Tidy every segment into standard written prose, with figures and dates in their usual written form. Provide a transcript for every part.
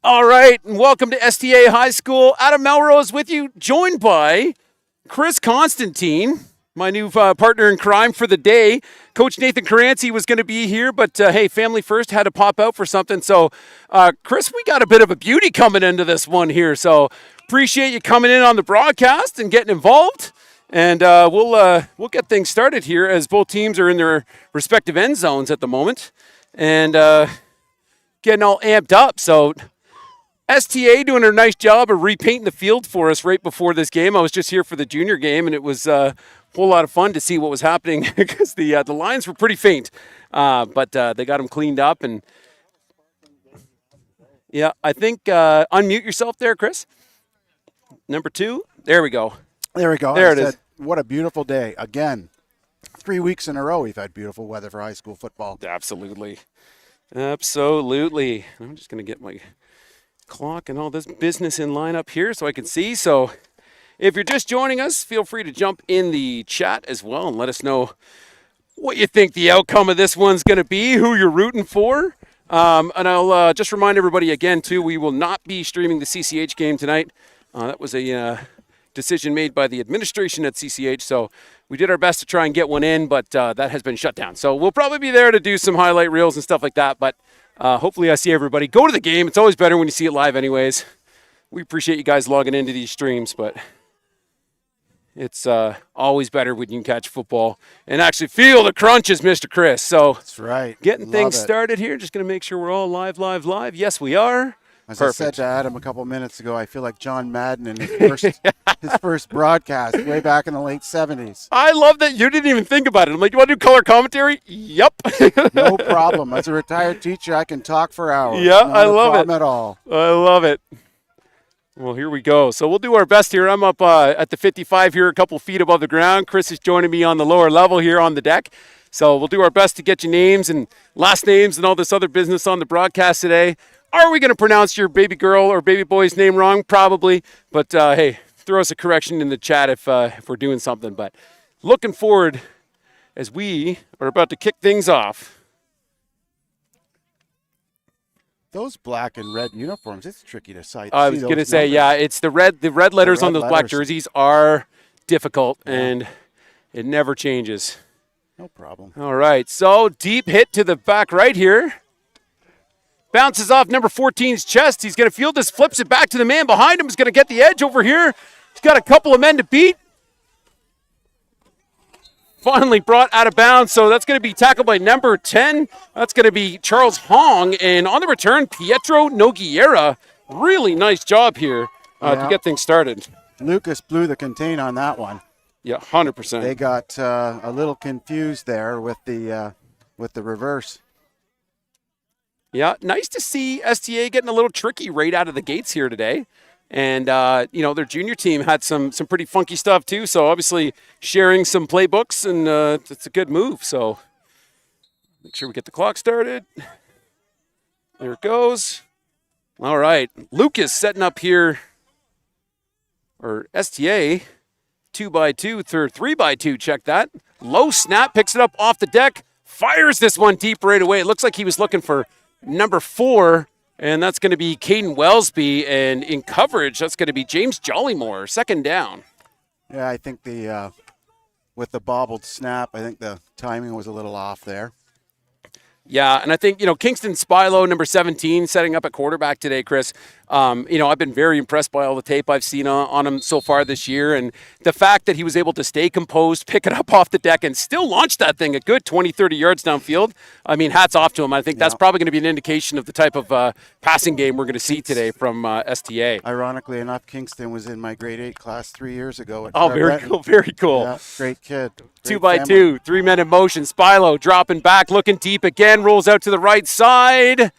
All right, and welcome to STA High School. Adam Melrose with you, joined by Chris Constantine, my new partner in crime for the day. Coach Nathan Caranci was going to be here, but hey, family first, had to pop out for something. So, Chris, we got a bit of a beauty coming into this one here. So, appreciate you coming in on the broadcast and getting involved. And we'll get things started here as both teams are in their respective end zones at the moment and getting all amped up. So, STA doing a nice job of repainting the field for us right before this game. I was just here for the junior game, and it was a whole lot of fun to see what was happening because the lines were pretty faint, but they got them cleaned up. And yeah, I think unmute yourself there, Chris. Number 2. There we go. There we go. There it is. What a beautiful day. Again, 3 weeks in a row we've had beautiful weather for high school football. Absolutely. Absolutely. I'm just going to get my clock and all this business in line up here so I can see. So if you're just joining us, feel free to jump in the chat as well and let us know what you think the outcome of this one's going to be, who you're rooting for. And I'll just remind everybody again, too, we will not be streaming the CCH game tonight. That was a decision made by the administration at CCH, so we did our best to try and get one in, but that has been shut down. So we'll probably be there to do some highlight reels and stuff like that, but hopefully I see everybody. Go to the game. It's always better when you see it live anyways. We appreciate you guys logging into these streams, but it's always better when you can catch football and actually feel the crunches, Mr. Chris. So that's right. Getting things started here. Just going to make sure we're all live. Yes, we are. As Perfect. I said to Adam a couple minutes ago, I feel like John Madden in his first broadcast way back in the late 70s. I love that you didn't even think about it. I'm like, you want to do color commentary? Yep. No problem. As a retired teacher, I can talk for hours. Yeah, I love it. At all. I love it. Well, here we go. So we'll do our best here. I'm up at the 55 here, a couple feet above the ground. Chris is joining me on the lower level here on the deck. So we'll do our best to get you names and last names and all this other business on the broadcast today. Are we going to pronounce your baby girl or baby boy's name wrong? Probably. But, hey, throw us a correction in the chat if we're doing something. But looking forward as we are about to kick things off. Those black and red uniforms, it's tricky to sight. I was going to say, yeah, it's the red letters on those black jerseys are difficult, and it never changes. No problem. All right, so deep hit to the back right here. Bounces off number 14's chest. He's going to field this, flips it back to the man behind him. He's going to get the edge over here. He's got a couple of men to beat. Finally brought out of bounds, so that's going to be tackled by number 10. That's going to be Charles Hong. And on the return, Pietro Nogueira. Really nice job here to get things started. Lucas blew the contain on that one. Yeah, 100%. They got a little confused there with the reverse. Yeah, nice to see STA getting a little tricky right out of the gates here today. And, their junior team had some pretty funky stuff too. So obviously sharing some playbooks, and it's a good move. So make sure we get the clock started. There it goes. All right. Lucas setting up here, or STA, 2x2, 3x2. Check that. Low snap, picks it up off the deck, fires this one deep right away. It looks like he was looking for number 4, and that's going to be Caden Wellsby. And in coverage, that's going to be James Jollymore, second down. Yeah, I think with the bobbled snap, I think the timing was a little off there. Yeah, and I think, Kingston Spilo, number 17, setting up at quarterback today, Chris. I've been very impressed by all the tape I've seen on him so far this year. And the fact that he was able to stay composed, pick it up off the deck, and still launch that thing a good 20, 30 yards downfield. I mean, hats off to him. I think that's probably going to be an indication of the type of passing game we're going to see today from STA. Ironically enough, Kingston was in my grade 8 class 3 years ago. Very cool, very cool. Yeah, great kid. 2x2, 3 men in motion. Spilo dropping back, looking deep again, rolls out to the right side.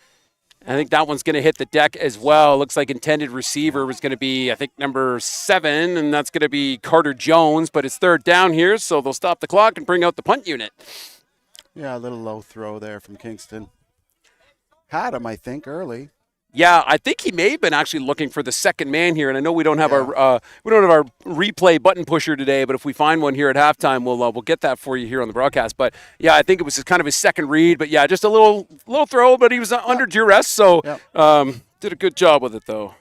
I think that one's going to hit the deck as well. Looks like intended receiver was going to be, I think, number 7, and that's going to be Carter Jones. But it's third down here, so they'll stop the clock and bring out the punt unit. Yeah, a little low throw there from Kingston. Had him, I think, early. Yeah, I think he may have been actually looking for the second man here, and I know we don't have our replay button pusher today, but if we find one here at halftime, we'll get that for you here on the broadcast. But yeah, I think it was kind of his second read, but yeah, just a little throw, but he was under duress, so Did a good job with it, though.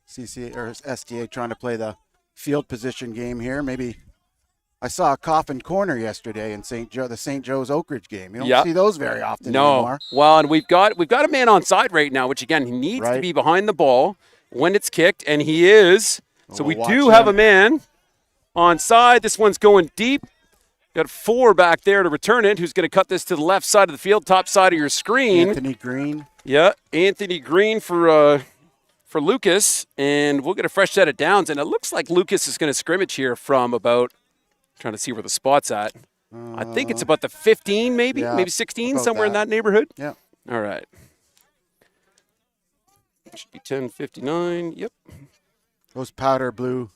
CC or STA trying to play the field position game here. Maybe I saw a coffin corner yesterday in the St. Joe's Oak Ridge game. You don't see those very often anymore. Well, and we've got a man on side right now, which again he needs to be behind the ball when it's kicked, and he is. So we do have a man on side. This one's going deep. Got 4 back there to return it. Who's going to cut this to the left side of the field, top side of your screen? Anthony Green. Yeah, Anthony Green for Lucas, and we'll get a fresh set of downs. And it looks like Lucas is going to scrimmage here from about. Trying to see where the spot's at. I think it's about the 15, maybe 16, somewhere in that neighborhood. Yeah. All right. Should be 10:59. Yep. Those powder blue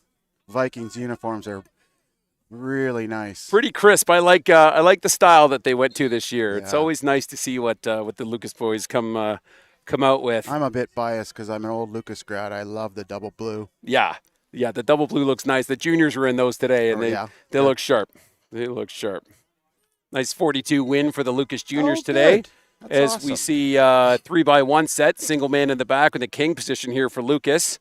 Vikings uniforms are really nice. Pretty crisp. I like the style that they went to this year. Yeah. It's always nice to see what the Lucas boys come out with. I'm a bit biased because I'm an old Lucas grad. I love the double blue. Yeah. Yeah, the double blue looks nice. The juniors were in those today, and they look sharp. They look sharp. Nice 42 win for the Lucas juniors today. As awesome. We see 3-by-1 set, single man in the back with a king position here for Lucas.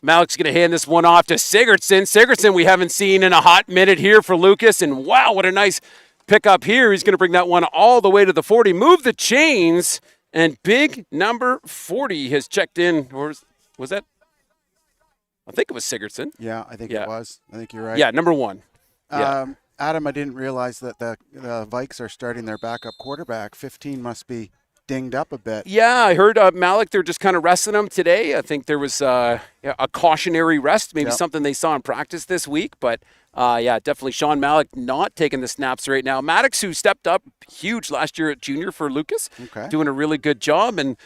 Malik's going to hand this one off to Sigurdsson. Sigurdsson we haven't seen in a hot minute here for Lucas, and wow, what a nice pickup here. He's going to bring that one all the way to the 40. Move the chains, and big number 40 has checked in. Or was that? I think it was Sigurdsson. Yeah, I think it was. I think you're right. Yeah, number 1. Yeah. Adam, I didn't realize that the Vikes are starting their backup quarterback. 15 must be dinged up a bit. Yeah, I heard Malik, they're just kind of resting him today. I think there was a cautionary rest, maybe something they saw in practice this week. But, definitely Sean Malik not taking the snaps right now. Maddox, who stepped up huge last year at junior for Lucas, doing a really good job. And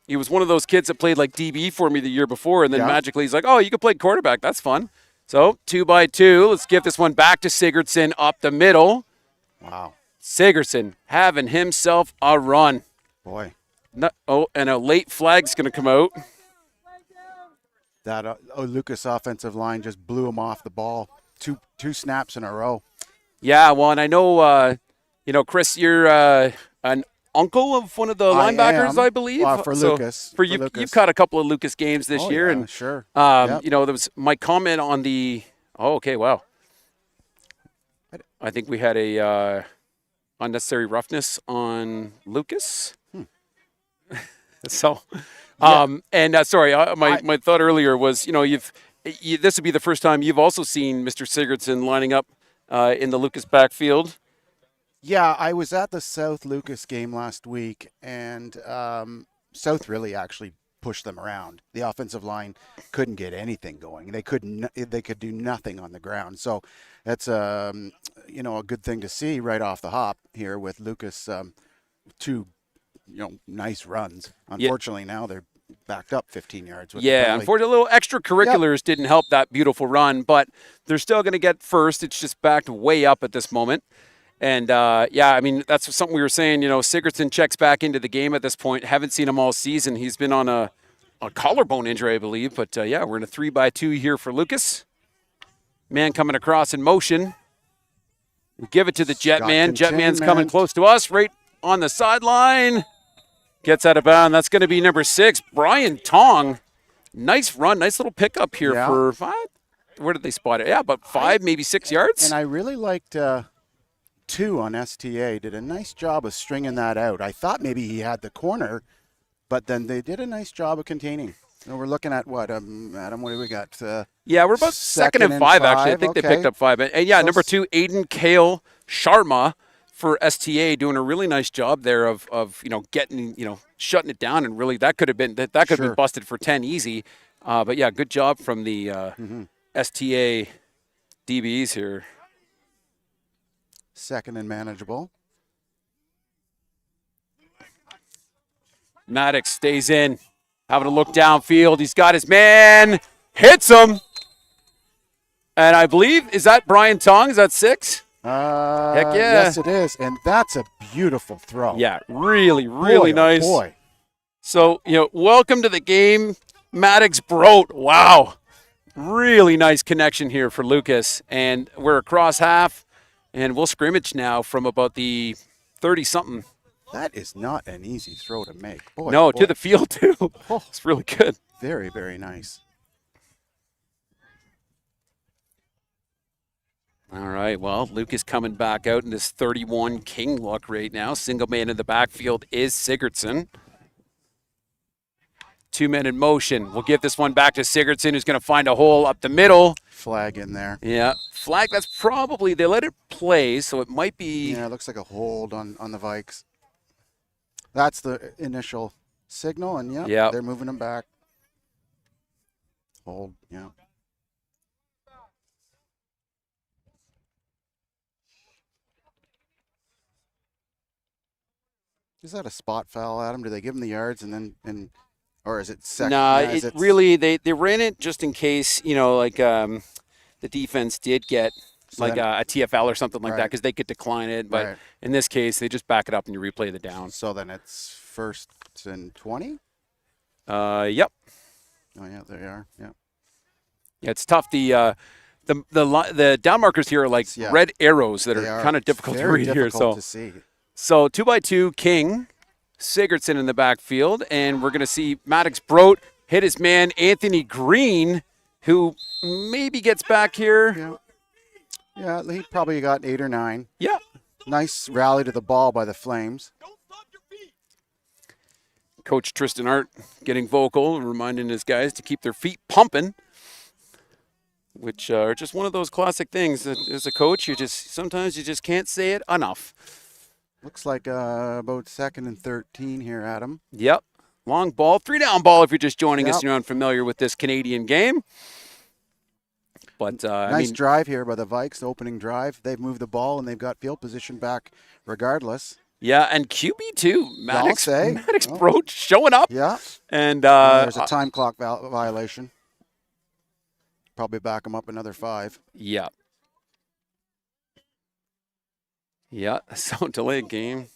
he was one of those kids that played like DB for me the year before. And then magically he's like, oh, you can play quarterback. That's fun. So 2-by-2. Let's give this one back to Sigurdsson up the middle. Wow. Sigurdsson having himself a run. Boy. And a late flag's going to come out. That Lucas offensive line just blew him off the ball. Two snaps in a row. Yeah, well, and I know, Chris, you're an uncle of one of the linebackers, I believe. For Lucas. For you, Lucas. You've caught a couple of Lucas games this year. Yeah, and sure. There was my comment on the – oh, okay, wow. I think we had a unnecessary roughness on Lucas. So, sorry, my thought earlier was, this would be the first time you've also seen Mr. Sigurdsson lining up in the Lucas backfield. Yeah, I was at the South Lucas game last week, and South really actually pushed them around. The offensive line couldn't get anything going. They could do nothing on the ground. So that's a good thing to see right off the hop here with Lucas. Two nice runs. Unfortunately, now they're backed up 15 yards. Unfortunately, little extracurriculars didn't help that beautiful run, but they're still going to get first. It's just backed way up at this moment. And, that's something we were saying. Sigurdsson checks back into the game at this point. Haven't seen him all season. He's been on a collarbone injury, I believe. But, we're in a 3-by-2 here for Lucas. Man coming across in motion. We give it to the Jetman. Jetman's coming close to us, right on the sideline. Gets out of bounds. That's going to be number 6, Brian Tong. Nice run. Nice little pickup here for 5. Where did they spot it? Yeah, about 5, maybe 6 yards. And I really liked 2 on STA. Did a nice job of stringing that out. I thought maybe he had the corner, but then they did a nice job of containing. We're looking at what, Adam, what do we got? We're about second and 5, actually. I think they picked up 5. And number 2, Aiden Kale Sharma for STA, doing a really nice job there of getting, shutting it down. And really that could have been been busted for 10 easy. But good job from the STA DBs here. Second and manageable. Maddox stays in, having a look downfield. He's got his man, hits him. And I believe, is that Brian Tong? Is that 6? Heck yeah. Yes, it is. And that's a beautiful throw. Yeah, really, really nice. Boy. So, welcome to the game, Maddox Brote. Wow. Really nice connection here for Lucas. And we're across half. And we'll scrimmage now from about the 30-something That is not an easy throw to make. Boy, No, boy. to the field, too. Oh. It's really good. Very, very nice. All right, well, Lucas coming back out in this 31 King look right now. Single man in the backfield is Sigurdsson. 2 men in motion. We'll give this one back to Sigurdsson, who's going to find a hole up the middle. Flag in there. Yeah, flag. That's probably, they let it play, so it might be. Yeah, it looks like a hold on the Vikes. That's the initial signal, and yeah, they're moving them back. Hold, yeah. Is that a spot foul, Adam? Do they give them the yards and then or is it second? Nah, really, they ran it just in case, like the defense did get a TFL or something like that, because they could decline it. But in this case, they just back it up and you replay the down. So then it's 1st and 20? Yep. Oh, yeah, they are. Yeah. Yeah, it's tough. The down markers here are like red arrows that are kind of difficult to read here. To see. So 2x2, King, Sigurdsson in the backfield, and we're going to see Maddox Broat hit his man, Anthony Green, who maybe gets back here. Yeah, he probably got 8 or 9. Yeah. Nice rally to the ball by the Flames. Coach Tristan Hart getting vocal, reminding his guys to keep their feet pumping, which are just one of those classic things that as a coach, sometimes you just can't say it enough. Looks like about 2nd and 13 here, Adam. Yep. Long ball, 3-down ball if you're just joining us and you're unfamiliar with this Canadian game. But nice drive here by the Vikes, opening drive. They've moved the ball and they've got field position back regardless. Yeah, and QB too. Maddox Broach showing up. Yeah. And there's a time clock violation. Probably back him up another 5. Yeah. Yeah, so delayed game.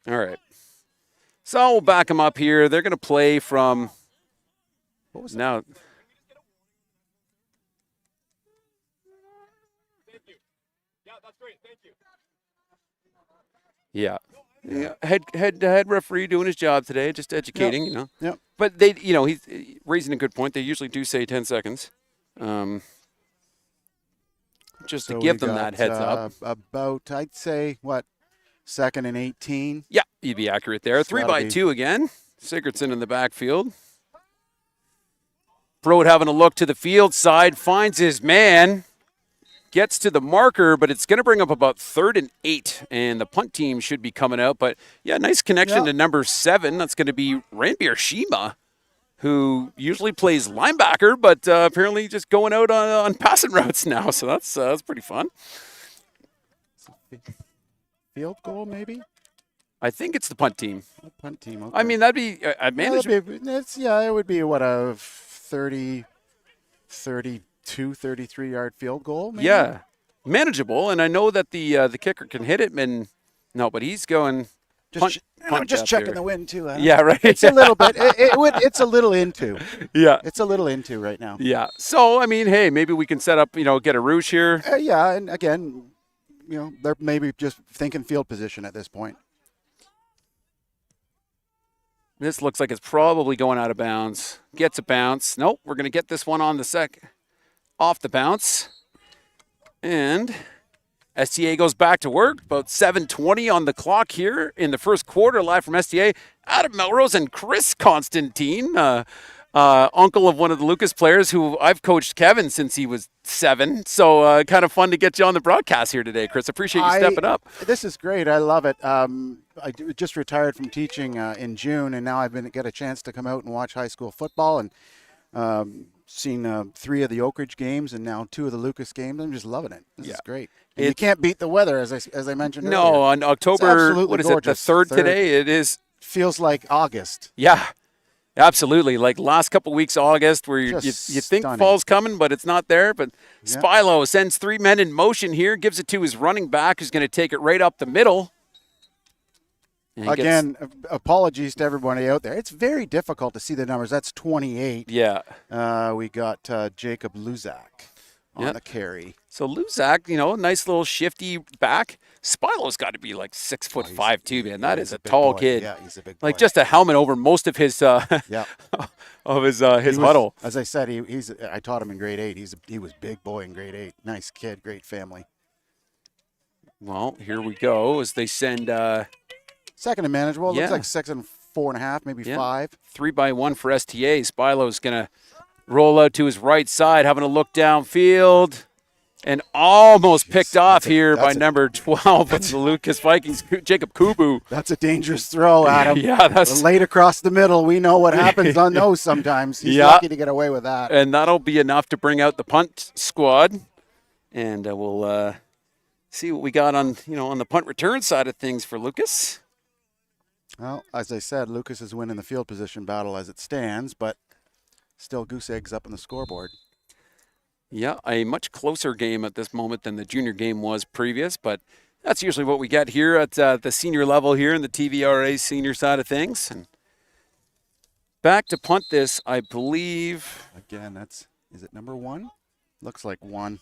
All right. So we'll back them up here. They're going to play from what was now. Thank you. Yeah, that's great. Thank you. Yeah. Yeah, head referee doing his job today, just educating, Yep. But they, he's raising a good point. They usually do say 10 seconds, just to give them that heads up. About, I'd say, 2nd and 18. Yeah, you'd be accurate there. 3x2 again. Sigurdsson in the backfield. Broad having a look to the field side, finds his man. Gets to the marker, but it's going to bring up about 3rd and 8, and the punt team should be coming out. But, yeah, nice connection to number 7. That's going to be Ranbir Shima, who usually plays linebacker, but apparently just going out on passing routes now. So that's pretty fun. Field goal, maybe? I think it's the punt team. Punt team, okay. I mean, that'd be manageable. It would be, a 30, 32, 33-yard field goal, maybe? Yeah, manageable. And I know that the kicker can hit it. But he's going just checking here. the wind, too. Adam. Yeah, right. It's a little bit. It's a little into. Yeah. It's a little into right now. Yeah. So, I mean, hey, maybe we can set up, get a roosh here. Yeah, and again, they're maybe just thinking field position at this point. This looks like it's probably going out of bounds. Gets a bounce. Nope, we're going to get this one on the off the bounce. And STA goes back to work. About 7:20 on the clock here in the first quarter. Live from STA, Adam Melrose and Chris Constantine, uncle of one of the Lucas players who I've coached Kevin since he was 7. So kind of fun to get you on the broadcast here today, Chris. Appreciate you stepping up. This is great. I love it. I just retired from teaching in June, and now I've get a chance to come out and watch high school football, and seen 3 of the Oak Ridge games and now 2 of the Lucas games. I'm just loving it. This is great. And you can't beat the weather, as I mentioned earlier. No, on October, what is gorgeous. it, the 3rd today? It is. Feels like August. Yeah, absolutely. Like last couple weeks, August, where you think fall's coming, but it's not there. But Spilo sends 3 men in motion here, gives it to his running back, who's going to take it right up the middle. And he Again, apologies to everybody out there. It's very difficult to see the numbers. That's 28. Yeah. We got Jacob Luzak on the carry. So Luzak, nice little shifty back. Spilo's got to be like 6'5" too, man. That is a tall kid. Yeah, he's a big boy. Like just a helmet over most of his yeah. of his huddle. As I said, I taught him in grade 8. He was big boy in grade 8. Nice kid, great family. Well, here we go as they send second and manageable. Yeah. Looks like 6 and 4.5, maybe 5. 3-by-1 for STA. Spilo's gonna roll out to his right side, having a look downfield. And almost picked off here by number 12 with the Lucas Vikings, Jacob Kubu. That's a dangerous throw, Adam. Yeah, that's late across the middle. We know what happens on those sometimes. He's lucky to get away with that. And that'll be enough to bring out the punt squad. And we'll see what we got on the punt return side of things for Lucas. Well, as I said, Lucas is winning the field position battle as it stands, but still goose eggs up on the scoreboard. Yeah, a much closer game at this moment than the junior game was previous, but that's usually what we get here at the senior level here in the TVRA Senior side of things. And back to punt this, I believe. Again, is it number 1? Looks like 1.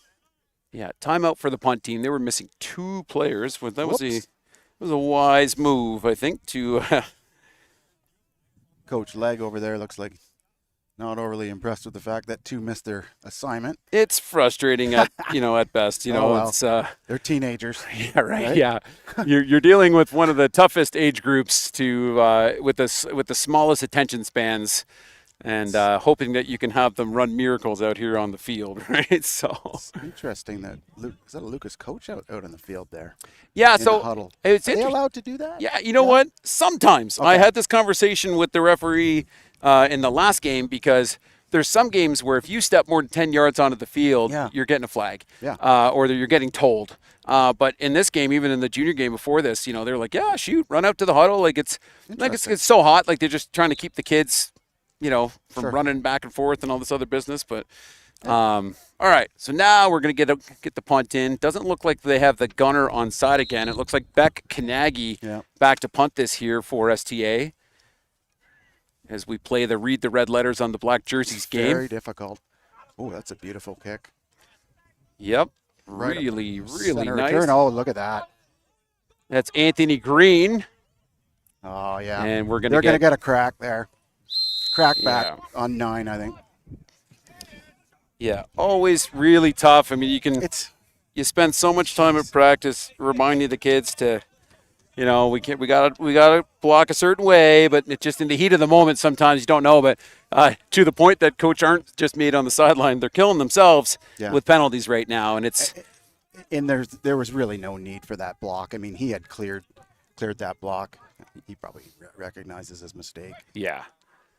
Yeah, timeout for the punt team. They were missing 2 players. That was a wise move, I think, to Coach Legg over there looks like not overly impressed with the fact that 2 missed their assignment. It's frustrating at at best. It's they're teenagers. Yeah, right. Yeah, you're dealing with one of the toughest age groups with the smallest attention spans, and hoping that you can have them run miracles out here on the field, right? So it's interesting that is that a Lucas coach out in the field there? Yeah, in so the huddle. It's Are they allowed to do that? Yeah, what? Sometimes I had this conversation with the referee in the last game because there's some games where if you step more than 10 yards onto the field, you're getting a flag, or you're getting told. But in this game, even in the junior game before this, they're like, yeah, shoot, run out to the huddle. Like it's so hot, like they're just trying to keep the kids, from running back and forth and all this other business. But all right, so now we're gonna get the punt in. Doesn't look like they have the gunner on side again. It looks like Beck Kanagi back to punt this here for STA. As we play the read the red letters on the black jerseys game. Very difficult. Oh, that's a beautiful kick. Yep. Right really center nice. Return. Oh, look at that. That's Anthony Green. Oh, yeah. And they're going to get a crack there. Crack back on 9, I think. Yeah, always really tough. I mean, you spend so much time at practice reminding the kids to we gotta block a certain way, but it's just in the heat of the moment. Sometimes you don't know, but to the point that Coach Arndt just made on the sideline, they're killing themselves with penalties right now, and it's. And there was really no need for that block. I mean, he had cleared that block. He probably recognizes his mistake. Yeah,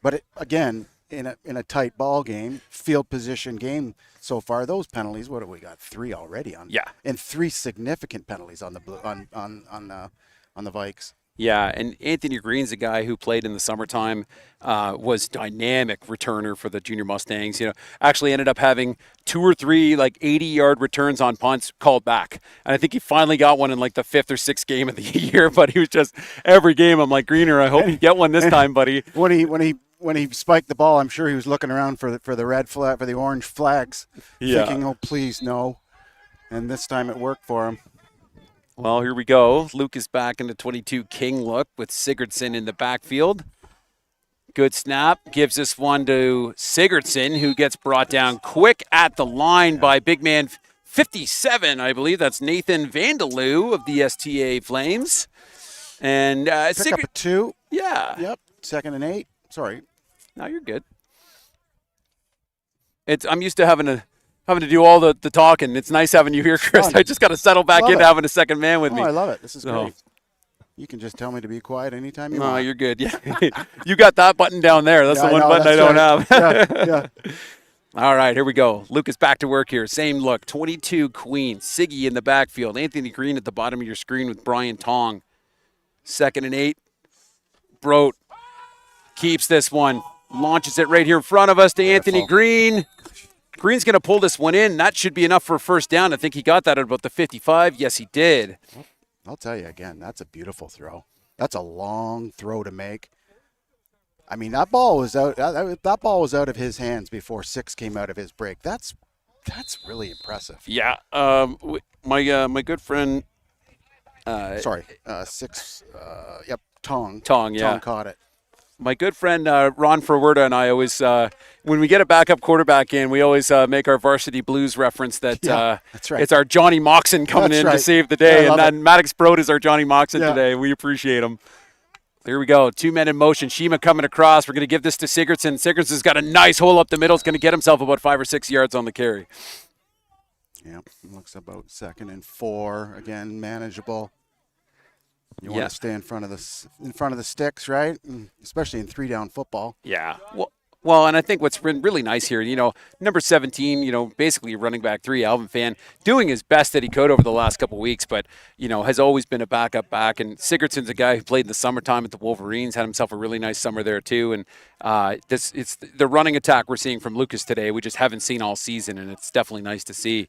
but again, in a tight ball game, field position game so far, those penalties. What have we got? 3 already on. Yeah, and 3 significant penalties on the on the Vikes. Yeah, and Anthony Green's a guy who played in the summertime, was dynamic returner for the Junior Mustangs. Actually ended up having 2 or 3 80-yard returns on punts called back. And I think he finally got one in the 5th or 6th game of the year. But he was just every game. I'm like, Greener, I hope you get one this time, buddy. When he spiked the ball, I'm sure he was looking around for the red flag, for the orange flags, thinking, oh please no. And this time it worked for him. Well, here we go. Luke is back in the 22 King look with Sigurdsson in the backfield. Good snap. Gives this one to Sigurdsson, who gets brought down quick at the line by big man 57, I believe. That's Nathan Vandaloo of the STA Flames. And pick up a 2. Yeah. Yep. 2nd and 8. Sorry. No, you're good. I'm used to having to do all the talking. It's nice having you here, Chris. Fun. I just got to settle back into having a second man with me. I love it. This is great. You can just tell me to be quiet anytime you want. No, you're good. Yeah, you got that button down there. That's the one button I don't have. Yeah. All right, here we go. Luke is back to work here. Same look. 22 Queen. Siggy in the backfield. Anthony Green at the bottom of your screen with Brian Tong. 2nd and 8. Broat keeps this one. Launches it right here in front of us to Anthony Green. Green's going to pull this one in. That should be enough for a first down. I think he got that at about the 55. Yes, he did. I'll tell you again, that's a beautiful throw. That's a long throw to make. I mean, that ball was out. That ball was out of his hands before 6 came out of his break. That's really impressive. Yeah. My good friend. Sorry, 6. Yep, Tong. Tong, yeah. Tong caught it. My good friend Ron Ferwerda and I always, when we get a backup quarterback in, we always make our Varsity Blues reference that that's right. it's our Johnny Moxon coming That's in right. to save the day. I And love then Maddox Broad is our Johnny Moxon Yeah. today. We appreciate him. Here we go. 2 men in motion. Shima coming across. We're going to give this to Sigurdsson. Sigurdsson's got a nice hole up the middle. He's going to get himself about 5 or 6 yards on the carry. Yep, looks about 2nd and 4. Again, manageable. You want to stay in front of the sticks, right? Especially in 3-down football. Yeah. Well, and I think what's been really nice here, number 17, basically running back 3, Alvin Fan, doing his best that he could over the last couple of weeks, but, has always been a backup back. And Sigurdsson's a guy who played in the summertime at the Wolverines, had himself a really nice summer there too. And it's the running attack we're seeing from Lucas today. We just haven't seen all season, and it's definitely nice to see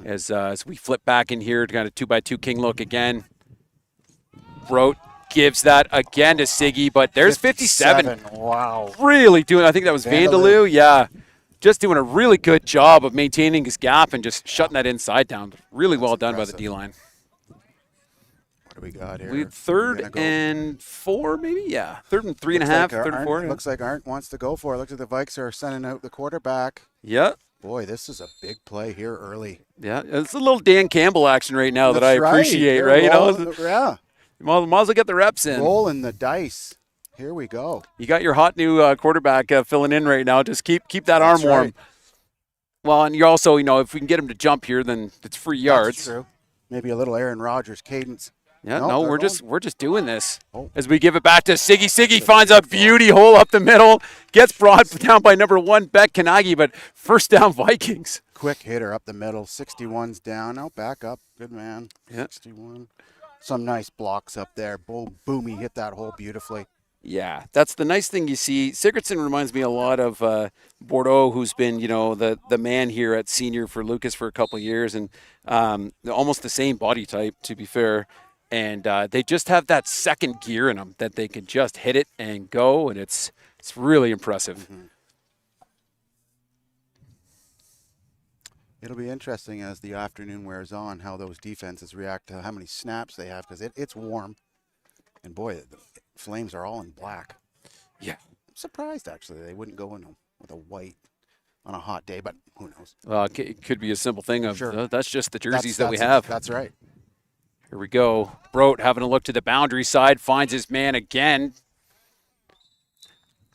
as we flip back in here, kind of 2x2 King look again. Broat gives that again to Siggy, but there's 57. Wow. Really doing, I think that was Vandaloo. Yeah. Just doing a really good job of maintaining his gap and just shutting that inside down. Really well done by the D-line. What do we got here? We 3rd and 4, maybe? Yeah. 3rd and 3.5, 3rd and 4. Looks like Arndt wants to go for it. Looks like the Vikes are sending out the quarterback. Yeah. Boy, this is a big play here early. Yeah. It's a little Dan Campbell action right now that I That's appreciate, right? right? Yeah. Might as well get the reps in. Rolling the dice. Here we go. You got your hot new quarterback filling in right now. Just keep that arm warm. Right. Well, and you're also, if we can get him to jump here, then it's free yards. That's true. Maybe a little Aaron Rodgers cadence. Yeah, No, we're they're just doing this Oh. as we give it back to Siggy. Siggy finds a beauty hole up the middle, gets brought down by number 1 Beck Kanagi, but first down Vikings. Quick hitter up the middle. 61's down. Now back up. Good man. Yeah. 61. Some nice blocks up there. Boom, he hit that hole beautifully. Yeah, that's the nice thing you see. Sigurdsson reminds me a lot of Bordeaux, who's been, the man here at Senior for Lucas for a couple of years, and almost the same body type, to be fair. And they just have that second gear in them that they can just hit it and go, and it's really impressive. Mm-hmm. It'll be interesting as the afternoon wears on how those defenses react to how many snaps they have, because it's warm. And boy, the Flames are all in black. Yeah. I'm surprised, actually, they wouldn't go in with a white on a hot day, but who knows? It could be a simple thing of Sure. that's just the jerseys That's that we have. That's right. Here we go. Broat having a look to the boundary side, finds his man again.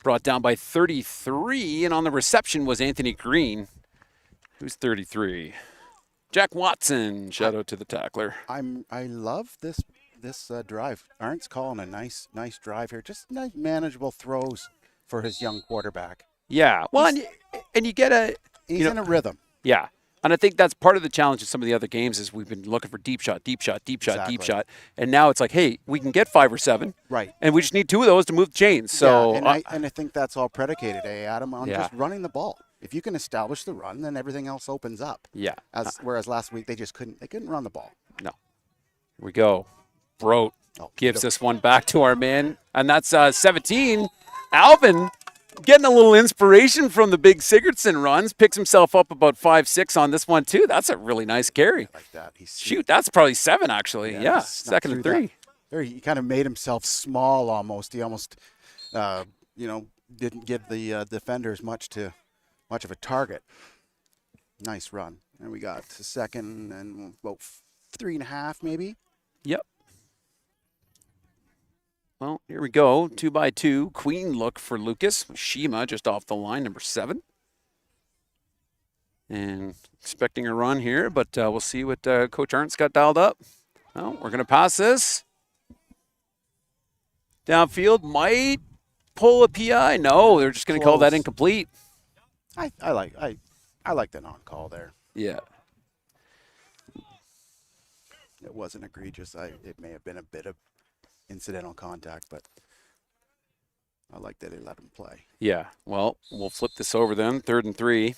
Brought down by 33, and on the reception was Anthony Green. Who's 33? Jack Watson. Shout out to the tackler. I love this drive. Arndt's calling a nice drive here. Just nice manageable throws for his young quarterback. Yeah. Well, and you get a... He's in a rhythm. Yeah. And I think that's part of the challenge of some of the other games is we've been looking for deep shot. Exactly. And now it's like, hey, we can get 5 or 7. Right. And we just need 2 of those to move the chains. So, yeah, and I think that's all predicated, Adam, on Yeah. just running the ball. If you can establish the run, then everything else opens up. Yeah. Whereas last week they couldn't run the ball. No. Here we go. Broat gives this one back to our man. And that's 17. Alvin getting a little inspiration from the big Sigurdsson runs. Picks himself up about 5-6 on this one, too. That's a really nice carry. I like that. Shoot, that's probably 7, actually. Yeah. he snuck 2nd and through 3. There, he kind of made himself small almost. He almost, didn't give the defenders much of a target. Nice run. And we got to 2nd and about 3.5 maybe. Yep. Well, here we go. 2x2. Queen look for Lucas. Shima just off the line, number 7. And expecting a run here, but we'll see what Coach Arndt's got dialed up. Well, we're going to pass this. Downfield might pull a PI. No, they're just going to call that incomplete. I like the non-call there. Yeah. It wasn't egregious. It may have been a bit of incidental contact, but I like that they let him play. Yeah. Well, we'll flip this over then. 3rd and 3.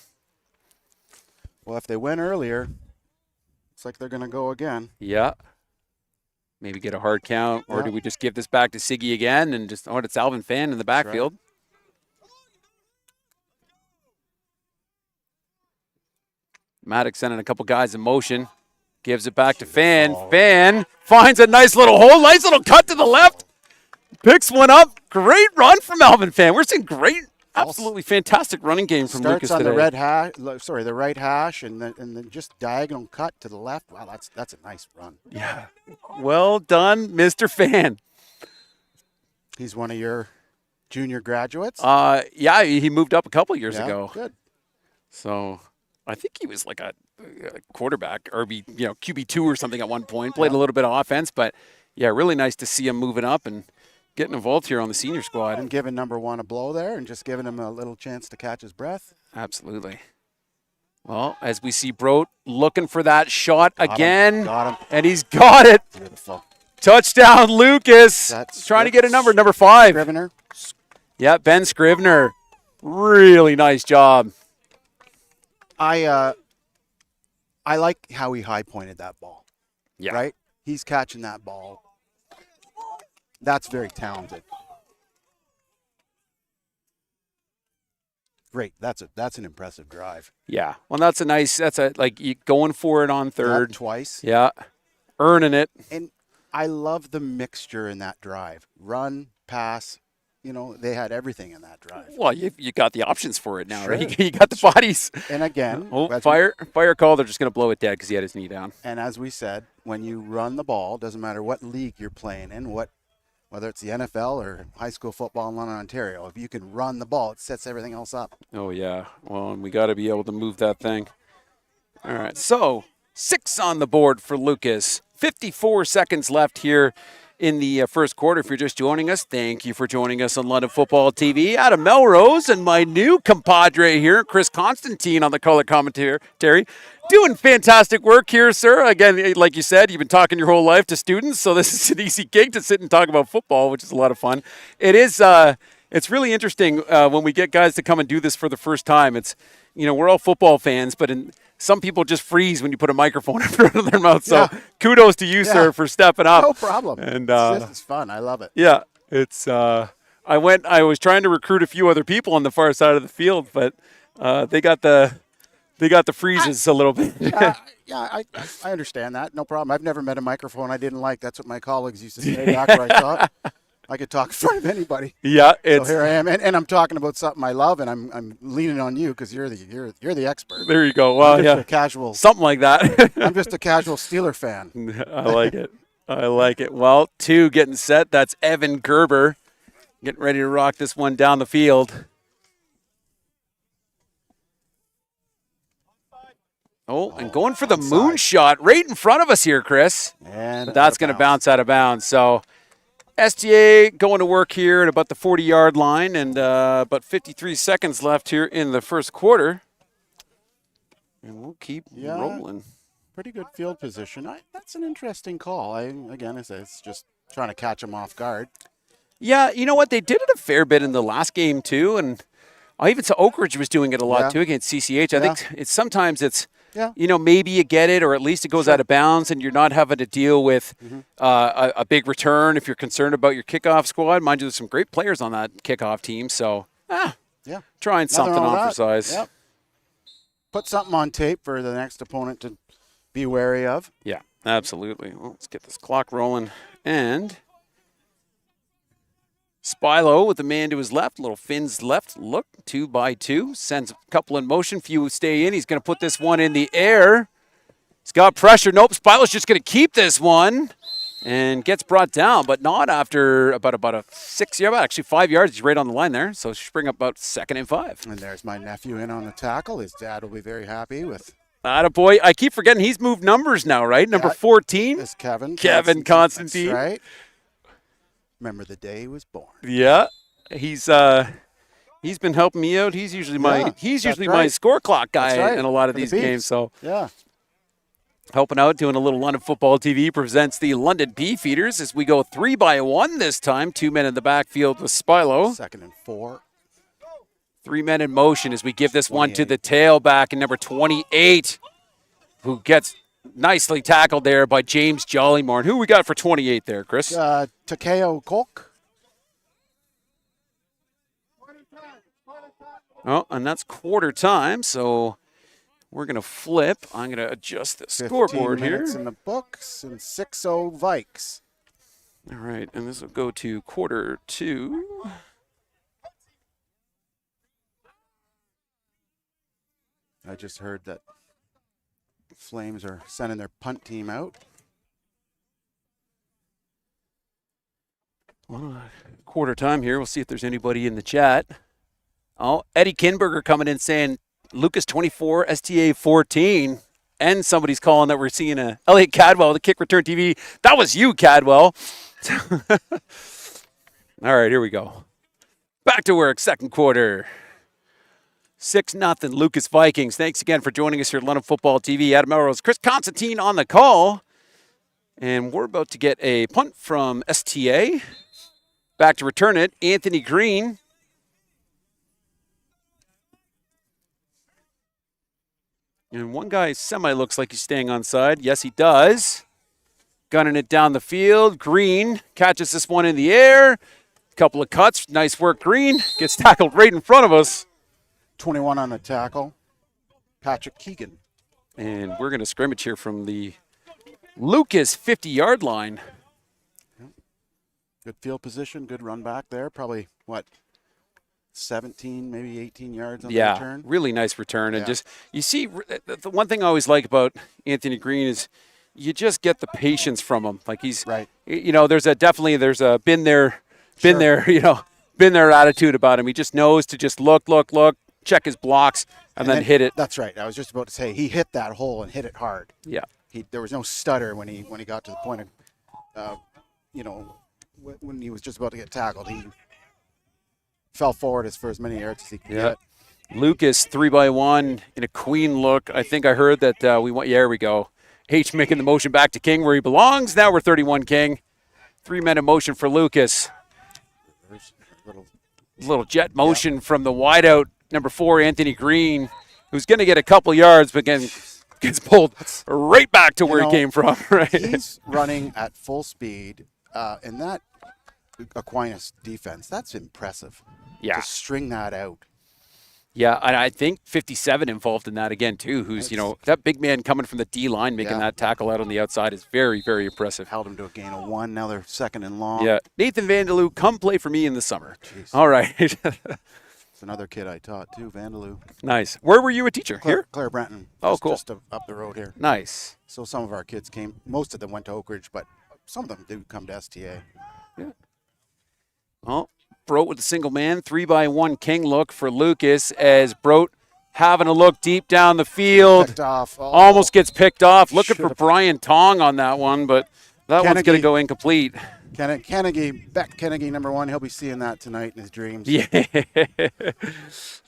Well, if they went earlier, it's like they're going to go again. Yeah. maybe get a hard count, or do we just give this back to Siggy again and just, it's Alvin Fan in the backfield. Maddox sending a couple guys in motion. Gives it back to Fan. Fan finds a nice little hole. Nice little cut to the left. Picks one up. Great run from Alvin Fan. We're seeing great, absolutely fantastic running game from Lucas today. Starts on the right hash, and then just diagonal cut to the left. Wow, that's a nice run. Yeah. Well done, Mr. Fan. He's one of your junior graduates? Yeah, he moved up a couple years ago. Good. So I think he was like a quarterback, QB2 or something at one point. Played a little bit of offense, but yeah, really nice to see him moving up and getting involved here on the senior squad. And giving number one a blow there and just giving him a little chance to catch his breath. Absolutely. Well, as we see Brodt looking for that shot again. Got him. And he's got it. Beautiful. Touchdown, Lucas. That's trying to get a number 5. Scrivener. Yeah, Ben Scrivener. Really nice job. I like how he high pointed that ball. Yeah. Right? He's catching that ball. That's very talented. Great. That's an impressive drive. Yeah. Well, that's you going for it on third. That twice. Yeah. Earning it. And I love the mixture in that drive. Run, pass. They had everything in that drive. Well, you got the options for it now, Sure. right? You got the bodies. And again, fire call. They're just going to blow it dead because he had his knee down. And as we said, when you run the ball, doesn't matter what league you're playing in, whether it's the NFL or high school football in London, Ontario, if you can run the ball, it sets everything else up. Oh, yeah. Well, and we got to be able to move that thing. All right. So 6 on the board for Lucas. 54 seconds left here in the first quarter. If you're just joining us, thank you for joining us on London Football TV. Adam Melrose and my new compadre here, Chris Constantine, on the color commentary. Doing fantastic work here, sir. Again, like you said, you've been talking your whole life to students, so this is an easy gig to sit and talk about football, which is a lot of fun. It is. It's really interesting when we get guys to come and do this for the first time. It's, we're all football fans, but some people just freeze when you put a microphone in front of their mouth. So kudos to you, sir, for stepping up. No problem. And it's fun. I love it. Yeah, it's. I was trying to recruit a few other people on the far side of the field, but they got the freezes a little bit. I understand that. No problem. I've never met a microphone I didn't like. That's what my colleagues used to say back where I taught. I could talk in front of anybody. Yeah, so here I am, and I'm talking about something I love, and I'm leaning on you because you're the expert. There you go. Well, I'm just a casual, something like that. I'm just a casual Steeler fan. I like it. Well, 2 getting set. That's Evan Gerber getting ready to rock this one down the field. Oh, and going for the moonshot right in front of us here, Chris. And but that's going to bounce out of bounds. So STA going to work here at about the 40-yard line, and about 53 seconds left here in the first quarter. And we'll keep rolling. Pretty good field position. That's an interesting call. I say it's just trying to catch them off guard. Yeah, you know what? They did it a fair bit in the last game too, and I even saw Oak Ridge was doing it a lot too against CCH. I think sometimes it's maybe you get it, or at least it goes out of bounds, and you're not having to deal with a big return if you're concerned about your kickoff squad. Mind you, there's some great players on that kickoff team, so trying something on for size. Yep. Put something on tape for the next opponent to be wary of. Yeah, absolutely. Well, let's get this clock rolling. And Spilo with the man to his left, little Finn's left look, 2 by 2, sends a couple in motion, few stay in. He's going to put this one in the air. He's got pressure. Nope, Spilo's just going to keep this one and gets brought down, but not after about a 6 yard, actually 5 yards. He's right on the line there, so she'll bring up about 2nd and 5. And there's my nephew in on the tackle. His dad will be very happy with. Attaboy. I keep forgetting he's moved numbers now, right? Number 14. It's Kevin Constantine. That's right. Remember the day he was born. Yeah, he's been helping me out. He's usually my score clock guy in a lot of these games. So helping out, doing a little London Football TV presents the London Beefeaters as we go 3 by 1 this time. 2 men in the backfield with Spilo. 2nd and 4. 3 men in motion as we give this one to the tailback and number 28, who gets nicely tackled there by James Jollymore. Who we got for 28 there, Chris? Takeo Kolk. Oh, and that's quarter time, so we're going to flip. I'm going to adjust the scoreboard 15 here. minutes in the books, and 6-0 Vikes. All right, and this will go to quarter 2. I just heard that Flames are sending their punt team out. Quarter time here. We'll see if there's anybody in the chat. Oh, Eddie Kinberger coming in saying Lucas 24, STA 14. And somebody's calling that we're seeing a Elliot Cadwell, the kick return TV. That was you, Cadwell. All right, here we go. Back to work, second quarter. 6-0 Lucas Vikings. Thanks again for joining us here at London Football TV. Adam Melrose, Chris Constantine on the call. And we're about to get a punt from STA. Back to return it, Anthony Green. And one guy looks like he's staying onside. Yes, he does. Gunning it down the field. Green catches this one in the air. Couple of cuts. Nice work, Green. Gets tackled right in front of us. 21 on the tackle. Patrick Keegan. And we're going to scrimmage here from the Lucas 50-yard line. Good field position, good run back there. Probably, 17, maybe 18 yards on the return? Yeah, really nice return. And just, you see, the one thing I always like about Anthony Green is you just get the patience from him. Like he's, right. There's a been there, been there attitude about him. He just knows to just look, check his blocks, and then hit it. That's right. I was just about to say, he hit that hole and hit it hard. Yeah. There was no stutter when he got to the point of, when he was just about to get tackled. He fell forward for as many yards as he could get. Lucas 3-by-1 in a queen look. I think I heard that there we go. H making the motion back to King where he belongs. Now we're 31 King. 3 men in motion for Lucas. Little jet motion from the wideout, number 4, Anthony Green, who's going to get a couple yards, but again, gets pulled right back to where he came from. Right? He's running at full speed, and that Aquinas defense, that's impressive. Yeah. To string that out. Yeah, and I think 57 involved in that again, too, who's, that big man coming from the D-line making that tackle out on the outside is very, very impressive. Held him to a gain of 1. Now they're second and long. Yeah. Nathan Vandeloo, come play for me in the summer. Jeez. All right. It's another kid I taught, too, Vandeloo. Nice. Where were you a teacher? Here? Claire Brenton. Oh, cool. Just up the road here. Nice. So some of our kids came. Most of them went to Oak Ridge, but some of them did come to STA. Yeah. Well, Broat with the single man, 3-by-1 King look for Lucas as Broat having a look deep down the field. Picked off. Oh. Almost gets picked off. Looking for Brian Tong on that one, but that one's going to go incomplete. Beck Kennedy, number 1. He'll be seeing that tonight in his dreams. Yeah.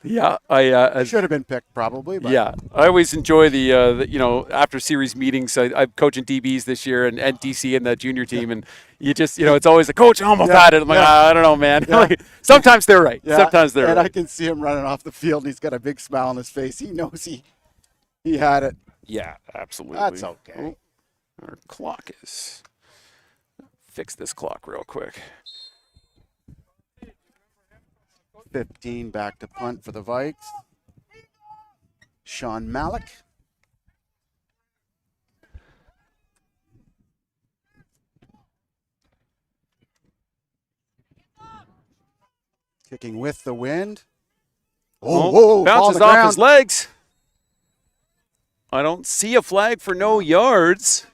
Yeah. I should have been picked probably. But. Yeah. I always enjoy the after series meetings. I'm coaching DBs this year and DC in the junior team. And you just, it's always the coach almost had it. I'm like, I don't know, man. Yeah. Sometimes they're right. Yeah. Sometimes they're right. And I can see him running off the field and he's got a big smile on his face. He knows he had it. Yeah, absolutely. That's okay. Oh, our clock is... Fix this clock real quick. 15 back to punt for the Vikes. Sean Malik. Kicking with the wind. Bounces off his legs. I don't see a flag for no yards.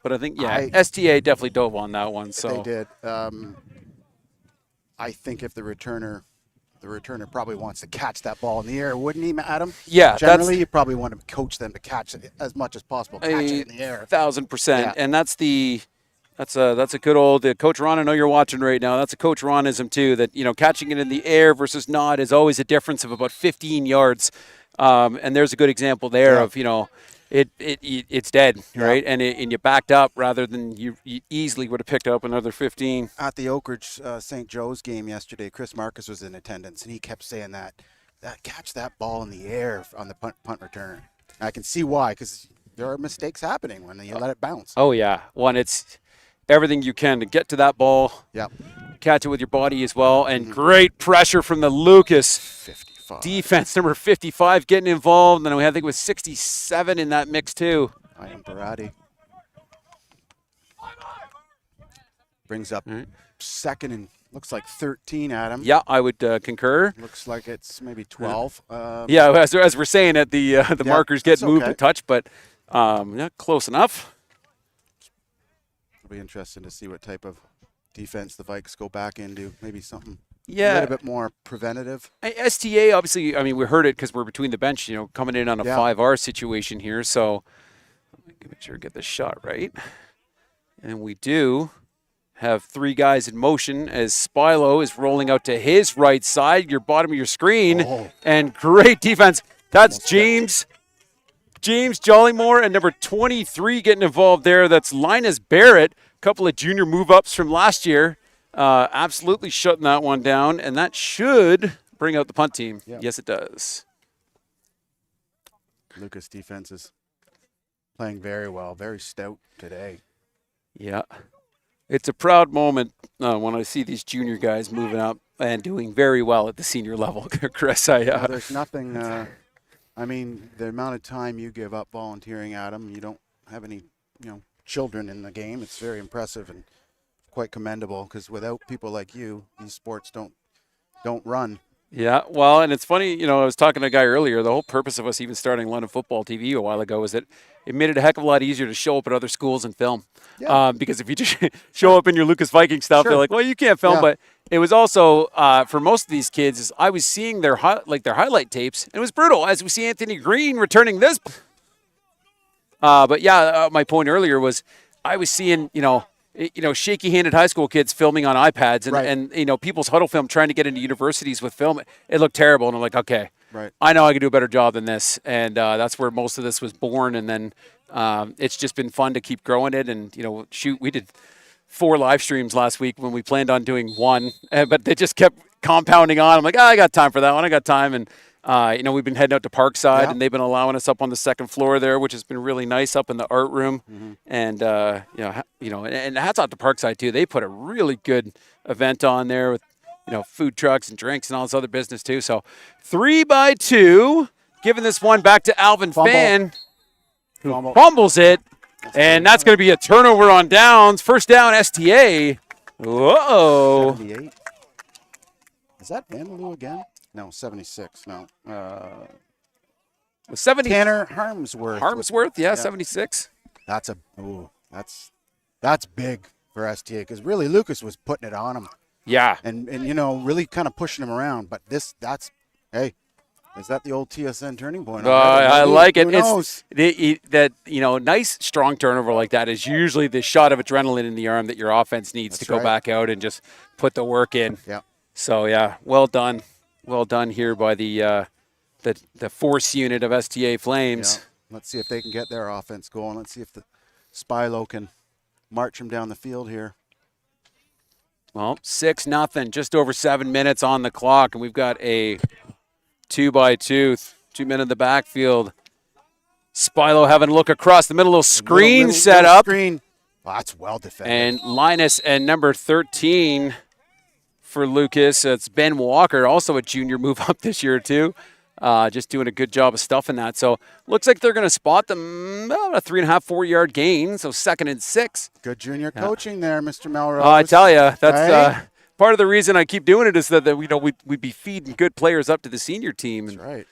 But I think, STA definitely dove on that one. So they did. I think if the returner probably wants to catch that ball in the air, wouldn't he, Adam? Yeah. Generally, you probably want to coach them to catch it as much as possible. Catch it in the air. 1,000%. Yeah. And that's a good old Coach Ron. I know you're watching right now. That's a Coach Ronism too. That catching it in the air versus not is always a difference of about 15 yards. And there's a good example there of It's dead, right? And you backed up rather than you easily would have picked up another 15. At the Oak Ridge St. Joe's game yesterday, Chris Marcus was in attendance, and he kept saying that catch that ball in the air on the punt return. I can see why, because there are mistakes happening when you let it bounce. Oh, yeah. One, it's everything you can to get to that ball. Yep. Catch it with your body as well. And great pressure from the Lucas 55. defense, number 55, getting involved. And then I think it was 67 in that mix, too. I am Barati. Brings up second and looks like 13, Adam. Yeah, I would concur. Looks like it's maybe 12. Yeah, as we're saying it, the markers get moved a touch, but yeah, close enough. It'll be interesting to see what type of defense the Vikes go back into. Maybe something a Yeah. little bit more preventative. STA, obviously, I mean, we heard it because we're between the bench, coming in on a 5R situation here. So make sure to get this shot right. And we do have 3 guys in motion as Spilo is rolling out to his right side, your bottom of your screen. Oh. And great defense. That's James Jollymore and number 23 getting involved there. That's Linus Barrett. A couple of junior move-ups from last year. Absolutely shutting that one down. And that should bring out the punt team. Yeah. Yes, it does. Lucas defense is playing very well, very stout today. Yeah. It's a proud moment when I see these junior guys moving up and doing very well at the senior level, Chris. There's nothing, I mean, the amount of time you give up volunteering, Adam, you don't have any, children in the game. It's very impressive and quite commendable because without people like you, these sports don't run. Yeah, well, and it's funny, I was talking to a guy earlier, the whole purpose of us even starting London Football TV a while ago is that it made it a heck of a lot easier to show up at other schools and film. Yeah. Because if you just show up in your Lucas Viking stuff, Sure. they're like, well, you can't film. Yeah. But it was also, for most of these kids, is I was seeing their highlight tapes, and it was brutal, as we see Anthony Green returning this. But yeah, my point earlier was I was seeing, shaky-handed high school kids filming on iPads and people's huddle film trying to get into universities with film. It looked terrible, and I'm like, okay, Right. I know I can do a better job than this, and that's where most of this was born. And then it's just been fun to keep growing it. And we did 4 live streams last week when we planned on doing 1, but they just kept compounding on. I'm like, I got time for that one. I got time, and we've been heading out to Parkside, and they've been allowing us up on the second floor there, which has been really nice up in the art room. And and hats off to Parkside too. They put a really good event on there with food trucks and drinks and all this other business too. So 3-2, giving this one back to Alvin Fan, who fumbles it, and that's going to be a turnover on downs. First down, STA. Whoa. 78. Is that Vanderloo again? No, 76. No. 70. Tanner Harmsworth. Harmsworth, yeah, 76. That's big for STA because really Lucas was putting it on him. Yeah. And really kind of pushing him around. But is that the old TSN turning point? I like it. Who knows? Nice strong turnover like that is usually the shot of adrenaline in the arm that your offense needs to go back out and just put the work in. Yeah. So yeah, well done here by the force unit of STA Flames. Yeah. Let's see if they can get their offense going. Let's see if the Spilo can march them down the field here. Well, 6-0, just over 7 minutes on the clock, and we've got a 2-by-2, 2 men in the backfield. Spilo having a look across the middle, little screen set up. Screen. Well, that's well defended. And Linus and number 13 for Lucas. It's Ben Walker, also a junior move up this year too. Just doing a good job of stuffing that. So looks like they're going to spot them about a 3.5, 4-yard gain. So 2nd and 6. Good junior coaching there, Mr. Melrose. I tell you, that's Right? part of the reason I keep doing it is that we'd be feeding good players up to the senior team. That's right.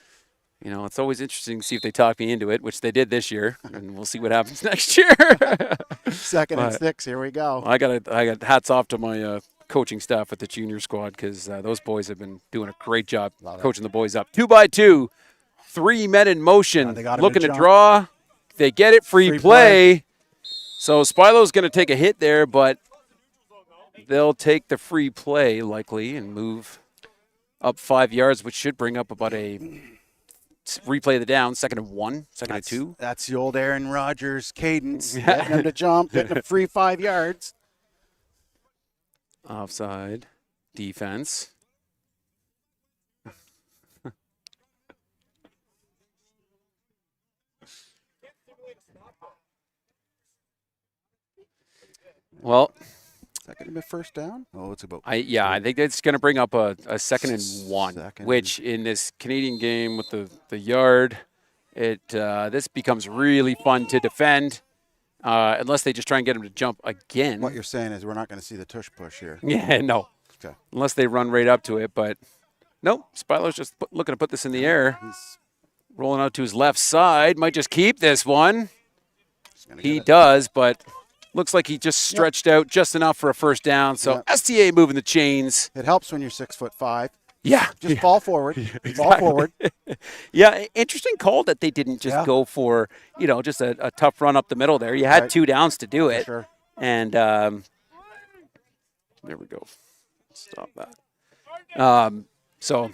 It's always interesting to see if they talk me into it, which they did this year, and we'll see what happens next year. 2nd and 6. Here we go. I got hats off to my coaching staff at the junior squad because those boys have been doing a great job coaching the boys up. 2-by-2, 3 men in motion, looking to draw. They get it, free play. So Spilo's going to take a hit there, but they'll take the free play likely and move up 5 yards, which should bring up about a replay of the down, 2nd and 1, 2nd and 2. That's the old Aaron Rodgers cadence. Getting him to jump, getting a free 5 yards. Offside defense. Well, Is that going to be a first down? Oh, it's about. I think it's going to bring up a 2nd and 1, Second which in this Canadian game with the yard, this becomes really fun to defend. Unless they just try and get him to jump again. What you're saying is we're not going to see the tush push here. Yeah, no. Okay. Unless they run right up to it. But no, Spilo's just looking to put this in the air. He's Rolling out to his left side. Might just keep this one. gonna He get it. does, but looks like he just stretched out just enough for a first down. So STA moving the chains. It helps when you're 6'5". Yeah. Just fall forward. Fall forward. Yeah, interesting call that they didn't just go for, just a tough run up the middle there. You had 2 downs to do it. Sure. And there we go. Stop that. So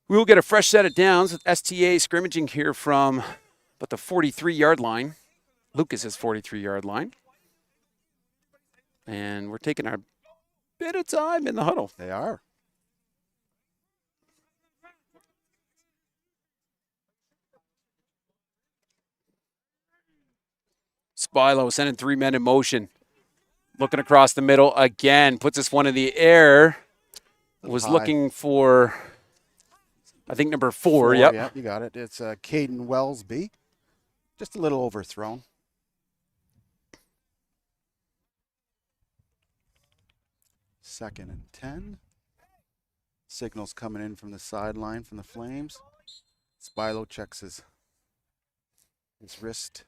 we will get a fresh set of downs with STA scrimmaging here from about the 43-yard line. Lucas's 43-yard line. And we're taking our bit of time in the huddle. They are. Spilo sending 3 men in motion. Looking across the middle again. Puts this one in the air. Was high. looking for, I think, number 4. Yep. Yeah, you got it. It's Caden Wellsby. Just a little overthrown. Second and 10. Signals coming in from the sideline from the Flames. Spilo checks his wrist.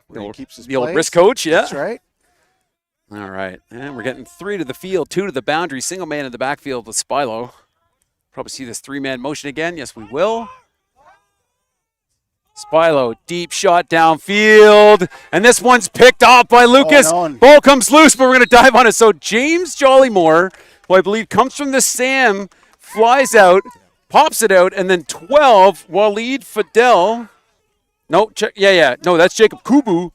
Where he keeps his The old place. wrist coach, yeah. That's right. All right. And we're getting 3 to the field, 2 to the boundary. Single man in the backfield with Spilo. Probably see this 3-man motion again. Yes, we will. Spilo, deep shot downfield. And this one's picked off by Lucas. no. Ball comes loose, but we're going to dive on it. So James Jollymore, who I believe comes from the Sam, flies pops it out, and then 12, Waleed Fidel. No, no, that's Jacob Kubu.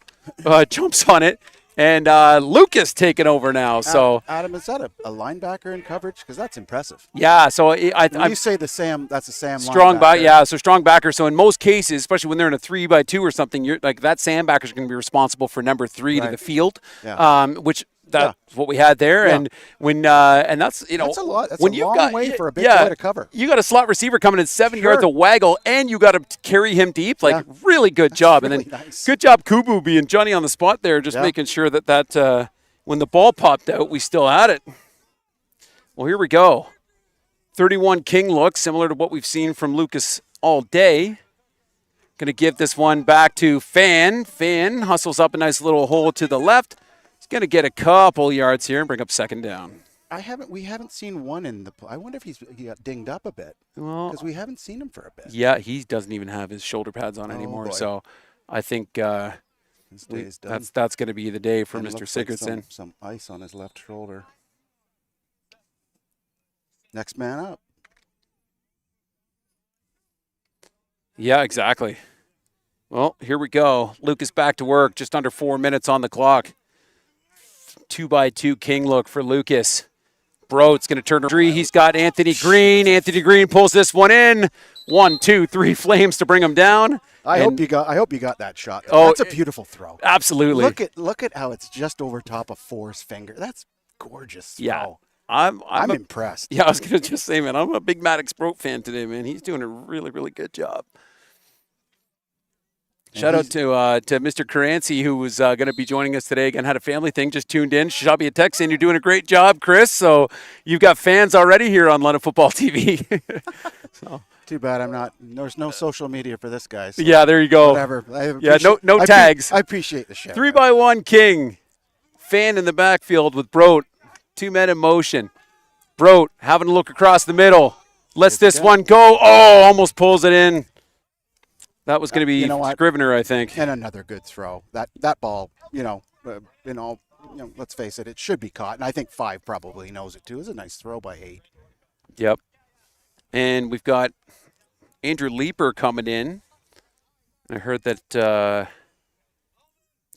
Jumps on it. And Lucas taking over now. So Adam, is that a linebacker in coverage? Because that's impressive. yeah, so When I'm you say the Sam, that's a Sam strong linebacker. back. So strong backer. So in most cases, especially when they're in a 3-by-2 or something, you're like that Sam backer is going to be responsible for number 3 to Right. the field. Yeah. Which that's what we had there. Yeah. And when and that's That's a lot. That's when a you've long got way for a big guy to cover. You got a slot receiver coming in 7 yards Sure. of waggle, and you got to carry him deep. Like really good job. really And then nice. good job, Kubu being Johnny on the spot there, just making sure that when the ball popped out, we still had it. Well, here we go. 31 King look, similar to what we've seen from Lucas all day. Going to give this one back to Fan. Fan hustles up a nice little hole to the left. He's going to get a couple yards here and bring up 2nd down. We haven't seen one in the. I wonder if he got dinged up a bit. Well, Because we haven't seen him for a bit. yeah, he doesn't even have his shoulder pads on anymore. boy. So I think His day's done. that's going to be the day for And Mr. looks like Sigurdsson. some ice on his left shoulder. Next man up. Yeah, exactly. Well, here we go. Lucas back to work. Just under 4 minutes on the clock. 2-by-2 King look for Lucas. Broad's going to turn to 3. He's got Anthony Green. Anthony Green pulls this one in. 1, 2, 3 Flames to bring him down. I hope you got that shot. Oh, That's a beautiful throw. Absolutely. Look at how it's just over top of Forrest's finger. That's gorgeous throw. Yeah. I'm impressed. Yeah, I was going to just say, man, I'm a big Maddox Broat fan today, man. He's doing a really, really good job. Shout out to Mr. Caranci, who was going to be joining us today. Again, had a family thing, just tuned in. Shot me a text saying you're doing a great job, Chris. So you've got fans already here on London Football TV. So. Too bad I'm not. There's no social media for this guy. So Yeah, there you go. whatever. No tags. I appreciate the show. 3-by-1 King. Fan in the backfield with Broat. 2 men in motion. Broat having a look across the middle. Lets this one go. Oh, almost pulls it in. That was going to be Scrivener, I think. And another good throw. That ball, let's face it, it should be caught. And I think 5 probably knows it too. It was a nice throw by 8. Yep. And we've got Andrew Leeper coming in. I heard that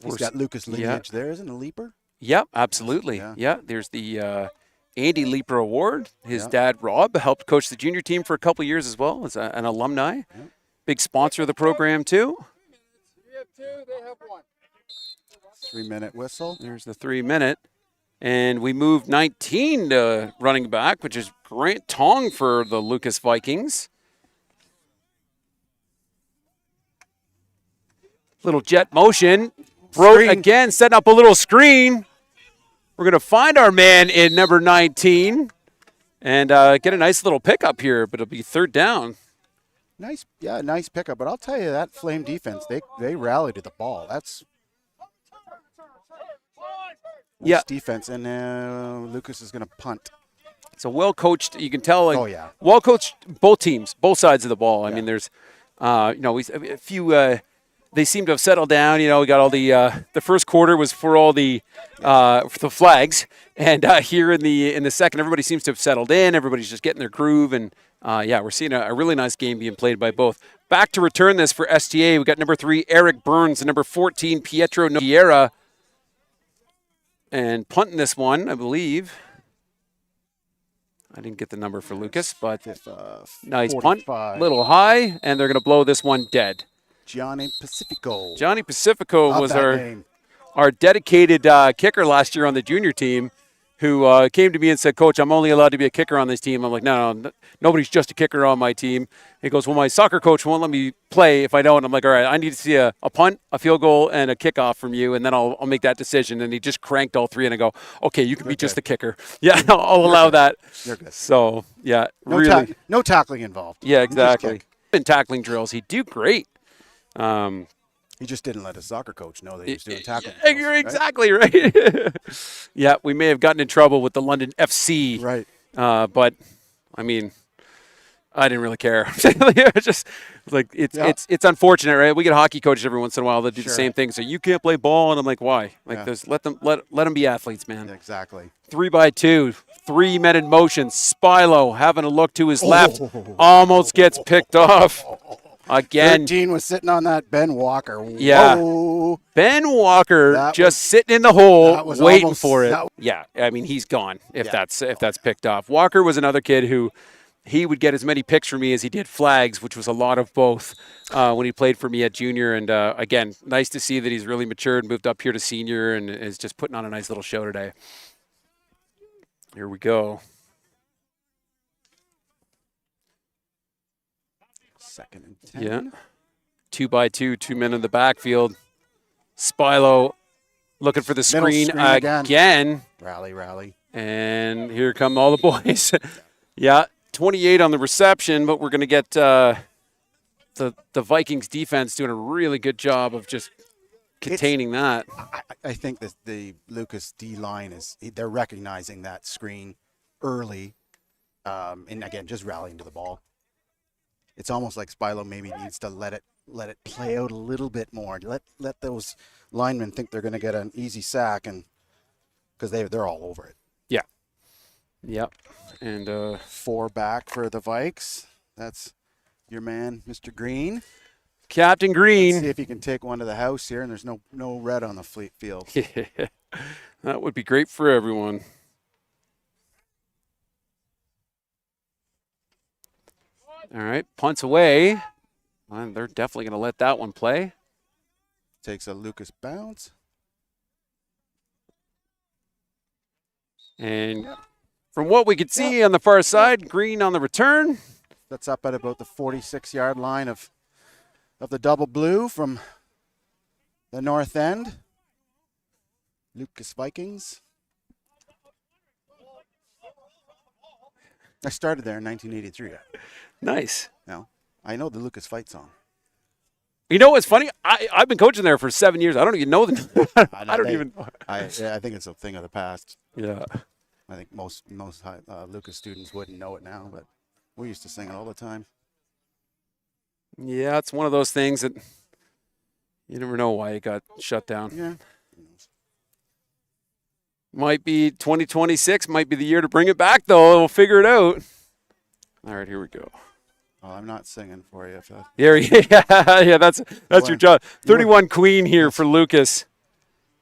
he's got Lucas lineage there, isn't a Leeper? Yep, absolutely. Yeah, there's the Andy Leeper Award. His dad, Rob, helped coach the junior team for a couple of years as well as an alumni. Yep. Big sponsor of the program, too. 3-minute whistle. There's the 3-minute. And we moved 19 to running back, which is Grant Tong for the Lucas Vikings. Little jet motion. Broke again, setting up a little screen. We're going to find our man in number 19 and get a nice little pickup here, but it'll be third down. Nice pickup. But I'll tell you, that Flame defense, they rallied to the ball. That's defense. And Lucas is going to punt. It's a well-coached, you can tell, well-coached both teams, both sides of the ball. I mean, there's, a few, they seem to have settled down. We got all the first quarter was for all the flags. And here in the second, everybody seems to have settled in. Everybody's just getting their groove. And, we're seeing a really nice game being played by both. Back to return this for STA. We got number 3, Eric Burns, and number 14, Pietro Nogueira. And punting this one, I believe. I didn't get the number for Lucas, but nice 45. Punt. Little high, and they're going to blow this one dead. Johnny Pacifico. Johnny Pacifico was our dedicated kicker last year on the junior team, who came to me and said, Coach, I'm only allowed to be a kicker on this team. I'm like, no, nobody's just a kicker on my team. He goes, well, my soccer coach won't let me play if I don't. I'm like, all right, I need to see a punt, a field goal, and a kickoff from you, and then I'll make that decision. And he just cranked all three, and I go, okay, you can be just the kicker. Yeah, I'll allow that. You're good. So, yeah, no tackling involved. Yeah, exactly. In tackling drills, he'd do great. He just didn't let his soccer coach know that he was doing tackling. You're exactly right. Yeah, we may have gotten in trouble with the London FC. Right. But, I mean, I didn't really care. It's just like it's unfortunate, right? We get hockey coaches every once in a while that do the same thing. So you can't play ball, and I'm like, why? Like, let them be athletes, man. Yeah, exactly. 3x2, 3-men in motion. Spilo having a look to his left, almost gets picked off. Again, 13 was sitting on that Ben Walker. Yeah, Whoa. Ben Walker sitting in the hole, waiting for it. Yeah, I mean he's gone if that's picked off. Walker was another kid who he would get as many picks for me as he did flags, which was a lot of both when he played for me at junior. And again, nice to see that he's really matured, moved up here to senior, and is just putting on a nice little show today. Here we go. 2nd and 10. Yeah. 2x2, 2 men in the backfield. Spilo looking for the screen again. Rally. And here come all the boys. Yeah, 28 on the reception, but we're going to get the Vikings defense doing a really good job of just containing that. I think that the Lucas D line they're recognizing that screen early, and again just rallying to the ball. It's almost like Spilo maybe needs to let it play out a little bit more. Let those linemen think they're going to get an easy sack, and because they're all over it. Yeah. Yep. And 4 back for the Vikes. That's your man, Mr. Green. Captain Green. Let's see if he can take one to the house here, and there's no red on the field. That would be great for everyone. All right, punts away. And they're definitely going to let that one play. Takes a Lucas bounce. And from what we could see on the far side, Green on the return. That's up at about the 46-yard line of the double blue from the north end. Lucas Vikings. I started there in 1983. Nice. No, I know the Lucas fight song. You know what's funny? I've been coaching there for 7 years. I don't even know the. I don't even. I think it's a thing of the past. Yeah. I think most Lucas students wouldn't know it now, but we used to sing it all the time. Yeah, it's one of those things that you never know why it got shut down. Yeah. Might be 2026, might be the year to bring it back, though. We'll figure it out. All right, here we go. Oh, I'm not singing for you. Yeah, that's your job. 31 Queen here for Lucas.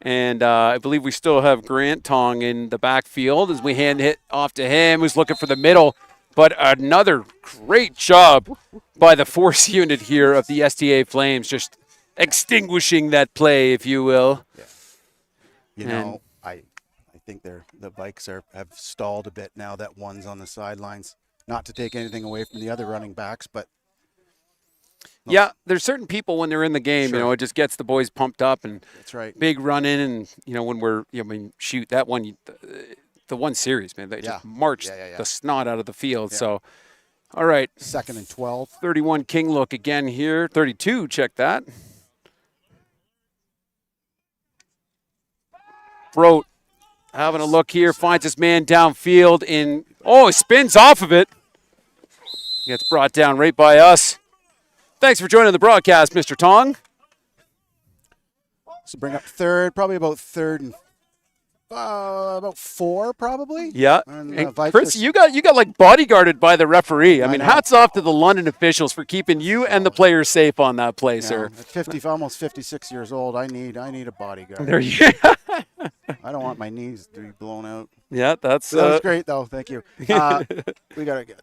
And I believe we still have Grant Tong in the backfield as we hand it off to him, who's looking for the middle. But another great job by the force unit here of the STA Flames. Just extinguishing that play, if you will. Yeah. You know, I think the Vikes have stalled a bit now that one's on the sidelines. Not to take anything away from the other running backs, but yeah, there's certain people when they're in the game, Sure. it just gets the boys pumped up and that's right. big run in, and when we're, shoot, that one, the one series, man, they just marched the snot out of the field. So, all right, 2nd and 12. 31 King look again here. 32, check that. Brote having a look here, finds his man downfield he spins off of it. Gets brought down right by us. Thanks for joining the broadcast, Mr. Tong. So bring up third, probably about third and about 4, probably. Yeah, And, and Vikes Chris, are- you got like bodyguarded by the referee. I mean, know. hats off to the London officials for keeping you and the players safe on that play, you know, sir. at 50, almost 56 years old, I need a bodyguard. There you. I don't want my knees to be blown out. Yeah, that's That was great, though. Thank you. We got to get,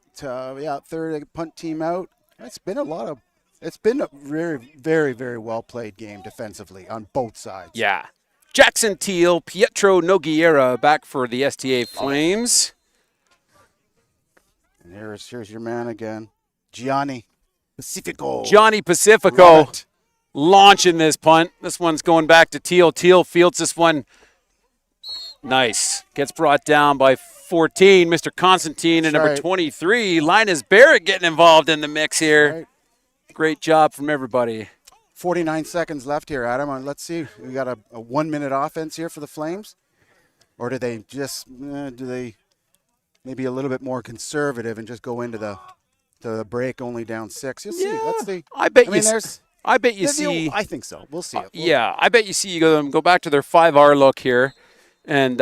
third punt team out. It's been a very, very, very well played game defensively on both sides. Yeah. Jackson Teal, Pietro Nogueira back for the STA Flames. And here's your man again, Gianni Pacifico. Johnny Pacifico Love it. launching this punt. This one's going back to Teal. Teal fields this one. Nice. Gets brought down by 14, Mr. Constantine, and number right. 23, Linus Barrett getting involved in the mix here. Right. Great job from everybody. 49 seconds left here, Adam. Let's see. We got a 1-minute offense here for the Flames, or do they maybe a little bit more conservative and just go into the break only down 6? You'll see. Let's see. I bet you there's see. I think so. We'll see it. Yeah, I bet you see you go back to their 5R look here, and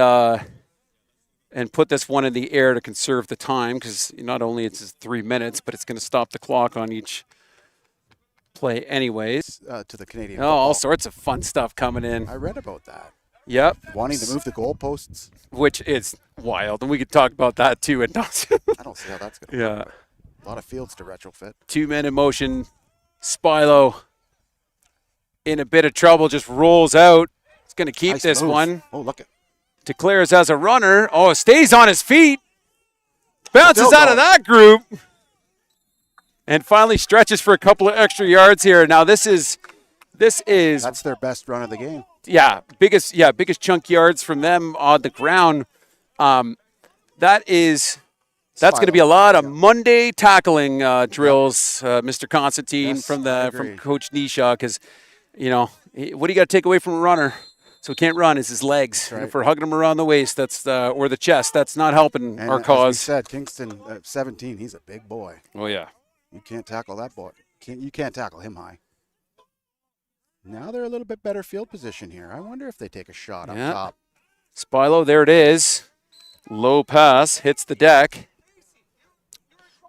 put this one in the air to conserve the time, because not only it's 3 minutes, but it's going to stop the clock on each play anyways. To the Canadian. All football. sorts of fun stuff coming in. I read about that. Yep. Wanting to move the goalposts. Which is wild, and we could talk about that too. And not. I don't see how that's going to Yeah. work. A lot of fields to retrofit. 2 men in motion. Spilo in a bit of trouble, just rolls out. It's going to keep Nice this move. one. Oh, look at. Declares as a runner. Oh, stays on his feet. Bounces Still out of going. that group. And finally stretches for a couple of extra yards here. Now this is That's their best run of the game. biggest chunk yards from them on the ground. That's going to be a lot of Monday tackling drills, Mr. Constantine, Yes, from I agree. Coach Nisha, because what do you got to take away from a runner? So he can't run is his legs. Right. If we're hugging him around the waist, that's or the chest, that's not helping And our as we cause. said, Kingston, 17, he's a big boy. Oh yeah. You can't tackle that boy. You can't tackle him high. Now they're a little bit better field position here. I wonder if they take a shot up top. Spilo, there it is. Low pass, hits the deck.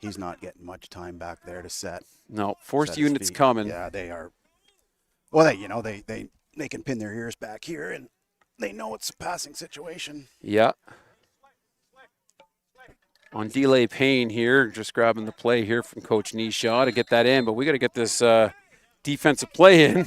He's not getting much time back there to set. No, force set his units feet. coming. Yeah, they are. Well, they can pin their ears back here, and they know it's a passing situation. Yeah. On delay Payne here, just grabbing the play here from Coach Nisha to get that in, but we got to get this defensive play in.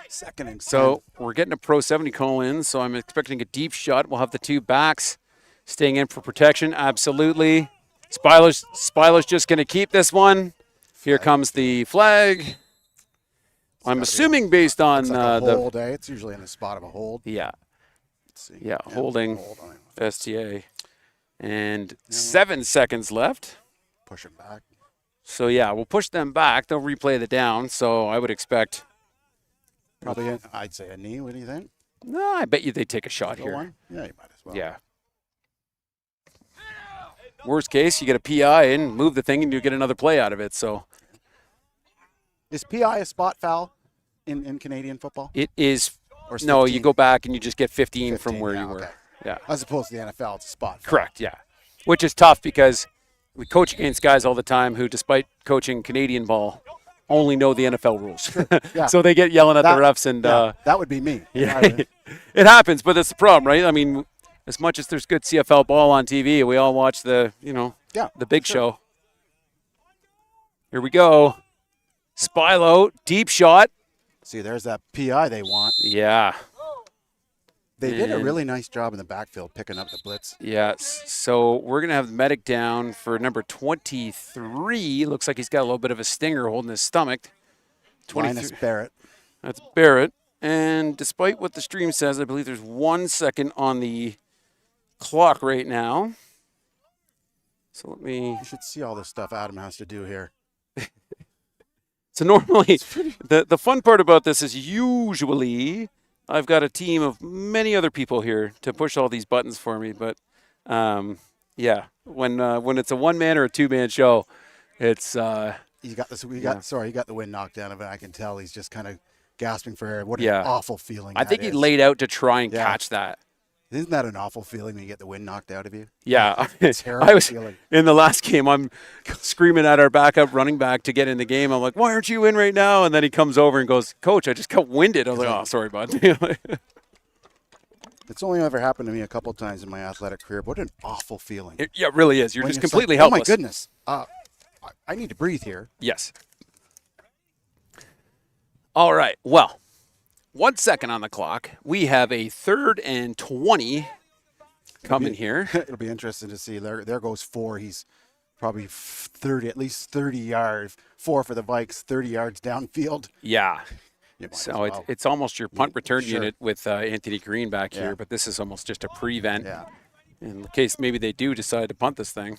2nd and 10. So we're getting a Pro 70 call in, so I'm expecting a deep shot. We'll have the 2 backs staying in for protection. Absolutely. Spilo's just going to keep this one. Here comes the flag. I'm assuming based on It's like a hold, it's usually in the spot of a hold. Yeah. Let's see. Yeah, holding Hold on it. STA. And 7 seconds left. Push him back. So, yeah, we'll push them back. They'll replay the down, so I would expect. Probably, I'd say a knee. What do you think? No, I bet you they take a shot Go here. one? Yeah, you might as well. Yeah. Worst case, you get a PI and move the thing and you get another play out of it. So Is PI a spot foul in Canadian football? it is. Or is No, 15? you go back and you just get 15 from 15, where yeah, you were. okay. Yeah. As opposed to the NFL, it's a spot foul. Correct, yeah. Which is tough because we coach against guys all the time who, despite coaching Canadian ball, only know the NFL rules. Yeah. So they get yelling at the refs and that would be me. yeah, it happens, but that's the problem, right? I mean, as much as there's good CFL ball on TV, we all watch the, Yeah, the big sure. show. Here we go. Spilo, deep shot. See, there's that PI they want. Yeah. They did a And- really nice job in the backfield picking up the blitz. Yes. So we're going to have the medic down for number 23. Looks like he's got a little bit of a stinger holding his stomach. Linus Barrett. That's Barrett. And despite what the stream says, I believe there's 1 second on the clock right now. So let me. You should see all the stuff Adam has to do here. So normally, the fun part about this is usually I've got a team of many other people here to push all these buttons for me. But yeah, when it's a one-man or a two-man show, it's You got this. He got the wind knocked out of it. I can tell he's just kind of gasping for air. What an Yeah. awful feeling. I think he is. laid out to try and Yeah. catch that. Isn't that an awful feeling when you get the wind knocked out of you? Yeah, Terrible I was feeling. in the last game. I'm screaming at our backup running back to get in the game. I'm like, "Why aren't you in right now?" And then he comes over and goes, "Coach, I just got winded." I was like, "Oh, sorry, bud." It's only ever happened to me a couple times in my athletic career. What an awful feeling. It really is. You're When just it's completely like, helpless. Oh my goodness. I need to breathe here. Yes. All right. Well, 1 second on the clock. We have a 3rd and 20 coming here. It'll be interesting to see. There goes 4. He's probably 30, at least 30 yards. 4 for the Vikes, 30 yards downfield. Yeah. You might So as well. it's almost your punt return Sure. unit with Anthony Green back Yeah. here, but this is almost just a prevent Yeah. in case maybe they do decide to punt this thing.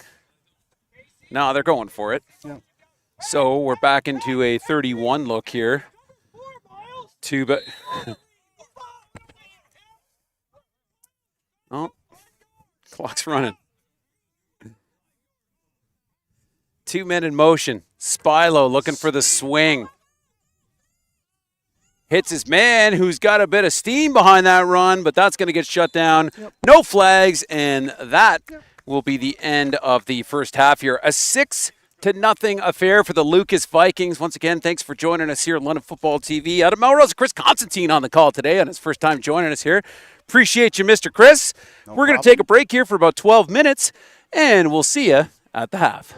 No, they're going for it. Yeah. So we're back into a 31 look here. But oh, clock's running. 2 men in motion. Spilo looking for the swing. Hits his man, who's got a bit of steam behind that run, but that's going to get shut down. Yep. No flags, and that will be the end of the first half here. A 6-0 affair for the Lucas Vikings. Once again, thanks for joining us here at London Football TV. Out of Melrose, Chris Constantine on the call today on his first time joining us here. Appreciate you, Mr. Chris. We're going to take a break here for about 12 minutes, and we'll see you at the half.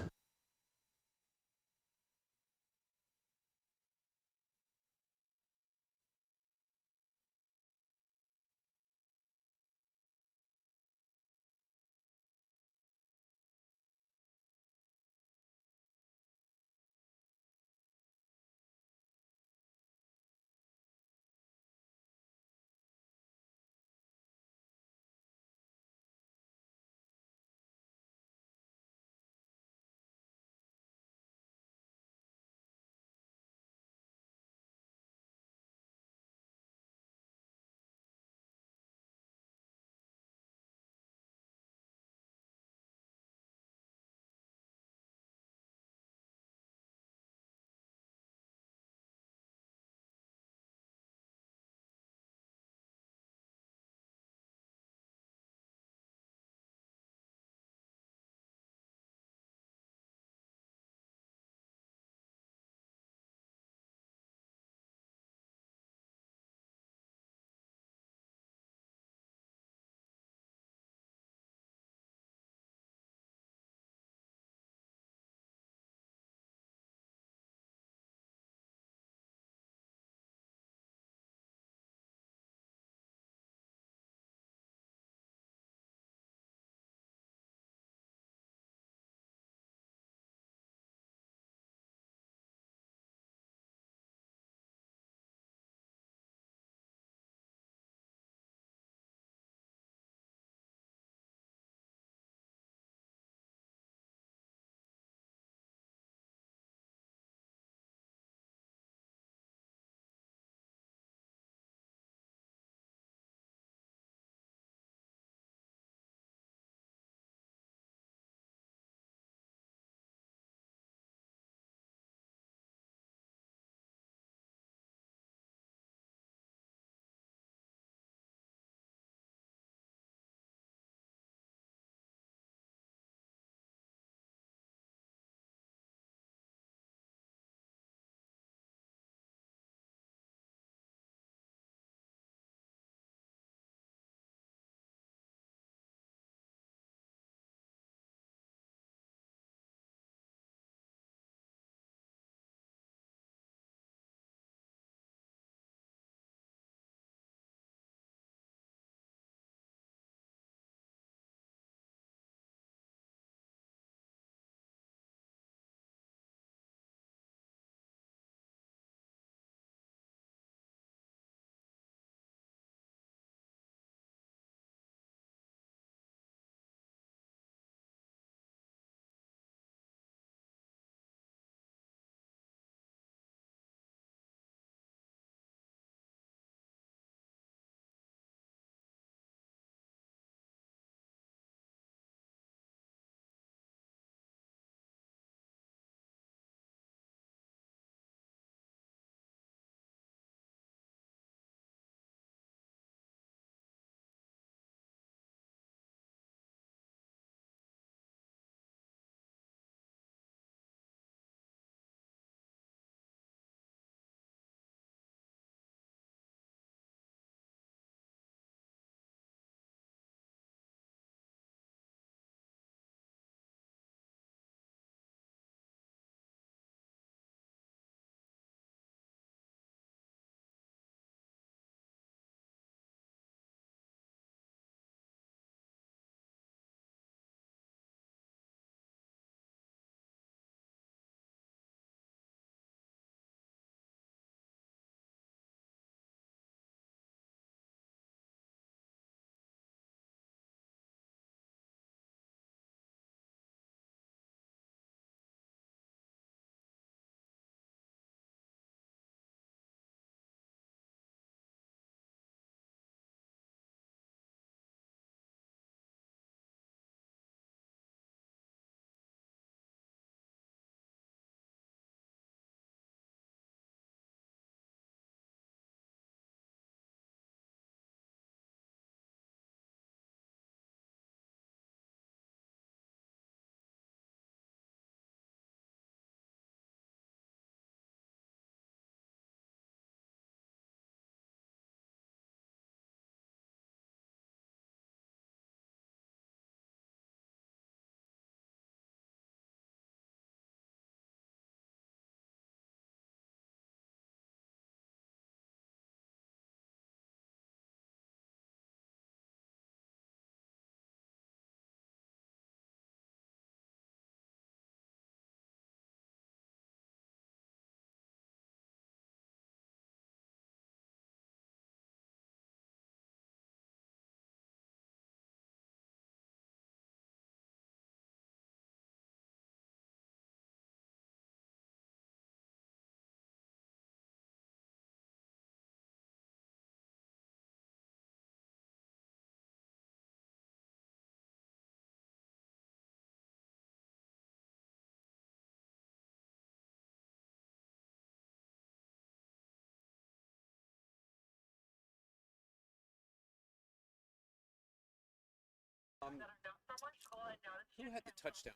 Who had the touchdown?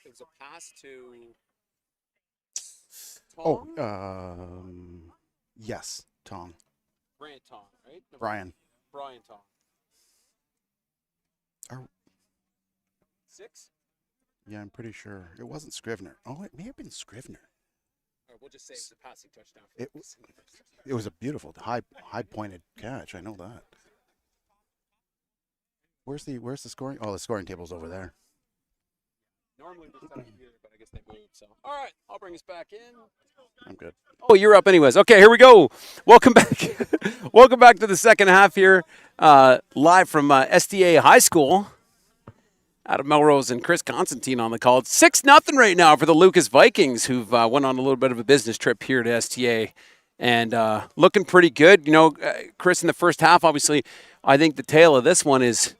It was a pass to Oh, Tong? yes, Tom. Brian Tong, right? No, Brian. Brian Tong. Are- 6? Yeah, I'm pretty sure. It wasn't Scrivener. Oh, it may have been Scrivener. Or we'll just say it was a passing touchdown. It was a beautiful, high pointed catch. I know that. Where's the scoring? Oh, the scoring table's over there. Normally we're set up here, but I guess they moved. So, all right, I'll bring us back in. I'm good. Oh, you're up anyways. Okay, here we go. Welcome back. Welcome back to the second half here, live from STA High School. Adam Melrose and Chris Constantine on the call. It's 6-0 right now for the Lucas Vikings, who've went on a little bit of a business trip here to STA, and looking pretty good. You know, Chris, in the first half, obviously, I think the tale of this one is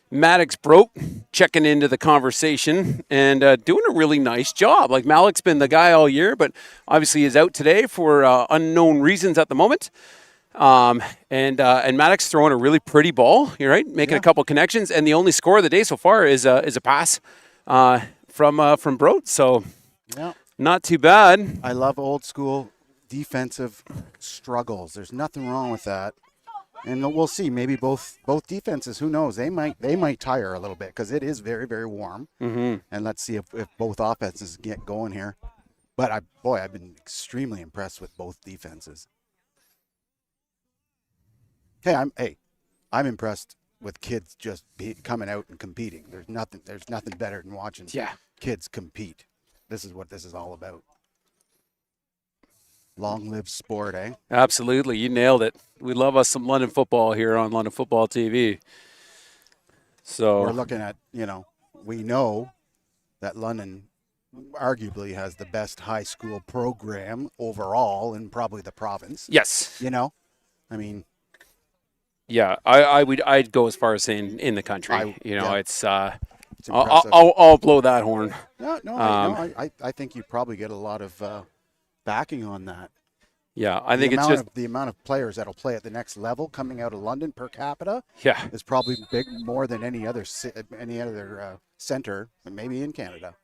Maddox Brote checking into the conversation and doing a really nice job. Like, Malik's been the guy all year, but obviously is out today for unknown reasons at the moment. And Maddox throwing a really pretty ball, you're right, making a couple connections, and the only score of the day so far is a pass from Brote. So not too bad. I love old school defensive struggles. There's nothing wrong with that. And we'll see. Maybe both defenses. Who knows? They might tire a little bit because it is very, very warm. Mm-hmm. And let's see if both offenses get going here. But I've been extremely impressed with both defenses. I'm impressed with kids just coming out and competing. There's nothing better than watching kids compete. This is what this is all about. Long live sport, eh? Absolutely. You nailed it. We love us some London football here on London Football TV. So we're looking at, we know that London arguably has the best high school program overall in probably the province. Yes. I mean, yeah, I'd go as far as saying in the country. It's I'll blow that horn. I think you probably get a lot of backing on that. Yeah, I think it's just the amount of players that'll play at the next level coming out of London per capita. Yeah, is probably big more than any other center, maybe in Canada.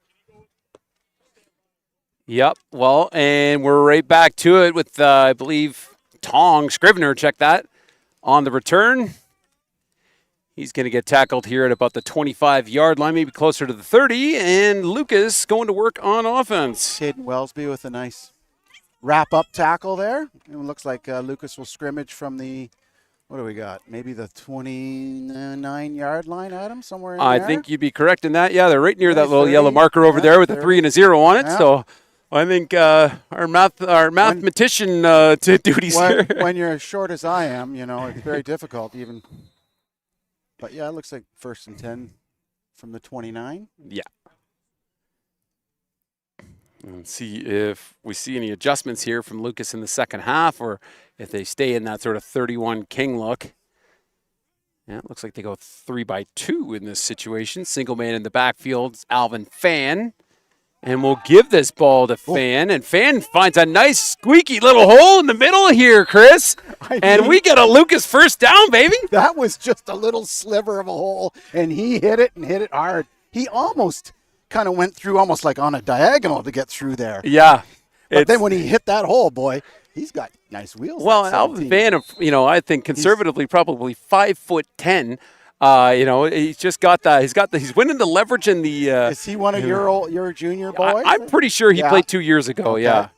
Yep. Well, and we're right back to it with I believe Scrivener. Check that on the return. He's going to get tackled here at about the 25-yard line, maybe closer to the 30, and Lucas going to work on offense. Hayden Wellsby with a nice wrap-up tackle there. It looks like Lucas will scrimmage from the, what do we got, maybe the 29-yard line, Adam, somewhere in there? I think you'd be correct in that. Yeah, they're right near that little yellow marker over there with a 3 and a 0 on it. Yeah. So I think our mathematician duties here. When you're as short as I am, it's very difficult even. But, yeah, it looks like 1st and 10 from the 29. Yeah. And see if we see any adjustments here from Lucas in the second half or if they stay in that sort of 31 King look. Yeah, it looks like they go 3-by-2 in this situation. Single man in the backfield, Alvin Fan. And we'll give this ball to Fan. And Fan finds a nice squeaky little hole in the middle here, Chris. And we get a Lucas first down, baby. That was just a little sliver of a hole. And he hit it hard. He almost kind of went through almost like on a diagonal to get through there. Yeah. But then when he hit that hole, boy, he's got nice wheels. Well, Alvin Fan, I think conservatively probably 5'10". He's just got that. He's winning the leverage in the. Is he one of your junior boys? I'm pretty sure he played 2 years ago. Okay. Yeah.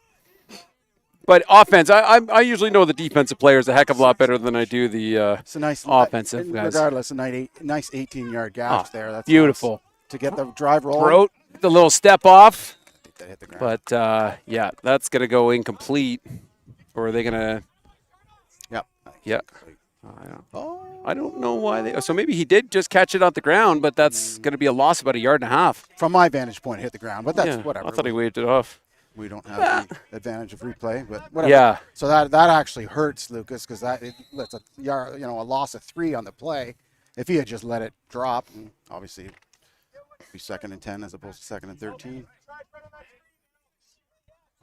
But offense, I usually know the defensive players a heck of a lot better than I do the it's a nice offensive guys. Regardless, a nice 18-yard gash there. That's beautiful. Nice to get the drive rolling. Brote the little step off. That hit the ground. But that's gonna go incomplete. Or are they gonna? Yep. Yeah. I don't know why they. So maybe he did just catch it off the ground, but that's going to be a loss about 1.5 yards. From my vantage point, it hit the ground, but that's whatever. I thought he waved it off. We don't have the advantage of replay, but whatever. Yeah. So that actually hurts Lucas because that's a loss of 3 on the play. If he had just let it drop, obviously it'd be 2nd and 10 as opposed to 2nd and 13.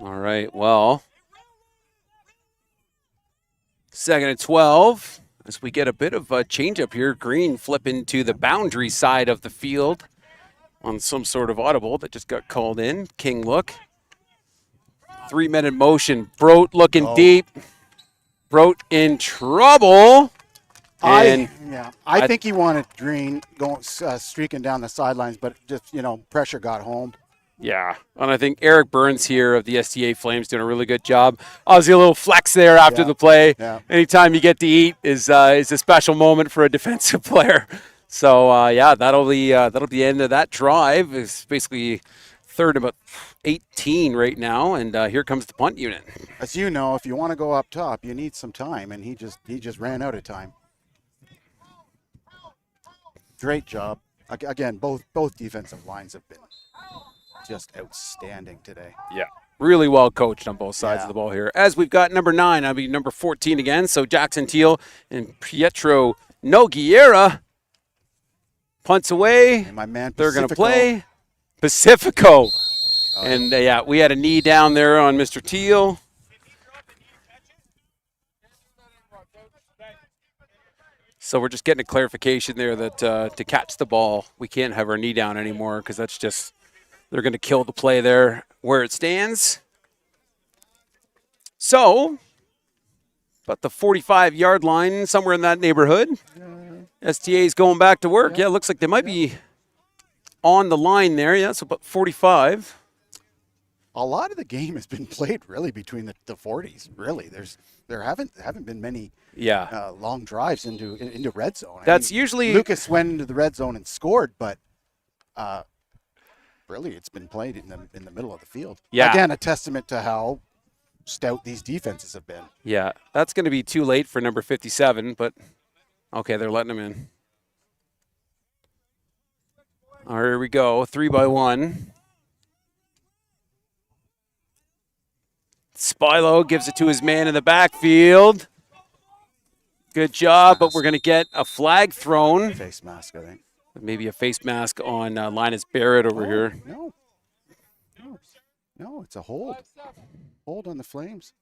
All right. Well, 2nd and 12. as we get a bit of a changeup here. Green flipping to the boundary side of the field on some sort of audible that just got called in. King look. 3-minute motion. Broat looking deep. Broat in trouble. And I think he wanted Green going streaking down the sidelines, but just, pressure got home. yeah, and I think Eric Burns here of the STA Flames doing a really good job. Obviously, a little flex there after the play. Yeah. Anytime you get to eat is a special moment for a defensive player. So that'll be the end of that drive. It's basically third and about 18 right now, and here comes the punt unit. As you know, if you want to go up top, you need some time, and he just ran out of time. Great job. Again, both defensive lines have been just outstanding today. Yeah. Really well coached on both sides of the ball here. As we've got number 9, I'll be number 14 again. So Jackson Teal and Pietro Nogueira punts away. And my man, they're going to play Pacifico. And we had a knee down there on Mr. Teal. So we're just getting a clarification there that to catch the ball, we can't have our knee down anymore because that's just, they're going to kill the play there where it stands. So, about the 45-yard line, somewhere in that neighborhood. STA's going back to work. Yeah, it looks like they might be on the line there. Yeah, so about 45. A lot of the game has been played really between the 40s. Really, there haven't been many long drives into red zone. That's usually Lucas went into the red zone and scored, but really it's been played in the middle of the field. Yeah, again, a testament to how stout these defenses have been. Yeah, that's going to be too late for number 57, but okay, they're letting him in. All right, here we go. 3-by-1. Spilo gives it to his man in the backfield. Good job, but we're going to get a flag thrown. Face mask, I think. Maybe a face mask on Linus Barrett over here. No, it's a hold. Hold on the Flames.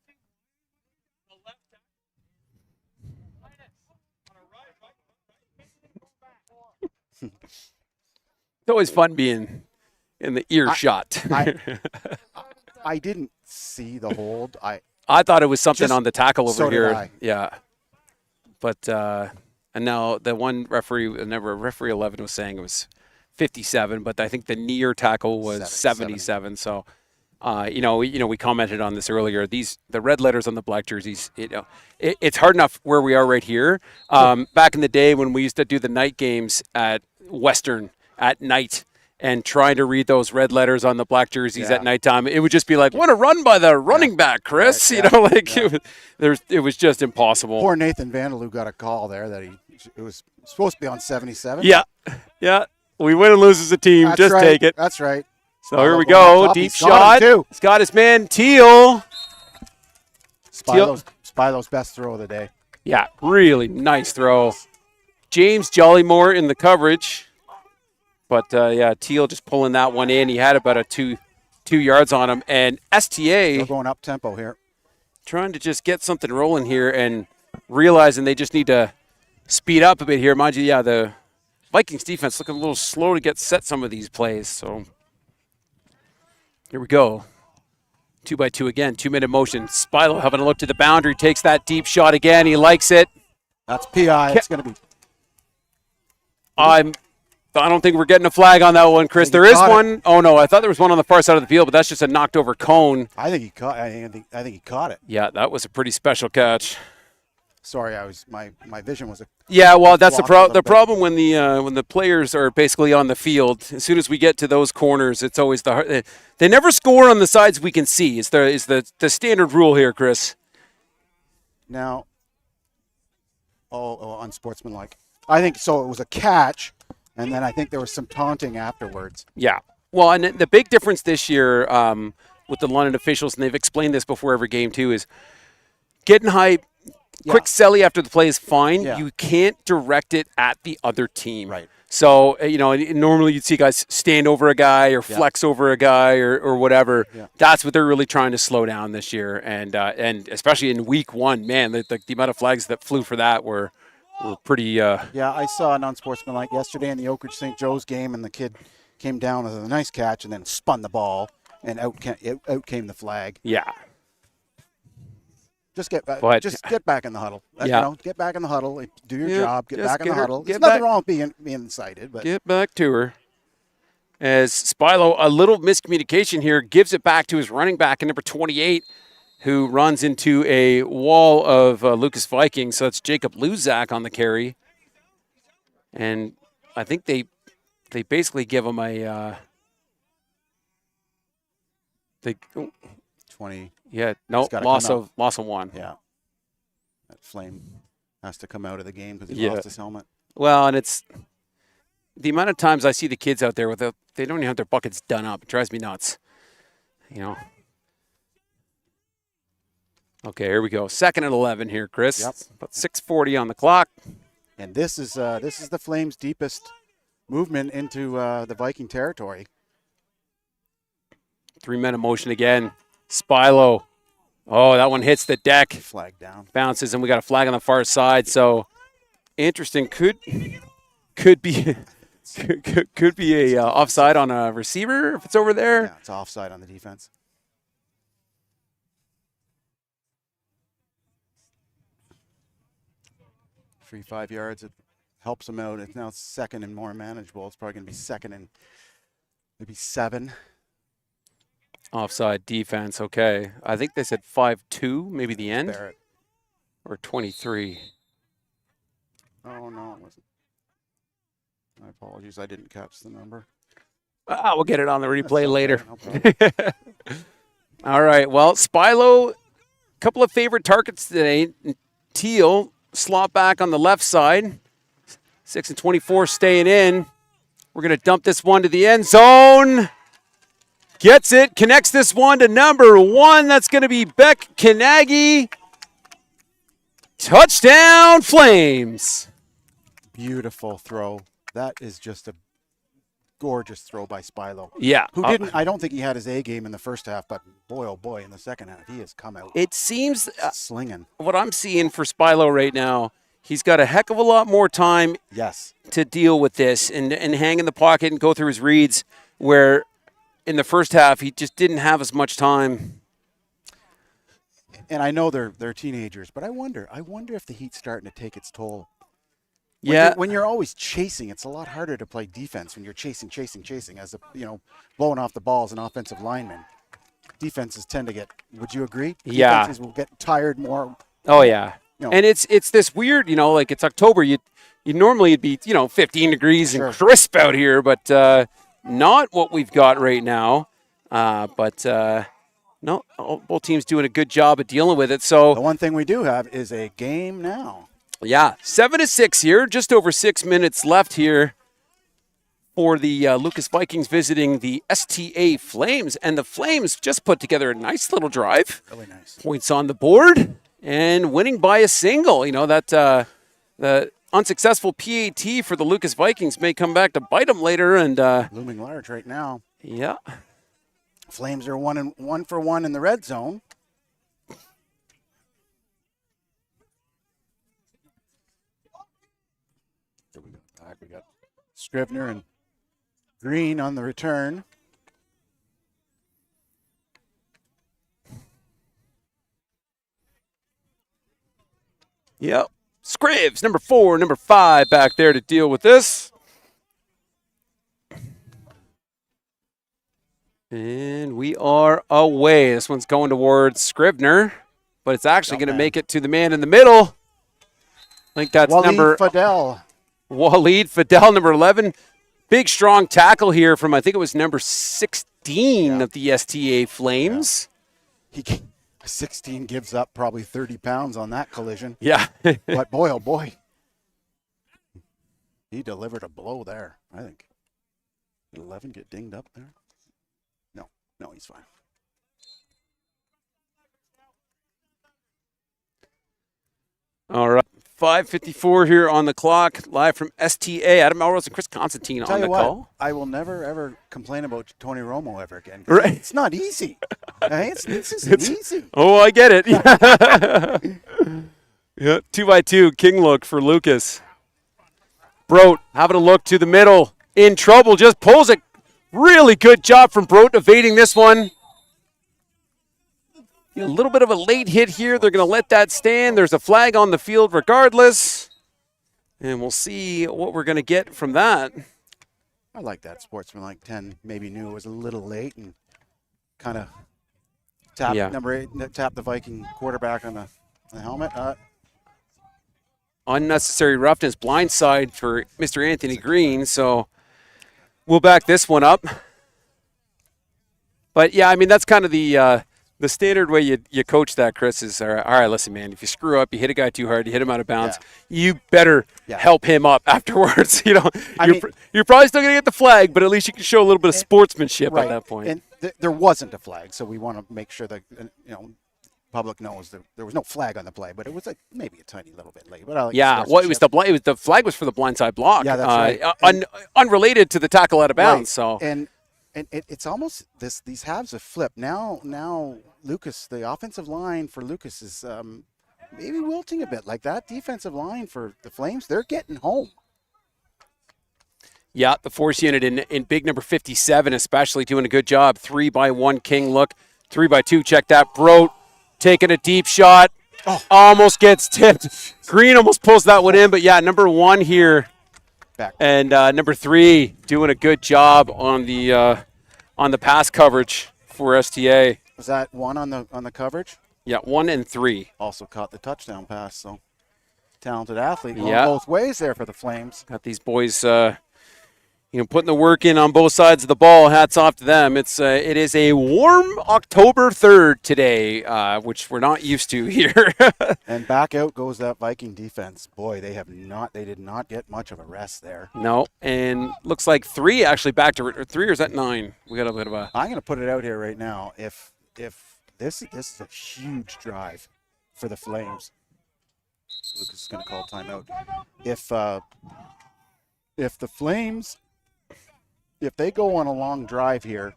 It's always fun being in the earshot. I didn't see the hold. I thought it was something on the tackle over here. Did I. Yeah. But and now the one referee 11 was saying it was 57, but I think the near tackle was 77. So we commented on this earlier. The red letters on the black jerseys, it's hard enough where we are right here. Back in the day when we used to do the night games at Western at night and trying to read those red letters on the black jerseys at nighttime, it would just be like, what a run by the running back, Chris. Right, it was just impossible. Poor Nathan Vandeloo got a call there that it was supposed to be on 77. Yeah. We win and lose as a team. That's just right. take it. That's right. So here we go. Deep shot. He's got his man Teal. Spilo's best throw of the day. Yeah, really nice throw. James Jollymore in the coverage. But, Teal just pulling that one in. He had about a two yards on him. And STA They're going up tempo here. Trying to just get something rolling here and realizing they just need to speed up a bit here. Mind you, the Vikings defense looking a little slow to get set some of these plays. So here we go. 2-by-2 again. 2-minute motion. Spilo having a look to the boundary. Takes that deep shot again. He likes it. That's PI. It's going to be. I don't think we're getting a flag on that one, Chris. There is one. Oh no, I thought there was one on the far side of the field, but that's just a knocked over cone. I think he he caught it. Yeah, that was a pretty special catch. Sorry, my vision was. That's the problem when the players are basically on the field. As soon as we get to those corners, it's always they never score on the sides we can see. Is the standard rule here, Chris? Now, unsportsmanlike. I think so. It was a catch. And then I think there was some taunting afterwards. Yeah. Well, and the big difference this year with the London officials, and they've explained this before every game too, is getting hype, quick selly after the play is fine. Yeah. You can't direct it at the other team. Right. So, normally you'd see guys stand over a guy or flex over a guy or whatever. Yeah. That's what they're really trying to slow down this year. And especially in week 1, man, the amount of flags that flew for that were were pretty. Yeah, I saw an unsportsmanlike yesterday in the Oak Ridge St. Joe's game, and the kid came down with a nice catch and then spun the ball, and out came the flag. Yeah. Just get back. But- Just get back in the huddle. Yeah. Get back in the huddle. Do your Yeah, job. Get just back in the get her- huddle. get There's nothing back- wrong with being excited, but Get back to her. As Spilo, a little miscommunication here, gives it back to his running back in number 28, who runs into a wall of Lucas Vikings. So it's Jacob Luzak on the carry. And I think they basically give him a 20. loss gotta of one. Yeah. That Flame has to come out of the game because he Yeah. lost his helmet. Well, and it's the amount of times I see the kids out there they don't even have their buckets done up. It drives me nuts. Okay, here we go. 2nd and 11 here, Chris. Yep. About 6:40 on the clock. And this is the Flames' deepest movement into the Viking territory. 3-men in motion again. Spilo. Oh, that one hits the deck. Flag down. Bounces, and we got a flag on the far side. So interesting. Could be could be a offside on a receiver if it's over there. Yeah, it's offside on the defense. Free 5 yards. It helps them out. It's now 2nd and more manageable. It's probably going to be 2nd and maybe 7. Offside defense. Okay, I think they said 5-2, maybe the end, Barrett. or 23. Oh, no, it wasn't. My apologies. I didn't catch the number. We'll get it on the replay That's later. okay, no problem. All right. Well, Spilo, a couple of favorite targets today. Teal, slot back on the left side. 6 and 24 staying in. We're going to dump this one to the end zone. Gets it. Connects this one to number 1. That's going to be Beck Kanagi. Touchdown, Flames. Beautiful throw. That is just a gorgeous throw by Spilo. Yeah. Who didn't? I don't think he had his A game in the first half, but boy, oh boy, in the second half, he has come out It seems slinging. what I'm seeing for Spilo right now, he's got a heck of a lot more time Yes. to deal with this and hang in the pocket and go through his reads, where in the first half he just didn't have as much time. And I know they're teenagers, but I wonder if the heat's starting to take its toll. When you're always chasing, it's a lot harder to play defense when you're chasing as blowing off the ball as an offensive lineman. Defenses tend to get. Would you agree? Yeah. Defenses will get tired more. Oh yeah. You know. And it's this weird, like it's October. You normally it'd be 15 degrees and crisp out here, but not what we've got right now. No, both teams doing a good job at dealing with it. So The one thing we do have is a game now. yeah, 7-6 here. Just over 6 minutes left here for the Lucas Vikings visiting the STA Flames. And the Flames just put together a nice little drive. Really nice. Points on the board and winning by a single. That the unsuccessful PAT for the Lucas Vikings may come back to bite them later. And Looming large right now. yeah, Flames are 1 for 1 in the red zone. Here we go. Back. We got Scrivener and Green on the return. yep. Scrivs, number 4, number 5 back there to deal with this. And we are away. This one's going towards Scrivener, but it's actually going to make it to the man in the middle. I think that's Waleed Fidel. Waleed Fidel, number 11. Big, strong tackle here from, I think it was number 16 of the STA Flames. 16 gives up probably 30 pounds on that collision. Yeah. But boy, oh boy. He delivered a blow there, I think. Did 11 get dinged up there? No, he's fine. All right. 5:54 here on the clock, live from STA. Adam Melrose and Chris Constantine on the call. I will never, ever complain about Tony Romo ever again. Right. It's not easy. This isn't easy. Oh, I get it. Yeah, 2x2, king look for Lucas. Broat having a look to the middle. In trouble, just pulls it. Really good job from Broat evading this one. A little bit of a late hit here. They're going to let that stand. There's a flag on the field regardless. And we'll see what we're going to get from that. I like that sportsmanlike 10. Maybe knew it was a little late and kind of tapped number 8, tapped the Viking quarterback on the helmet. Unnecessary roughness, blindside for Mr. Anthony Green. So we'll back this one up. But yeah, I mean, that's kind of the standard way you coach that, Chris, is, all right, listen, man, if you screw up, you hit a guy too hard, you hit him out of bounds, you better help him up afterwards. You're probably still going to get the flag, but at least you can show a little bit of sportsmanship at that point. And there wasn't a flag, so we want to make sure that public knows that there was no flag on the play, but it was maybe a tiny little bit late. But the flag was for the blindside block. Yeah, that's right. Unrelated to the tackle out of bounds. Right. So and it's almost these halves have flipped. Now Lucas, the offensive line for Lucas is maybe wilting a bit. Like that defensive line for the Flames, they're getting home. Yeah, the force unit in big number 57 especially doing a good job. 3x1 king look, 3x2, check that. Broat taking a deep shot, almost gets tipped. Green almost pulls that one in, but yeah, number 1 here. Back. And number 3 doing a good job on the pass coverage for STA. Was that 1 on the coverage? Yeah, 1 and 3. Also caught the touchdown pass, so talented athlete going both ways there for the Flames. Got these boys putting the work in on both sides of the ball. Hats off to them. It is a warm October 3rd today, which we're not used to here. And back out goes that Viking defense. Boy, they did not get much of a rest there. No, and looks like 3 actually back to 3, or is that 9? We got a bit of a. I'm going to put it out here right now. If this is a huge drive for the Flames. Lucas is going to call timeout. If the Flames, if they go on a long drive here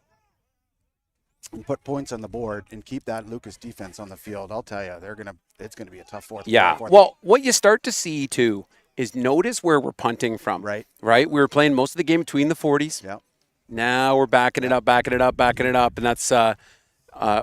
and put points on the board and keep that Lucas defense on the field, I'll tell you, it's going to be a tough fourth. Yeah. Well, what you start to see too is notice where we're punting from. Right. We were playing most of the game between the 40s. Yeah. Now we're backing it up, and that's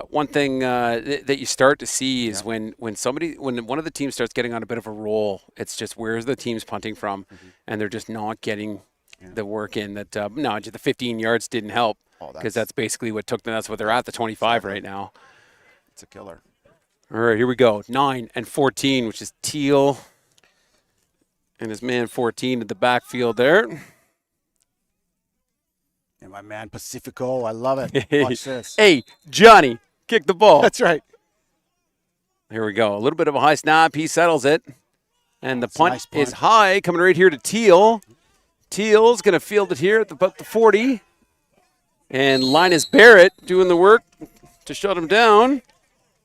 one thing that you start to see is when one of the teams starts getting on a bit of a roll, it's just where's the team's punting from, and they're just not getting the work in. That the 15 yards didn't help because that's basically what took them. That's what they're at, the 25 right now. It's a killer. All right, here we go. 9 and 14, which is Teal and his man 14 at the backfield there. And my man Pacifico, I love it. Watch this. Hey, Johnny, kick the ball. That's right. Here we go. A little bit of a high snap. He settles it. And the punt is high, coming right here to Teal. Teal's going to field it here at about the 40. And Linus Barrett doing the work to shut him down.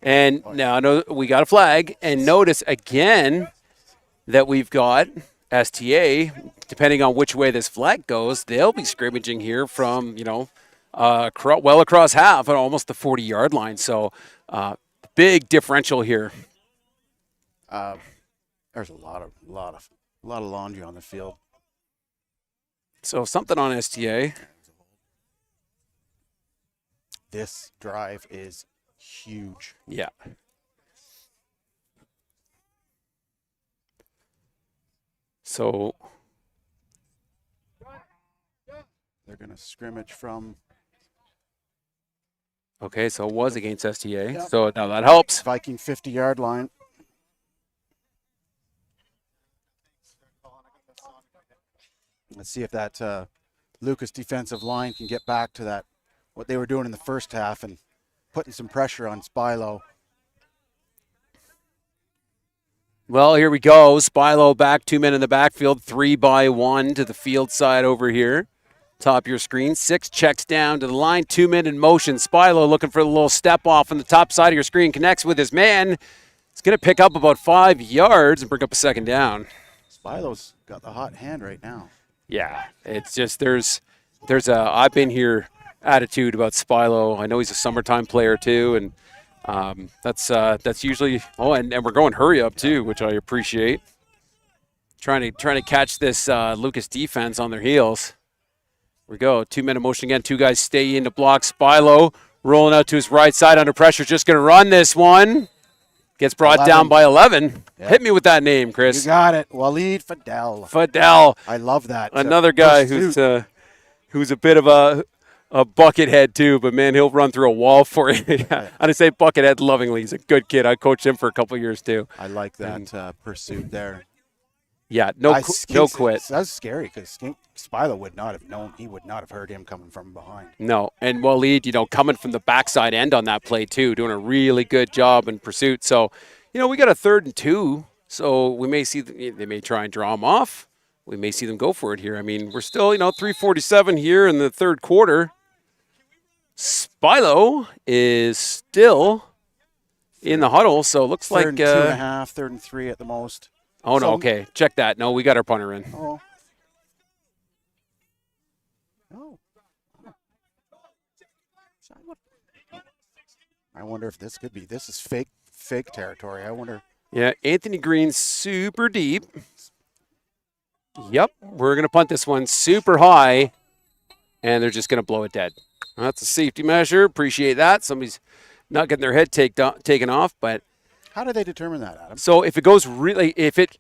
And now we got a flag. And notice again that we've got STA, depending on which way this flag goes, they'll be scrimmaging here from, well across half and almost the 40-yard line. So big differential here. There's a lot of laundry on the field. So something on STA. This drive is huge. Yeah. So they're going to scrimmage from. Okay, so it was against STA. Yep. So now that helps. Viking 50-yard line. Let's see if that Lucas defensive line can get back to that, what they were doing in the first half and putting some pressure on Spilo. Well, here we go. Spilo back, 2 men in the backfield, 3x1 to the field side over here. Top of your screen. 6 checks down to the line, 2 men in motion. Spilo looking for a little step off on the top side of your screen. Connects with his man. It's going to pick up about 5 yards and bring up a second down. Spilo's got the hot hand right now. Yeah, it's just there's a I've been here attitude about Spilo. I know he's a summertime player too, and That's usually. Oh, and we're going hurry up too, which I appreciate. Trying to catch this Lucas defense on their heels. Here we go. 2-minute motion again. Two guys stay in to block. Spilo rolling out to his right side under pressure. Just going to run this one. Gets brought 11. down by 11. Yeah. Hit me with that name, Chris. You got it. Waleed Fadel. Fadel. I love that. Another guy who's a bit of a bucket head too, but man, he'll run through a wall for you. I say bucket head lovingly. He's a good kid. I coached him for a couple of years too. I like that pursuit there. Yeah, no quit. That's scary because Spilo would not have known. He would not have heard him coming from behind. No, and Waleed, coming from the backside end on that play too, doing a really good job in pursuit. So, we got a 3rd and 2. So we may see they may try and draw them off. We may see them go for it here. I mean, we're still 3:47 here in the third quarter. Spilo is still in the huddle, so it looks like 3rd and 2.5, 3rd and 3 at the most. Oh, no, okay. Check that. No, we got our punter in. Oh. Oh. I wonder if this is fake territory. I wonder. Yeah, Anthony Green's super deep. Yep, we're going to punt this one super high, and they're just going to blow it dead. That's a safety measure. Appreciate that. Somebody's not getting their head taken off, but. How do they determine that, Adam? So if it goes if it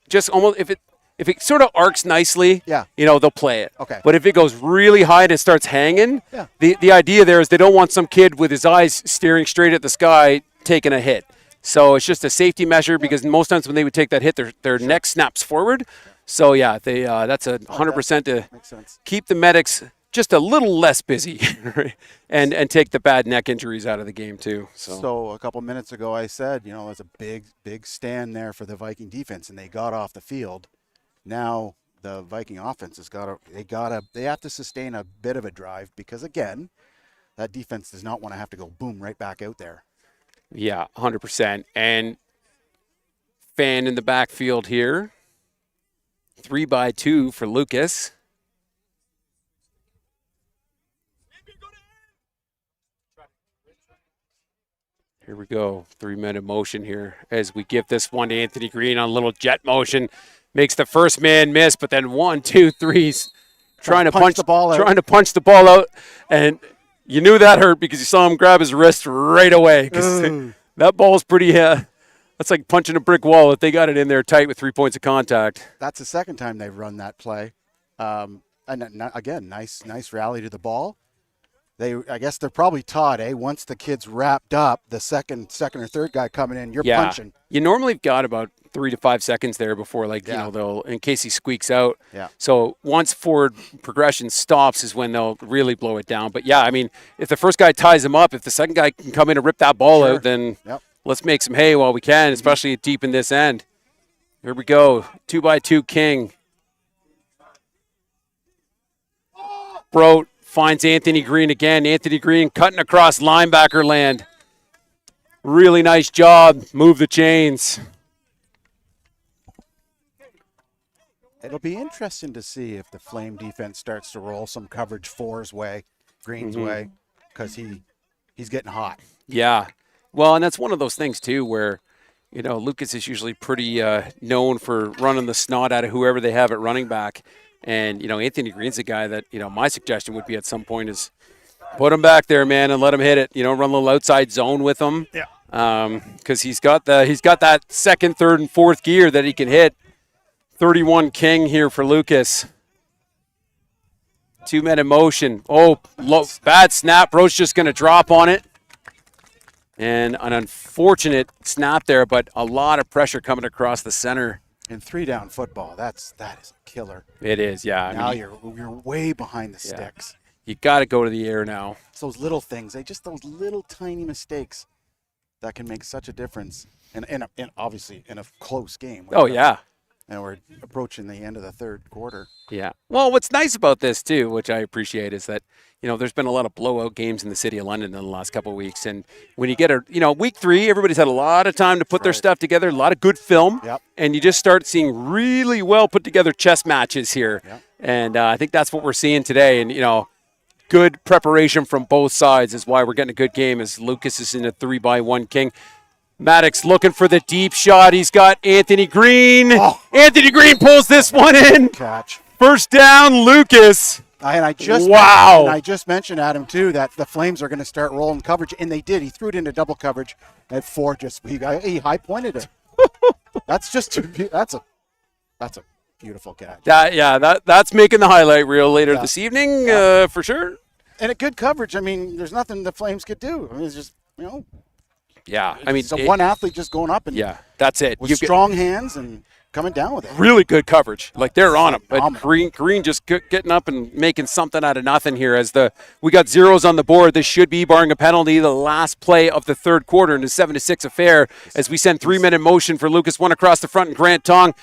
sort of arcs nicely, yeah, they'll play it. Okay. But if it goes really high and it starts hanging, yeah. the idea there is they don't want some kid with his eyes staring straight at the sky taking a hit. So it's just a safety measure because most times when they would take that hit, their neck snaps forward. So yeah, they that's 100% to keep the medics just a little less busy and take the bad neck injuries out of the game too. So a couple minutes ago I said, there's a big stand there for the Viking defense and they got off the field. Now the Viking offense they have to sustain a bit of a drive because again, that defense does not want to have to go boom right back out there. Yeah, 100%. And fan in the backfield here. 3-by-2 for Lucas. Here we go. 3-minute motion here as we give this one to Anthony Green on a little jet motion. Makes the first man miss, but then 1, 2, 3's trying to punch the ball out. And you knew that hurt because you saw him grab his wrist right away. Because that ball is pretty, that's like punching a brick wall if they got it in there tight with 3 points of contact. That's the second time they've run that play. And again, nice rally to the ball. I guess they're probably taught, once the kid's wrapped up, the second or third guy coming in, you're punching. You normally got about 3 to 5 seconds there before, they'll, in case he squeaks out. Yeah. So once forward progression stops is when they'll really blow it down. But yeah, I mean, if the first guy ties him up, if the second guy can come in and rip that ball out, then let's make some hay while we can, especially deep in this end. Here we go. 2-by-2 King. Bro finds Anthony Green again. Anthony Green cutting across linebacker land. Really nice job. Move the chains. It'll be interesting to see if the Flame defense starts to roll some coverage 4's way, Green's way, because he's getting hot. Yeah. Well, and that's one of those things, too, where, Lucas is usually pretty known for running the snot out of whoever they have at running back. And, Anthony Green's a guy that, my suggestion would be at some point is put him back there, man, and let him hit it. Run a little outside zone with him. Yeah. Because he's got that second, third, and fourth gear that he can hit. 31 King here for Lucas. 2-minute motion. Oh, bad snap. Bro's just going to drop on it. And an unfortunate snap there, but a lot of pressure coming across the center. In 3-down football, that is a killer. It is, yeah. Now you're way behind the sticks. You got to go to the air now. It's those little things. Those little tiny mistakes that can make such a difference. And obviously in a close game. Oh, yeah. And we're approaching the end of the third quarter. Yeah. Well, what's nice about this, too, which I appreciate, is that, there's been a lot of blowout games in the city of London in the last couple of weeks. And when you get week 3, everybody's had a lot of time to put their stuff together, a lot of good film. Yep. And you just start seeing really well put together chess matches here. Yep. And I think that's what we're seeing today. And, good preparation from both sides is why we're getting a good game as Lucas is in a 3-by-1 king. Maddox looking for the deep shot. He's got Anthony Green. Oh. Anthony Green pulls this one in. Catch. First down, Lucas. And I just mentioned, Adam, too, that the Flames are going to start rolling coverage, and they did. He threw it into double coverage at 4. He high pointed it. That's a beautiful catch. That's making the highlight reel later this evening for sure. And a good coverage. I mean, there's nothing the Flames could do. I mean, it's just Yeah, I mean, so one athlete just going up and that's it. With strong hands and coming down with it. Really good coverage. Like they're on him. But Green just getting up and making something out of nothing here as we got zeros on the board. This should be, barring a penalty, the last play of the third quarter in a 7-6 affair as we send 3-minute motion for Lucas, one across the front, and Grant Tong.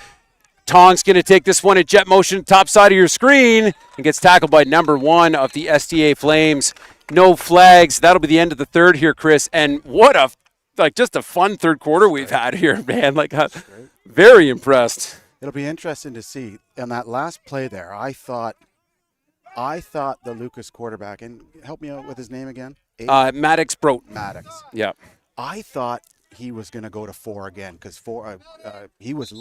Tong's going to take this one at jet motion, top side of your screen, and gets tackled by number 1 of the STA Flames. No flags. That'll be the end of the third here, Chris. And what just a fun third quarter we've had here, man. Very impressed. It'll be interesting to see. On that last play there, I thought the Lucas quarterback, and help me out with his name again. Maddox Brote. Maddox. Yeah. I thought he was going to go to 4 again because he was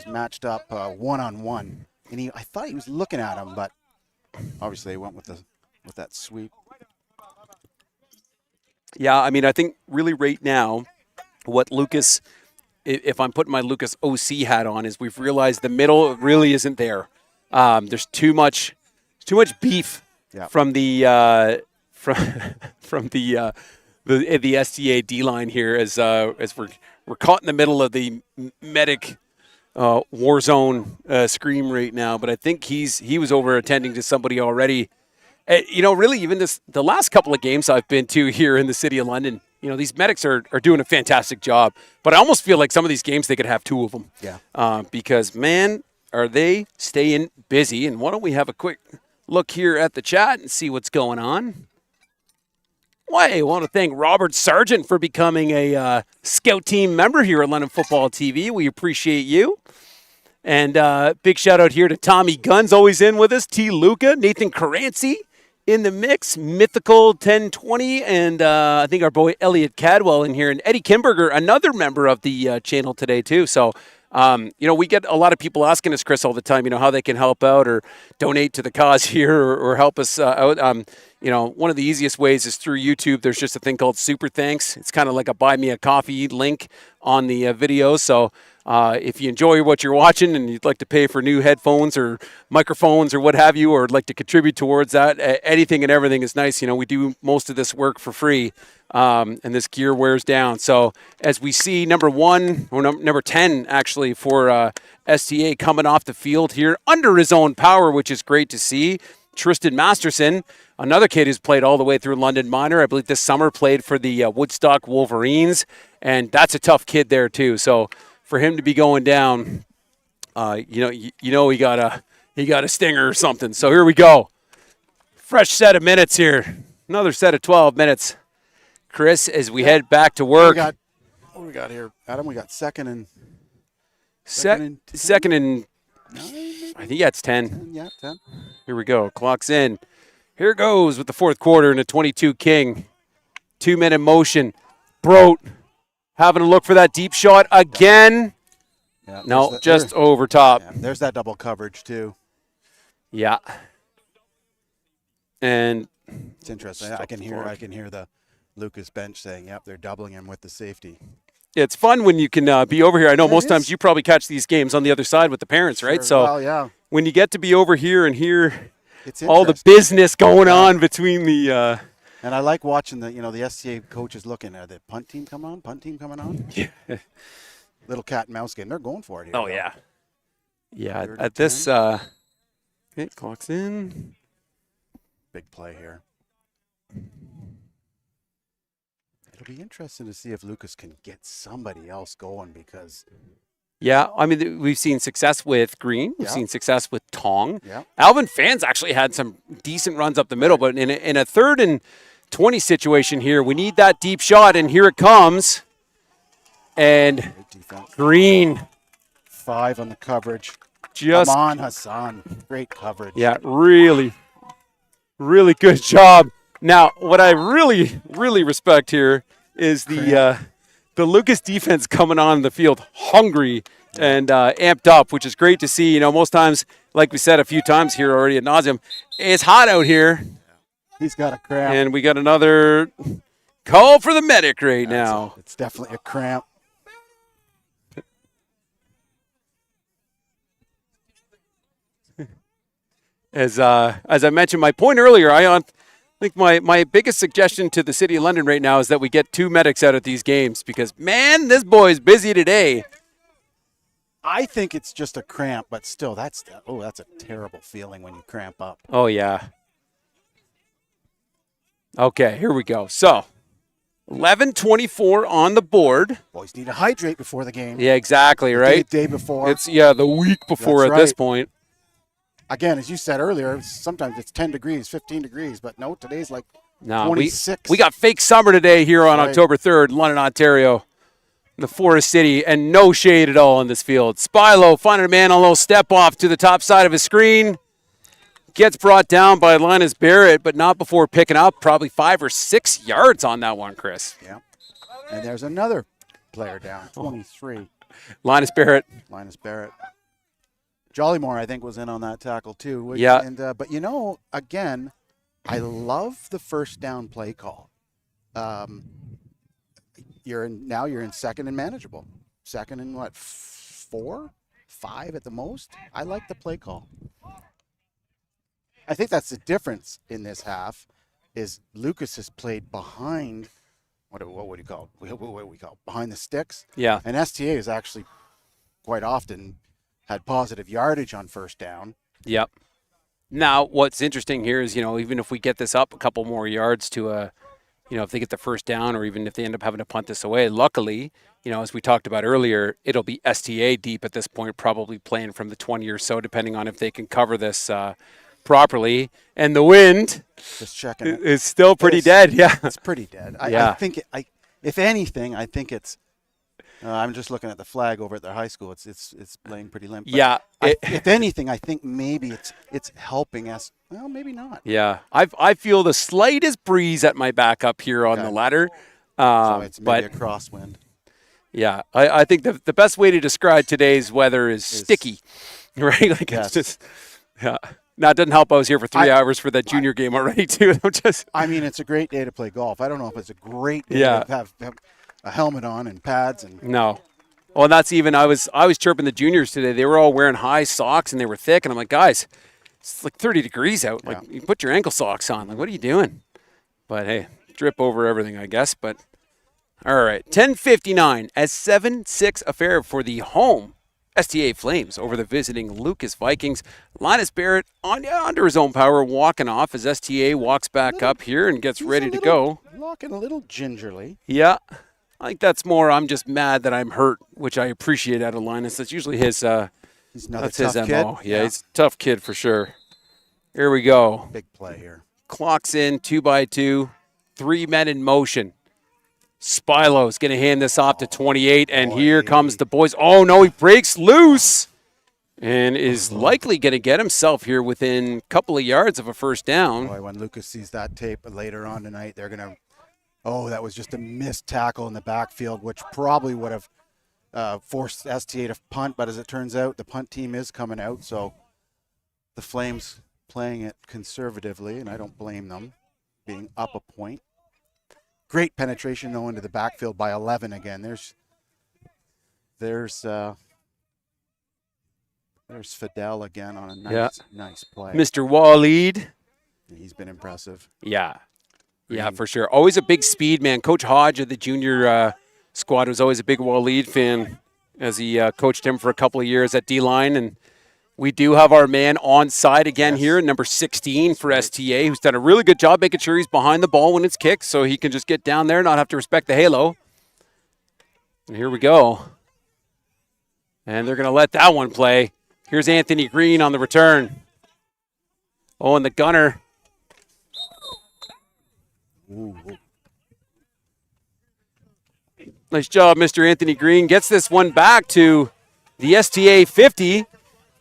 matched up 1-on-1, and I thought he was looking at him, but obviously he went with that sweep. Yeah, I mean, I think really right now, what Lucas, if I'm putting my Lucas OC hat on, is we've realized the middle really isn't there. There's too much beef from the from the STA D line here as we're caught in the middle of the medic war zone scream right now. But I think he was over attending to somebody already. Really, even the last couple of games I've been to here in the city of London, these medics are doing a fantastic job. But I almost feel like some of these games they could have 2 of them. Yeah. Because, man, are they staying busy? And why don't we have a quick look here at the chat and see what's going on? Why, I want to thank Robert Sargent for becoming a scout team member here at London Football TV. We appreciate you. And big shout out here to Tommy Guns, always in with us. T. Luca, Nathan Caranci in the mix, Mythical 1020, and I think our boy Elliot Cadwell in here, and Eddie Kimberger, another member of the channel today too. So, we get a lot of people asking us, Chris, all the time, how they can help out or donate to the cause here or help us out. One of the easiest ways is through YouTube. There's just a thing called Super Thanks. It's kind of like a buy me a coffee link on the video. So if you enjoy what you're watching and you'd like to pay for new headphones or microphones or what have you, or like to contribute towards that, anything and everything is nice. We do most of this work for free, and this gear wears down. So as we see number 10 actually for STA coming off the field here under his own power, which is great to see. Tristan Masterson, another kid who's played all the way through London Minor. I believe this summer played for the Woodstock Wolverines, and that's a tough kid there too. So for him to be going down, he got a stinger or something. So here we go. Fresh set of minutes here. Another set of 12 minutes. Chris, as we head back to work. What do we got here, Adam? We got second and 9? I think it's 10. Yeah, 10. Here we go. Clock's in. Here goes with the fourth quarter in a 22 King. 2-minute motion. Brote having a look for that deep shot again. Yeah, no, just over top. Yeah, there's that double coverage too. Yeah. And it's interesting. I can hear the Lucas bench saying, "Yep, they're doubling him with the safety." It's fun when you can be over here. I know most times you probably catch these games on the other side with the parents, right? Sure. So when you get to be over here and hear all the business going on between the and I like watching the STA coaches looking at the punt team coming on. Yeah. Little cat and mouse game. They're going for it here. Oh, yeah. Yeah, at this okay, clock's in. Big play here. It'll be interesting to see if Lucas can get somebody else going because yeah, I mean, we've seen success with Green. We've seen success with Tong. Yeah. Alvin Fans actually had some decent runs up the middle, but in a 3rd and 20 situation here, we need that deep shot, and here it comes. And Green. 5 on the coverage. Just Come on, Hassan. Great coverage. Yeah, really. Really good job. Now, what I really, really respect here is the Lucas defense coming on the field hungry and amped up, which is great to see. You know, most times, like we said a few times here already ad nauseum, it's hot out here. He's got a cramp. And we got another call for the medic right now. It's definitely a cramp. As I mentioned, my point earlier, I think my biggest suggestion to the City of London right now is that we get 2 medics out at these games because, man, this boy's busy today. I think it's just a cramp, but still, that's a terrible feeling when you cramp up. Oh, yeah. Okay, here we go. So, 11:24 on the board. Boys need to hydrate before the game. Yeah, exactly, right? The day before. It's, the week before That's at this right. point. Again, as you said earlier, sometimes it's 10 degrees, 15 degrees, but no, today's like No, 26. we got fake summer today here on Right. October 3rd, London, Ontario, in the Forest City, and no shade at all in this field. Spilo finding a man on a little step off to the top side of his screen. Gets brought down by Linus Barrett, but not before picking up probably 5 or 6 yards on that one, Chris. Yeah. And there's another player down, 23. Linus Barrett. Linus Barrett. Jollymore, I think, was in on that tackle too. Yeah. And but again, I love the first down play call. You're in second and manageable. Second and what, 4, 5 at the most. I like the play call. I think that's the difference in this half. Is Lucas has played behind. What would you call it? What we call it? Behind the sticks. Yeah. And STA has actually quite often had positive yardage on first down. Yep. Now, what's interesting here is, even if we get this up a couple more yards to if they get the first down or even if they end up having to punt this away, luckily, as we talked about earlier, it'll be STA deep at this point, probably playing from the 20 or so, depending on if they can cover this properly. And the wind Just checking it. is still pretty dead. Yeah. It's pretty dead. Yeah. I think if anything, I think it's. I'm just looking at the flag over at their high school. It's laying pretty limp. But Yeah. if anything, I think maybe it's helping us. Well, maybe not. Yeah. I feel the slightest breeze at my back up here on the ladder. So it's maybe But a crosswind. yeah, I think the best way to describe today's weather is sticky, right? Like Yes. it's just, yeah. Now, it doesn't help I was here for 3 hours for that junior game already, too. I mean, it's a great day to play golf. I don't know if it's a great day Yeah. to have a helmet on and pads and. No. Well, that's even, I was chirping the juniors today. They were all wearing high socks and they were thick. And I'm like, guys, it's like 30 degrees out. Like, you put your ankle socks on. Like, what are you doing? But, hey, drip over everything, I guess. But, all right, 10:59, a 7-6 affair for the home STA Flames over the visiting Lucas Vikings. Linus Barrett under his own power, walking off as STA walks back up here and gets ready to go. Walking a little gingerly. Yeah, I think that's more I'm just mad that I'm hurt, which I appreciate out of Linus. That's usually his He's another that's his tough MO. kid. Yeah, he's a tough kid for sure. Here we go. Big play here. Clocks in 2x2, 3 men in motion. Spilo's going to hand this off to 28, and here comes the boys. Oh, no, he breaks loose and is likely going to get himself here within a couple of yards of a first down. Boy, when Lucas sees that tape later on tonight, they're going to – that was just a missed tackle in the backfield, which probably would have forced STA to punt. But as it turns out, the punt team is coming out, so the Flames playing it conservatively, and I don't blame them, being up a point. Great penetration, though, into the backfield by 11 again. There's Fidel again on a nice play. Mr. Waleed. He's been impressive. Yeah, for sure. Always a big speed man. Coach Hodge of the junior squad was always a big Waleed fan as he coached him for a couple of years at D-line. And we do have our man on side again here, number 16 for STA, who's done a really good job making sure he's behind the ball when it's kicked so he can just get down there, not have to respect the halo. And here we go. And they're going to let that one play. Here's Anthony Green on the return. Oh, and the gunner. Ooh. Nice job, Mr. Anthony Green. Gets this one back to the STA 50.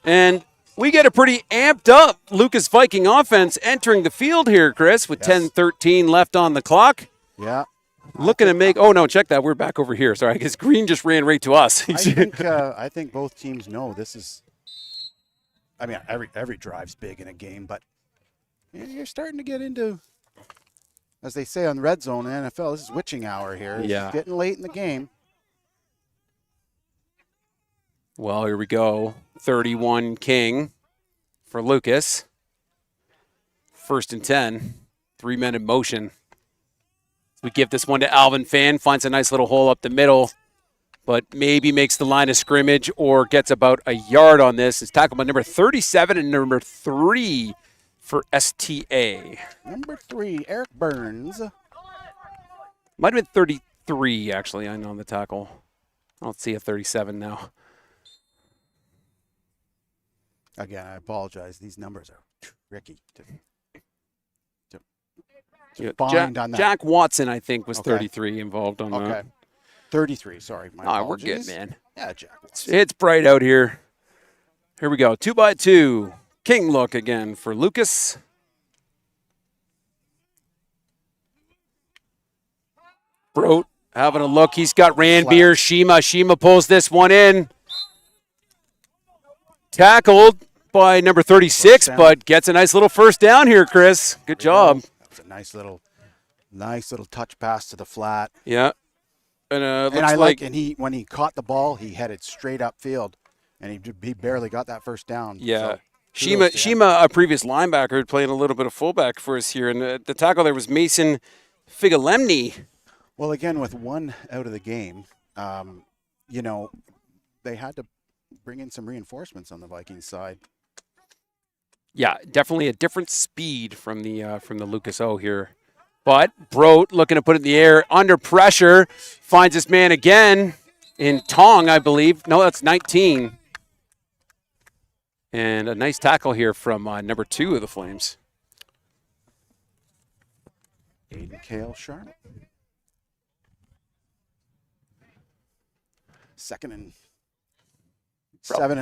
And we get a pretty amped up Lucas Viking offense entering the field here, Chris, with Yes. 10:13 left on the clock. Yeah. Looking to make. Oh no, check that. We're back over here. Sorry, I guess Green just ran right to us. I think both teams know this is. I mean, every drive's big in a game, but you're starting to get into, as they say on the red zone in the NFL, this is witching hour here. It's Yeah. getting late in the game. Well, here we go. 31 King for Lucas. 1st and 10. 3 men in motion. We give this one to Alvin Fan. Finds a nice little hole up the middle, but maybe makes the line of scrimmage or gets about a yard on this. It's tackled by number 37 and number 3 for STA. Number 3, Eric Burns. Might have been 33, actually, I know, on the tackle. I don't see a 37 now. Again, I apologize. These numbers are tricky to Yeah, find on that. Jack Watson, I think, was Okay. 33 involved on Okay. that. 33, sorry. My Ah, we're apologies. good, man. Yeah, Jack. It's bright out here. Here we go. 2x2. King look again for Lucas. Brote having a look. He's got Ranbeer. Shima pulls this one in. Tackled by number 36, First down. but gets a nice little first down here, Chris. Good job. That was a nice little touch pass to the flat. Yeah. And And looks I like and when he caught the ball, he headed straight upfield, and he barely got that first down. yeah. So, kudos to him. Shima, a previous linebacker, playing a little bit of fullback for us here. And the tackle there was Mason Figalemny. Well, again, with one out of the game, they had to bring in some reinforcements on the Vikings side. Yeah, definitely a different speed from the Lucas O here. But Brote looking to put it in the air under pressure, finds this man again in Tong, I believe. No, that's 19. And a nice tackle here from number 2 of the Flames. Aiden Kale Charlotte. Second and seven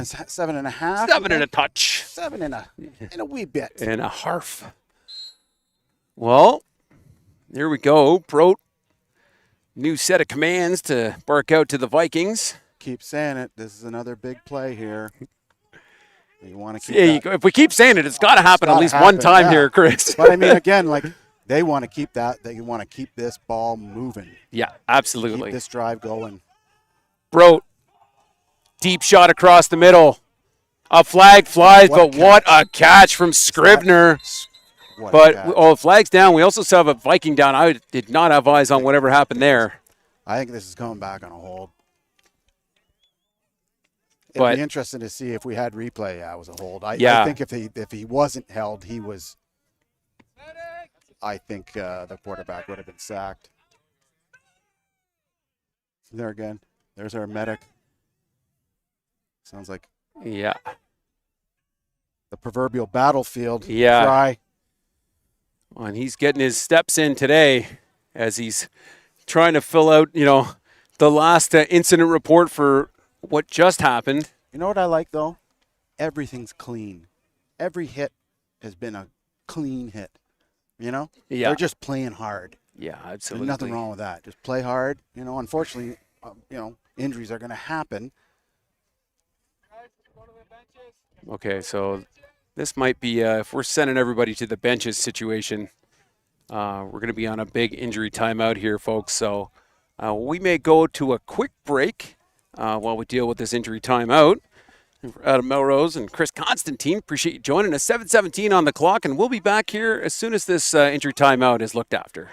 and a half. 7 and a touch. 7 and a wee bit. And a half. Well, here we go. Brote, new set of commands to bark out to the Vikings. Keep saying it. This is another big play here. You want to keep that. If we keep saying it, it's got to happen at gotta least one happen, time yeah. here, Chris. But I mean, again, like they want to keep that. They want to keep this ball moving. Yeah, Keep absolutely. this drive going. Brote, deep shot across the middle. A flag flies, What a but what a catch from Scribner. What a But, catch. flag's down. We also saw a Viking down. I did not have eyes on whatever happened there. I think this is coming back on a hold. It'd But- be interesting to see if we had replay. Yeah, it was a hold. I think if he wasn't held, he was. I think the quarterback would have been sacked. There again. There's our medic. Sounds like Yeah. the proverbial battlefield. Yeah. Try. And he's getting his steps in today as he's trying to fill out, the last incident report for what just happened. You know what I like though? Everything's clean. Every hit has been a clean hit. Yeah. They're just playing hard. Yeah, There's absolutely. nothing wrong with that. Just play hard. Unfortunately, injuries are going to happen. Okay, so this might be, if we're sending everybody to the benches situation, we're going to be on a big injury timeout here, folks. So we may go to a quick break while we deal with this injury timeout. Adam Melrose and Chris Constantine, appreciate you joining us. 7:17 on the clock, and we'll be back here as soon as this injury timeout is looked after.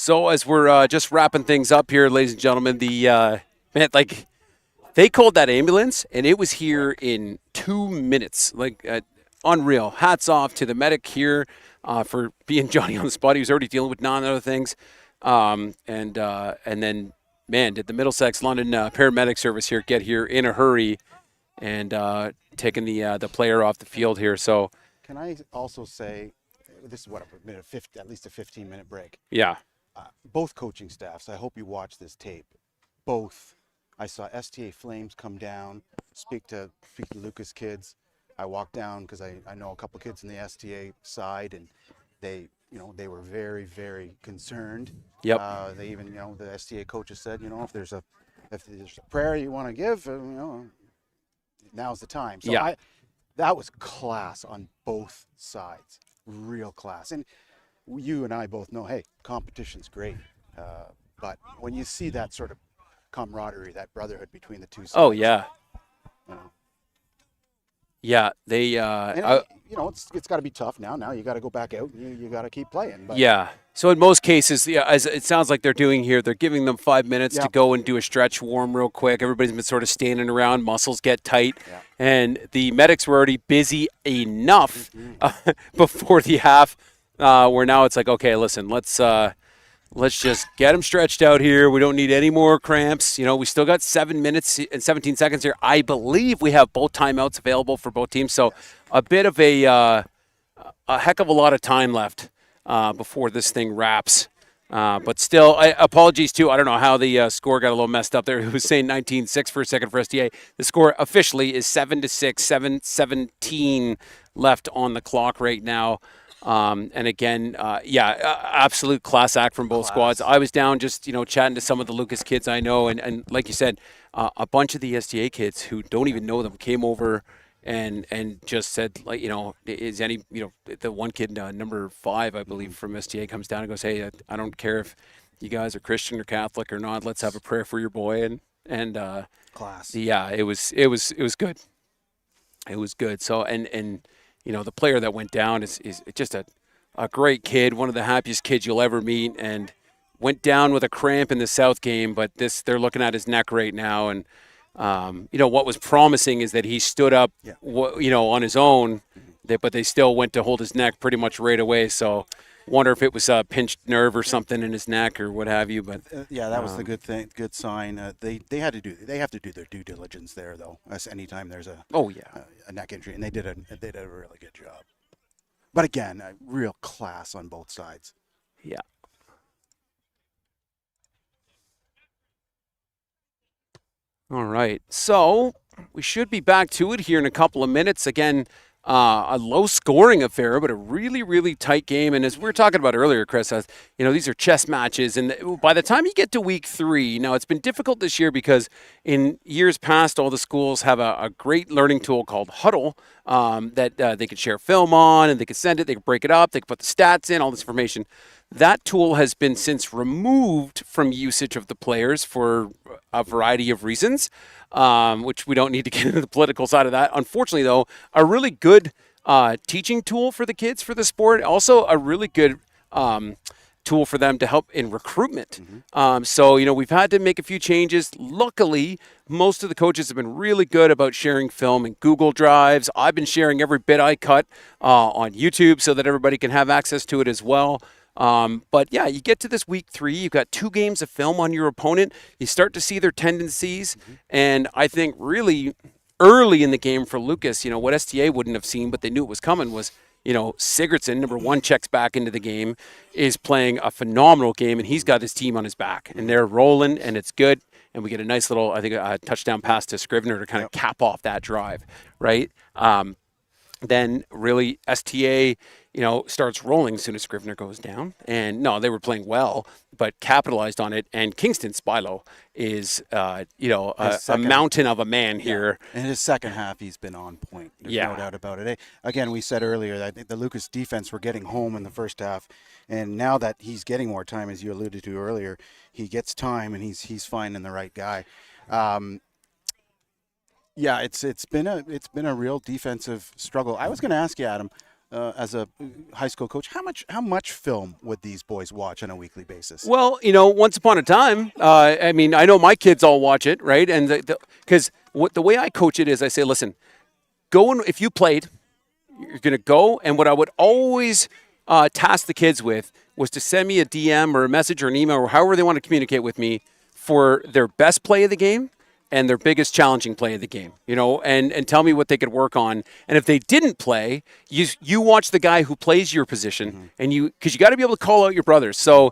So as we're just wrapping things up here, ladies and gentlemen, they called that ambulance, and it was here in 2 minutes. Unreal. Hats off to the medic here for being Johnny on the spot. He was already dealing with 9 other things. And then, man, did the Middlesex London paramedic service here get here in a hurry and taking the player off the field here. So Can I also say, this is what, at least a 15-minute break. yeah. Both coaching staffs, I hope you watch this tape. Both. I saw STA Flames come down, speak to Lucas kids. I walked down because I know a couple kids in the STA side, and they were very, very concerned. Yep. They even, the STA coaches said, if there's a prayer you want to give, now's the time. So Yeah. that was class on both sides, real class. And you and I both know, hey, competition's great, but when you see that sort of camaraderie, that brotherhood between the two sides. Oh, yeah. You know, Yeah, they. and it's got to be tough now. Now you got to go back out and you got to keep playing. But Yeah. So in most cases, as it sounds like they're doing here, they're giving them 5 minutes to go and do a stretch warm real quick. Everybody's been sort of standing around, muscles get tight, and the medics were already busy enough before the half, where now it's like, okay, listen, let's just get them stretched out here. We don't need any more cramps. We still got 7 minutes and 17 seconds here. I believe we have both timeouts available for both teams. So a bit of a heck of a lot of time left before this thing wraps. But still, apologies too. I don't know how the score got a little messed up there. It was saying 19-6 for a second for STA. The score officially is 7-6, 7:17 left on the clock right now. And again, absolute class act from both squads. I was down just, chatting to some of the Lucas kids I know. And like you said, a bunch of the STA kids who don't even know them came over and just said, is any, the one kid, number 5, I believe, from STA comes down and goes, hey, I don't care if you guys are Christian or Catholic or not. Let's have a prayer for your boy. And class. Yeah, it was good. It was good. So, and the player that went down is just a great kid, one of the happiest kids you'll ever meet, and went down with a cramp in the South game, but they're looking at his neck right now. And, what was promising is that he stood up, on his own, but they still went to hold his neck pretty much right away. So wonder if it was a pinched nerve or something in his neck or what have you. But that was the good sign. They have to do their due diligence there, though. As anytime there's a neck injury, and they did a really good job. But again, real class on both sides. Yeah. All right. So we should be back to it here in a couple of minutes. Again, a low-scoring affair, but a really, really tight game. And as we were talking about earlier, Chris, these are chess matches. And by the time you get to week 3, now it's been difficult this year because in years past, all the schools have a great learning tool called Huddle that they can share film on, and they can send it, they can break it up, they can put the stats in, all this information. That tool has been since removed from usage of the players for a variety of reasons, which we don't need to get into the political side of that. Unfortunately, though, a really good teaching tool for the kids for the sport, also a really good tool for them to help in recruitment. So, we've had to make a few changes. Luckily, most of the coaches have been really good about sharing film in Google Drives. I've been sharing every bit I cut on YouTube so that everybody can have access to it as well. But yeah, you get to this week 3, you've got 2 games of film on your opponent. You start to see their tendencies. And I think really early in the game for Lucas, what STA wouldn't have seen, but they knew it was coming was, Sigurdsson, number 1, checks back into the game, is playing a phenomenal game, and he's got his team on his back, and they're rolling, and it's good. And we get a nice little, I think, a touchdown pass to Scrivener to kind of cap off that drive, right? Then really STA, starts rolling as soon as Scrivener goes down. And no, they were playing well, but capitalized on it. And Kingston Spilo is, a mountain of a man here. In his second half, he's been on point. There's no doubt about it. Again, we said earlier that the Lucas defense were getting home in the first half. And now that he's getting more time, as you alluded to earlier, he gets time and he's finding the right guy. It's been a real defensive struggle. I was going to ask you, Adam, as a high school coach, how much film would these boys watch on a weekly basis? Well, once upon a time, I mean, I know my kids all watch it, right? And because the way I coach it is, I say, listen, go and if you played, you're going to go. And what I would always task the kids with was to send me a DM or a message or an email or however they want to communicate with me for their best play of the game and their biggest challenging play of the game, and tell me what they could work on. And if they didn't play, you watch the guy who plays your position, and because you got to be able to call out your brothers. So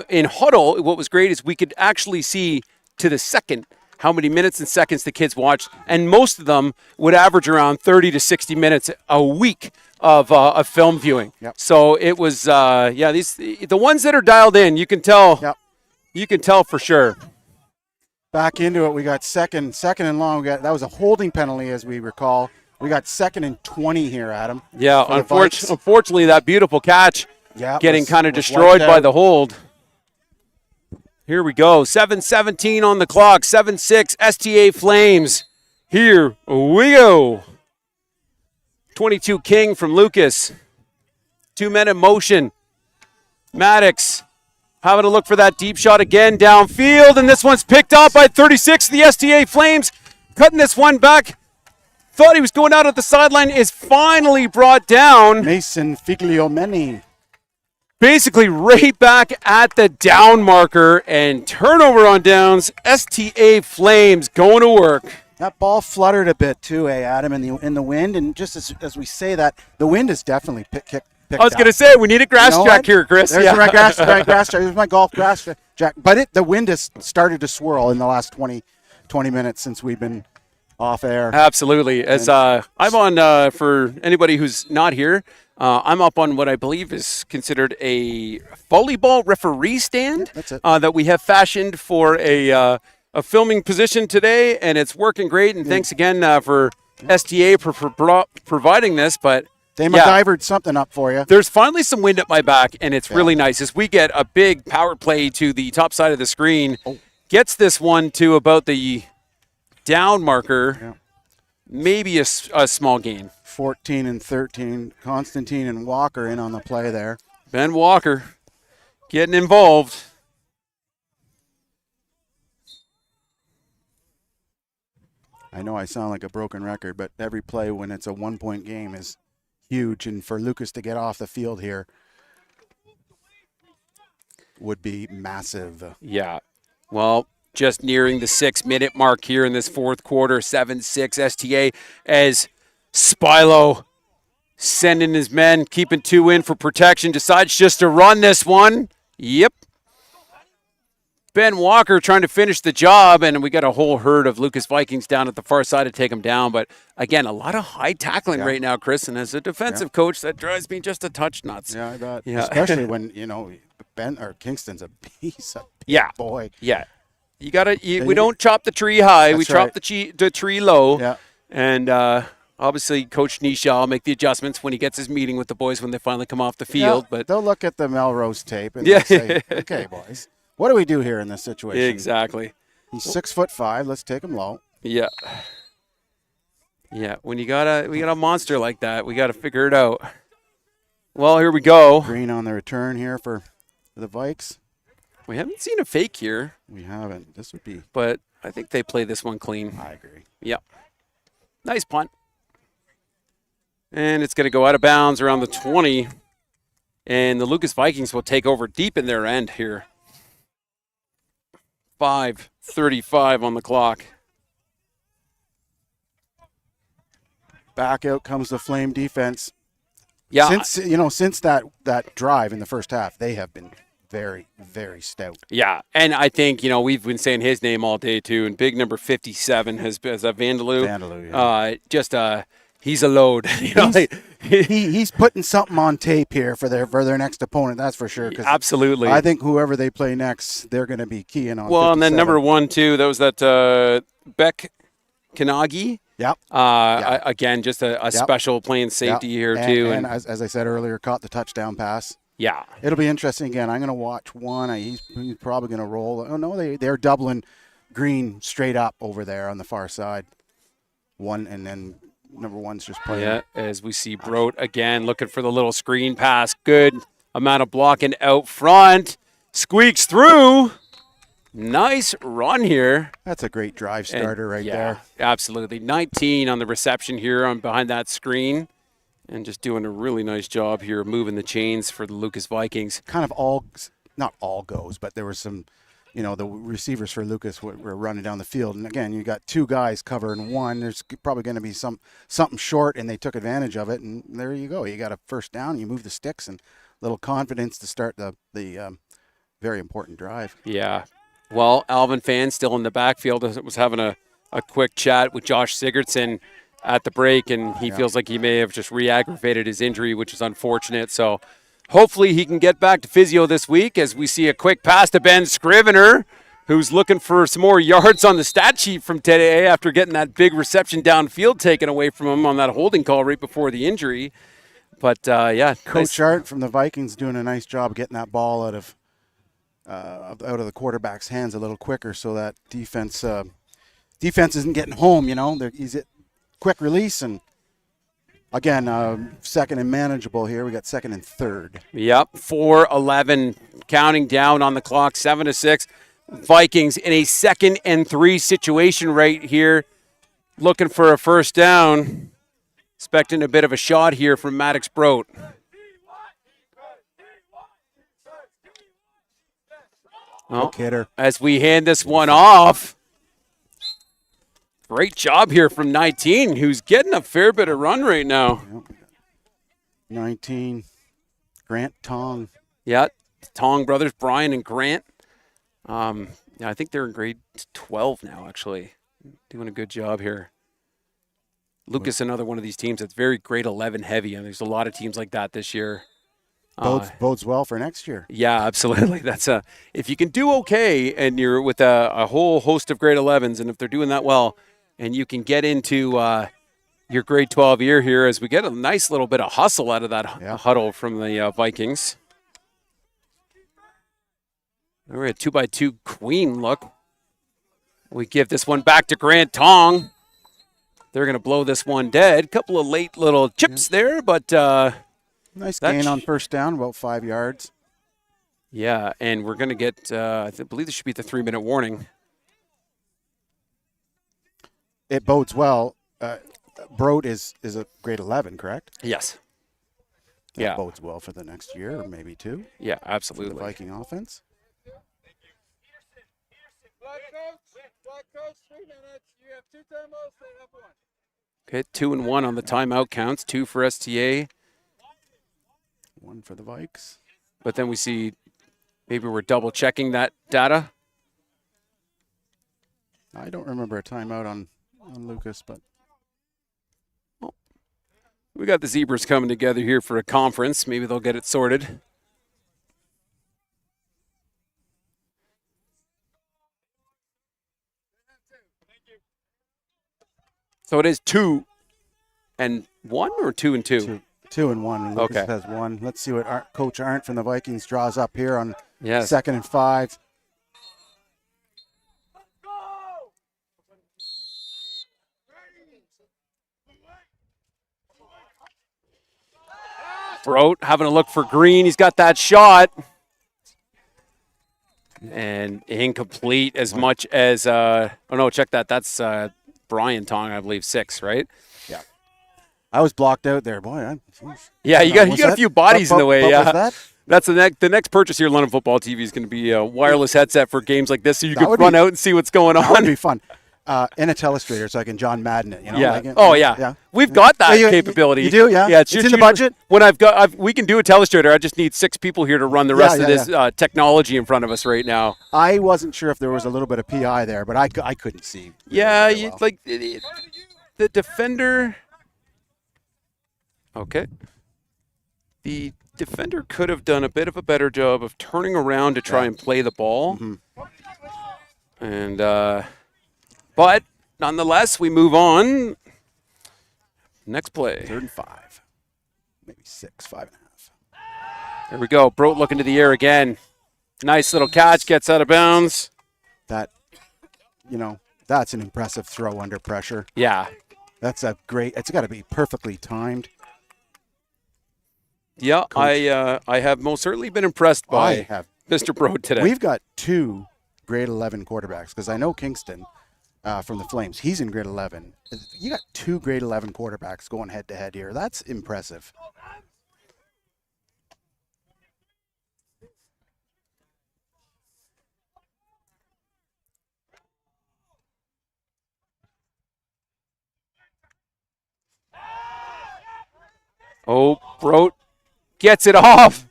in huddle, what was great is we could actually see to the second how many minutes and seconds the kids watched, and most of them would average around 30 to 60 minutes a week of film viewing. Yep. So it was, the ones that are dialed in, you can tell. Yep. You can tell for sure. Back into it, we got second and long. That was a holding penalty, as we recall. We got 2nd and 20 here, Adam. Yeah, for the Vikes. unfortunately, that beautiful catch getting kind of destroyed by the hold. Here we go. 7:17 on the clock. 7-6 STA Flames. Here we go. 22 King from Lucas. 2 men in motion. Maddox having a look for that deep shot again downfield, and this one's picked up by 36. The STA Flames cutting this one back. Thought he was going out at the sideline, is finally brought down. Mason Figliomeni. Basically right back at the down marker, and turnover on downs. STA Flames going to work. That ball fluttered a bit too, Adam, in the wind. And just as we say that, the wind is definitely picked I was up. going to say, we need a grass jack here, Chris. There's my grass jack. There's my golf grass jack. But the wind has started to swirl in the last 20 minutes since we've been off air. Absolutely. As I'm on, for anybody who's not here, I'm up on what I believe is considered a volleyball referee stand. That's it. That we have fashioned for a filming position today, and it's working great. And thanks again for STA for providing this. But They MacGyvered something up for you. there's finally some wind at my back, and it's really nice as we get a big power play to the top side of the screen. Gets this one to about the down marker, maybe a small gain. 14 and 13. Constantine and Walker in on the play there. Ben Walker getting involved. I know I sound like a broken record, but every play when it's a 1-point game is huge. And for Lucas to get off the field here would be massive. Yeah. Well, just nearing the 6-minute mark here in this fourth quarter. 7-6 STA as Spilo sending his men, keeping 2 in for protection, decides just to run this one. Yep. Ben Walker trying to finish the job, and we got a whole herd of Lucas Vikings down at the far side to take him down. But again, a lot of high tackling right now, Chris, and as a defensive coach, that drives me just a touch nuts. Yeah, I bet. Yeah. Especially when, Ben or Kingston's a piece of big boy. Yeah. You gotta. We don't chop the tree high. We chop the tree low. Yeah. And obviously, Coach Nisha will make the adjustments when he gets his meeting with the boys when they finally come off the field. Yeah, but they'll look at the Melrose tape and they'll say, "Okay, boys, what do we do here in this situation?" Exactly. He's 6'5". Let's take him low. Yeah. Yeah. When we got a monster like that, we got to figure it out. Well, here we go. Green on the return here for the Vikes. We haven't seen a fake here, We haven't. This would be. but I think they play this one clean. I agree. Yep. Nice punt. And it's going to go out of bounds around the 20. And the Lucas Vikings will take over deep in their end here. 5:35 on the clock. Back out comes the Flame defense. Yeah. Since that drive in the first half, they have been very, very stout. Yeah, and I think, we've been saying his name all day too, and big number 57 has Vandaloo. Vandaloo, yeah. He's a load. He's putting something on tape here for their next opponent, that's for sure. 'Cause Absolutely. I think whoever they play next, they're going to be keying on. Well, 57. and then number 1 too, that was that Beck Kanagi. Yep. Again, just a special playing safety here too. And as I said earlier, caught the touchdown pass. Yeah. It'll be interesting again. I'm going to watch one. He's probably going to roll. Oh, no, they're doubling Green straight up over there on the far side. One, and then number one's just playing. Yeah, as we see Brodt again looking for the little screen pass. Good amount of blocking out front. Squeaks through. Nice run here. That's a great drive starter right there. Absolutely. 19 on the reception here on behind that screen. And just doing a really nice job here moving the chains for the Lucas Vikings. Kind of not all goes, but there was some, the receivers for Lucas were running down the field. And again, you got two guys covering one. There's probably going to be something short, and they took advantage of it. And there you go. You got a first down. You move the sticks, and a little confidence to start the very important drive. Yeah. Well, Alvin Fan still in the backfield was having a quick chat with Josh Sigurdsson at the break, and he feels like he may have just re-aggravated his injury, which is unfortunate. So hopefully he can get back to physio this week as we see a quick pass to Ben Scrivener, who's looking for some more yards on the stat sheet from today after getting that big reception downfield taken away from him on that holding call right before the injury. But, Coach Art from the Vikings doing a nice job getting that ball out of the quarterback's hands a little quicker so that defense isn't getting home, He's at quick release, and again, second and manageable here. We got second and third. Yep, 4:11 counting down on the clock, 7-6. Vikings in a 2nd and 3 situation right here, looking for a first down. Expecting a bit of a shot here from Maddox Brodt. Oh, hitter. As we hand this one off. Great job here from 19, who's getting a fair bit of run right now. 19, Grant Tong. Yeah, Tong brothers, Brian and Grant. I think they're in grade 12 now, actually. Doing a good job here. Lucas, another one of these teams that's very grade 11 heavy, and there's a lot of teams like that this year. Bodes well for next year. Yeah, absolutely. That's if you can do okay and you're with a whole host of grade 11s, and if they're doing that well, and you can get into your grade 12 year here as we get a nice little bit of hustle out of that huddle from the Vikings. We're a 2x2 queen look. We give this one back to Grant Tong. They're going to blow this one dead. Couple of late little chips there, but nice gain on first down, about 5 yards. Yeah, and we're going to get, I believe this should be the 3-minute warning. It bodes well. Brodt is a grade 11, correct? Yes. That bodes well for the next year, or maybe 2. Yeah, absolutely. For the Viking offense. Black coach, 3 minutes. You have 2 timeouts, they have 1. Okay, 2 and 1 on the timeout counts. 2 for STA. 1 for the Vikes. But then we see maybe we're double checking that data. I don't remember a timeout on Lucas, but we got the Zebras coming together here for a conference. Maybe they'll get it sorted. So it is 2 and 1 or 2 and 2? 2 and 1. Lucas Okay. has 1. Let's see what Coach Arndt from the Vikings draws up here on Yes. 2nd and 5. Brodt having a look for Green. He's got that shot. And incomplete as much as, check that. That's Brian Tong, I believe, 6, right? Yeah. I was blocked out there, boy. Yeah, you got a few bodies in the way. What was Yeah, that? that's the next purchase here. London Football TV is going to be a wireless headset for games like this, so you That can would run be- out and see what's going That would on. be fun. And a telestrator so I can John Madden it. Yeah. Like, We've got that Yeah, capability. you do, yeah? Yeah. It's in the budget? When we can do a telestrator. I just need 6 people here to run the rest of this technology in front of us right now. I wasn't sure if there was a little bit of PI there, but I couldn't see. Yeah, very well. The defender. Okay. The defender could have done a bit of a better job of turning around to try and play the ball. Mm-hmm. And but nonetheless, we move on. Next play. 3rd and 5. Maybe 6, 5.5. There we go. Brodt looking to the air again. Nice little catch. Gets out of bounds. That's an impressive throw under pressure. Yeah. That's a great. It's got to be perfectly timed. Yeah, Coach. I have most certainly been impressed I by have. Mr. Broad today. We've got 2 grade 11 quarterbacks because I know Kingston from the Flames. He's in grade 11. You got 2 grade 11 quarterbacks going head to head here. That's impressive. Oh, Broad gets it off.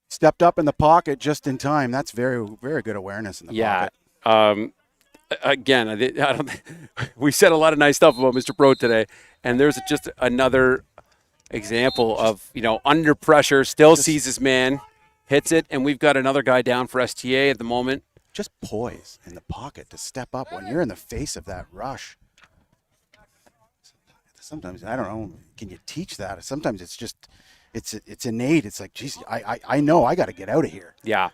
Stepped up in the pocket just in time. That's very, very good awareness in the Yeah. pocket. Again, I don't. We said a lot of nice stuff about Mr. Broad today, and there's just another example of under pressure, still sees his man, hits it, and we've got another guy down for STA at the moment. Just poise in the pocket to step up when you're in the face of that rush. Sometimes, I don't know, can you teach that? Sometimes it's just, it's innate. It's like, geez, I know I got to get out of here. Yeah.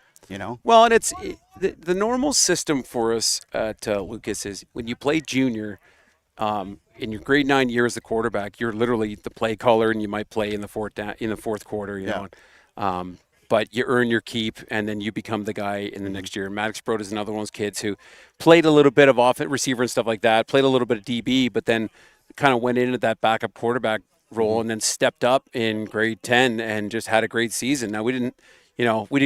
Well, and it's the normal system for us at Lucas is when you play junior, in your grade 9 year as the quarterback, you're literally the play caller, and you might play in the fourth quarter, you know. But you earn your keep, and then you become the guy in the next year. Maddox Broad is another one of those kids who played a little bit of offensive receiver and stuff like that, played a little bit of DB, but then kind of went into that backup quarterback role and then stepped up in grade 10 and just had a great season. Now, we didn't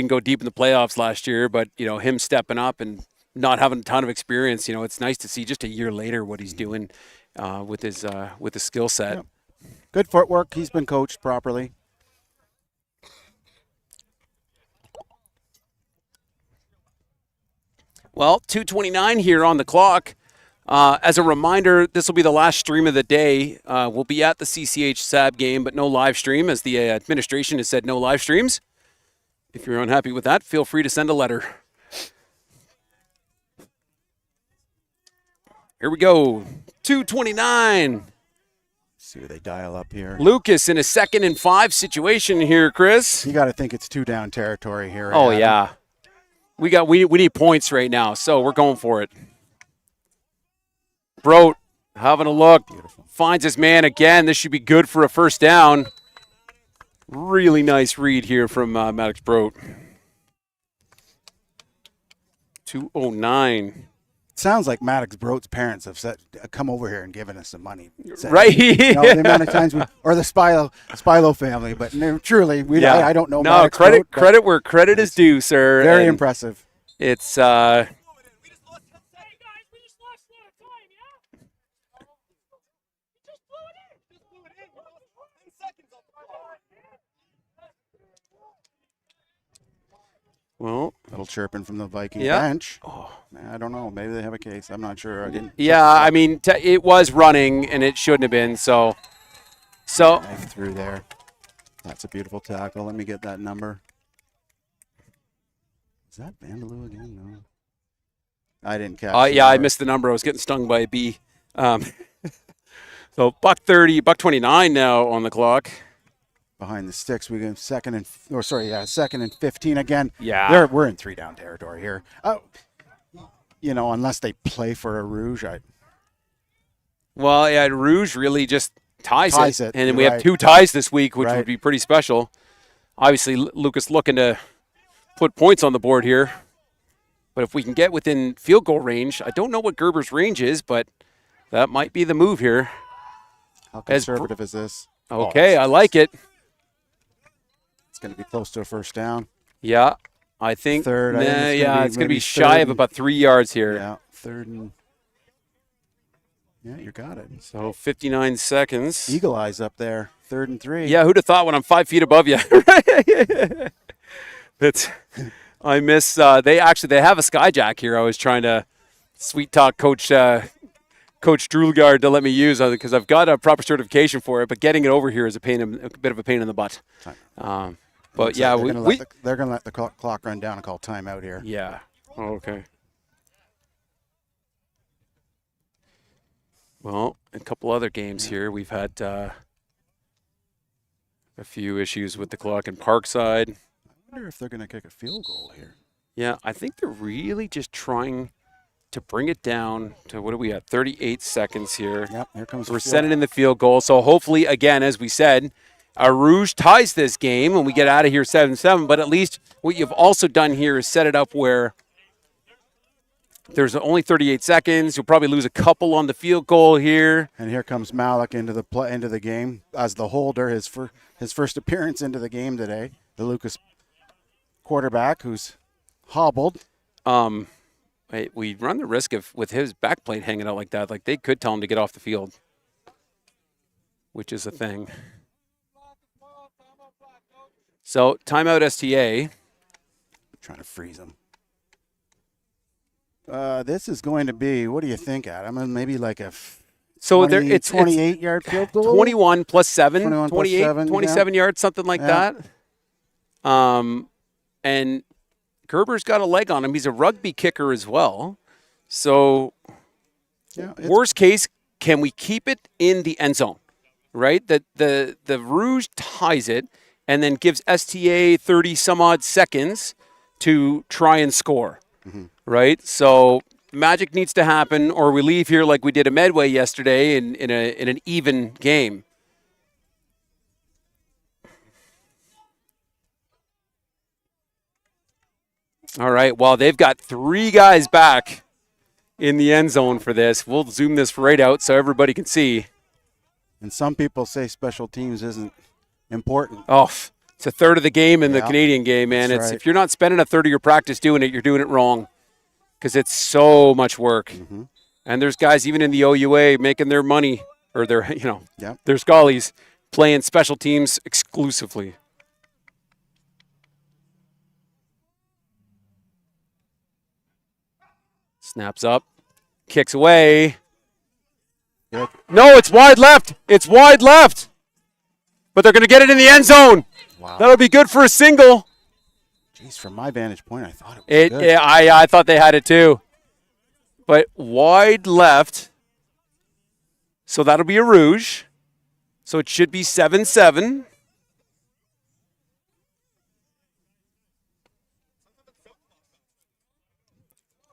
go deep in the playoffs last year, but, him stepping up and not having a ton of experience, it's nice to see just a year later what he's doing with his skill set. Yeah. Good footwork. He's been coached properly. Well, 2:29 here on the clock. As a reminder, this will be the last stream of the day. We'll be at the CCH SAB game, but no live stream, as the administration has said no live streams. If you're unhappy with that, feel free to send a letter. Here we go. 2:29. See who they dial up here. Lucas in a 2nd and 5 situation here, Chris. You got to think it's 2 down territory here. Oh, Adam. yeah. We need points right now, so we're going for it. Broad having a look. Beautiful. Finds his man again. This should be good for a first down. Really nice read here from Maddox Broad. 2:09. Sounds like Maddox Broad's parents have said, come over here and given us some money. Said, Right. The amount of times or the Spilo family, but truly, I don't know. No, Maddox Broad, credit where credit is due, sir. Very And impressive. It's well, A little chirping from the Viking Yeah. bench. Oh, I don't know. Maybe they have a case. I'm not sure. I didn't. yeah. I mean, it was running, and it shouldn't have been. So Knife through there. That's a beautiful tackle. Let me get that number. Is that Vandaloo again? No. I didn't catch. the yeah, I number. missed the number. I was getting stung by a bee. So $1:30, $1:29 now on the clock. Behind the sticks, we go second and 15 again. Yeah. We're in 3 down territory here. Unless they play for a Rouge, Well, yeah, Rouge really just ties it. And then we have right. 2 ties this week, which Right. would be pretty special. Obviously, Lucas looking to put points on the board here. But if we can get within field goal range, I don't know what Gerber's range is, but that might be the move here. How conservative is this? Okay, I like it. It's going to be close to a first down. Yeah, I think. Third, I think it's gonna be it's going to maybe be shy third of and- about 3 yards here. Yeah, third and. Yeah, you got it. So 59 seconds. Eagle eyes up there. 3rd and 3. Yeah, who'd have thought when I'm 5 feet above you? I miss. They have a skyjack here. I was trying to sweet talk Coach Drulgard to let me use because I've got a proper certification for it, but getting it over here is a bit of a pain in the butt. But yeah, they're going to let the clock run down and call timeout here. Yeah. Oh, okay. Well, a couple other games here. We've had a few issues with the clock in Parkside. I wonder if they're going to kick a field goal here. Yeah, I think they're really just trying to bring it down to, what are we at, 38 seconds here. Yep, here comes We're sending in the field goal. So hopefully, again, as we said, Rouge ties this game and we get out of here 7-7. But at least what you've also done here is set it up where there's only 38 seconds. You'll probably lose a couple on the field goal here. And here comes Malik into the game as the holder, his first appearance into the game today. The Lucas quarterback who's hobbled. We run the risk of, with his back plate hanging out like that, like they could tell him to get off the field, which is a thing. So timeout STA. Trying to freeze him. This is going to be, what do you think, Adam? Maybe like a 28-yard field goal? 21 plus 7, 21 plus 28, 7, 27 yards, something like that. And Gerber's got a leg on him. He's a rugby kicker as well. So worst case, can we keep it in the end zone, right? The Rouge ties it and then gives STA 30-some-odd seconds to try and score, right? So magic needs to happen, or we leave here like we did at Medway yesterday in an even game. All right, well, they've got 3 guys back in the end zone for this. We'll zoom this right out so everybody can see. And some people say special teams isn't important. Oh, it's a third of the game in the Canadian game, man. That's It's right. If you're not spending a third of your practice doing it, you're doing it wrong because it's so much work. And there's guys even in the OUA making their money or their schollies playing special teams exclusively. Snaps up, kicks away. Good. No, it's wide left. It's wide left. But they're going to get it in the end zone. Wow. That'll be good for a single. Jeez, from my vantage point, I thought it was good. Yeah, I thought they had it too. But wide left. So that'll be a Rouge. So it should be 7-7.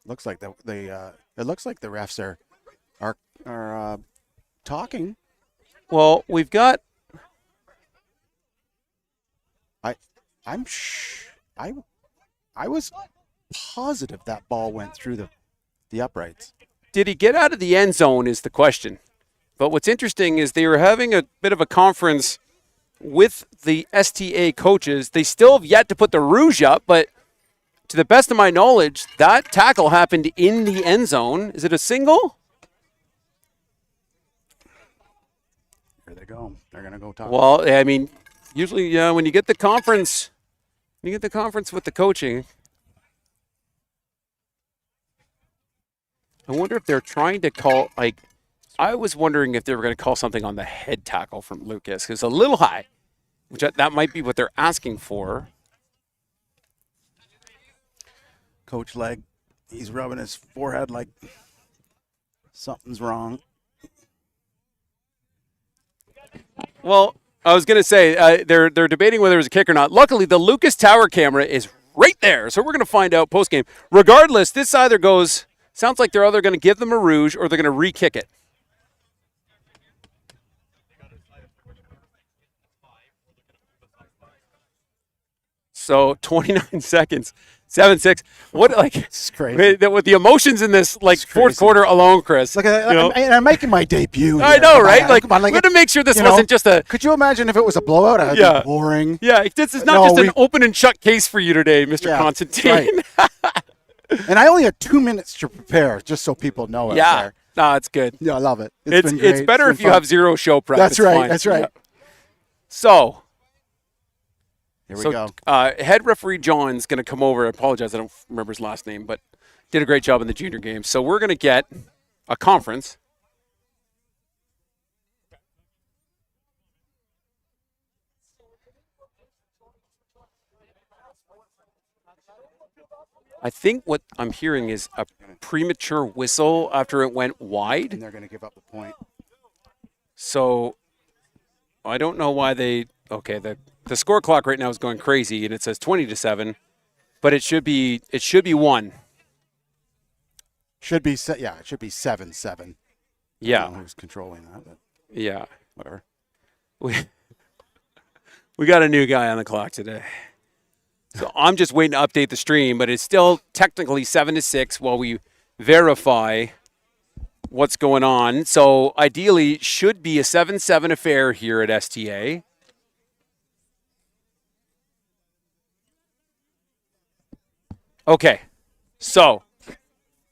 Looks like it looks like the refs are talking. Well, we've got. I was positive that ball went through the uprights. Did he get out of the end zone is the question. But what's interesting is they were having a bit of a conference with the STA coaches. They still have yet to put the Rouge up, but to the best of my knowledge, that tackle happened in the end zone. Is it a single? Here they go. They're going to go talk. Well, I mean, usually when you get the conference, with the coaching, I wonder if they're trying to call, like, I was wondering if they were going to call something on the head tackle from Lucas. It's a little high, which that might be what they're asking for. Coach Legg, he's rubbing his forehead like something's wrong. Well, I was going to say they're debating whether it was a kick or not. Luckily, the Lucas Tower camera is right there, so we're going to find out post-game. Regardless, this either goes, sounds like they're either going to give them a Rouge or they're going to re-kick it. So 29 seconds, 7-6. What, like, It's crazy. with the emotions in this, like, fourth quarter alone, Chris. Look, I'm making my debut. I here. know, Come right? on, Like, come on, we had to make sure this wasn't just a. Could you imagine if it was a blowout? It'd Yeah. be boring. Yeah, this is not No, just an open and shut case for you today, Mr. Yeah, Constantine. And I only had 2 minutes to prepare, just so people know it. Yeah, There. no, it's good. Yeah, I love it. It's been great. better It's if been you fun. have zero show prep. That's It's right. fine. That's right. Yeah. So, Here we go. head referee John's going to come over. I apologize, I don't remember his last name, but did a great job in the junior game. So we're going to get a conference. I think what I'm hearing is a premature whistle after it went wide. And they're going to give up the point. So I don't know why they. Okay, the score clock right now is going crazy, and it says 20-7, but it should be 1. Should be it should be 7-7. Yeah. I don't know who's controlling that, but Yeah. whatever. We got a new guy on the clock today. So I'm just waiting to update the stream, but it's still technically 7-6 while we verify what's going on. So ideally, should be a 7-7 affair here at STA. Okay, so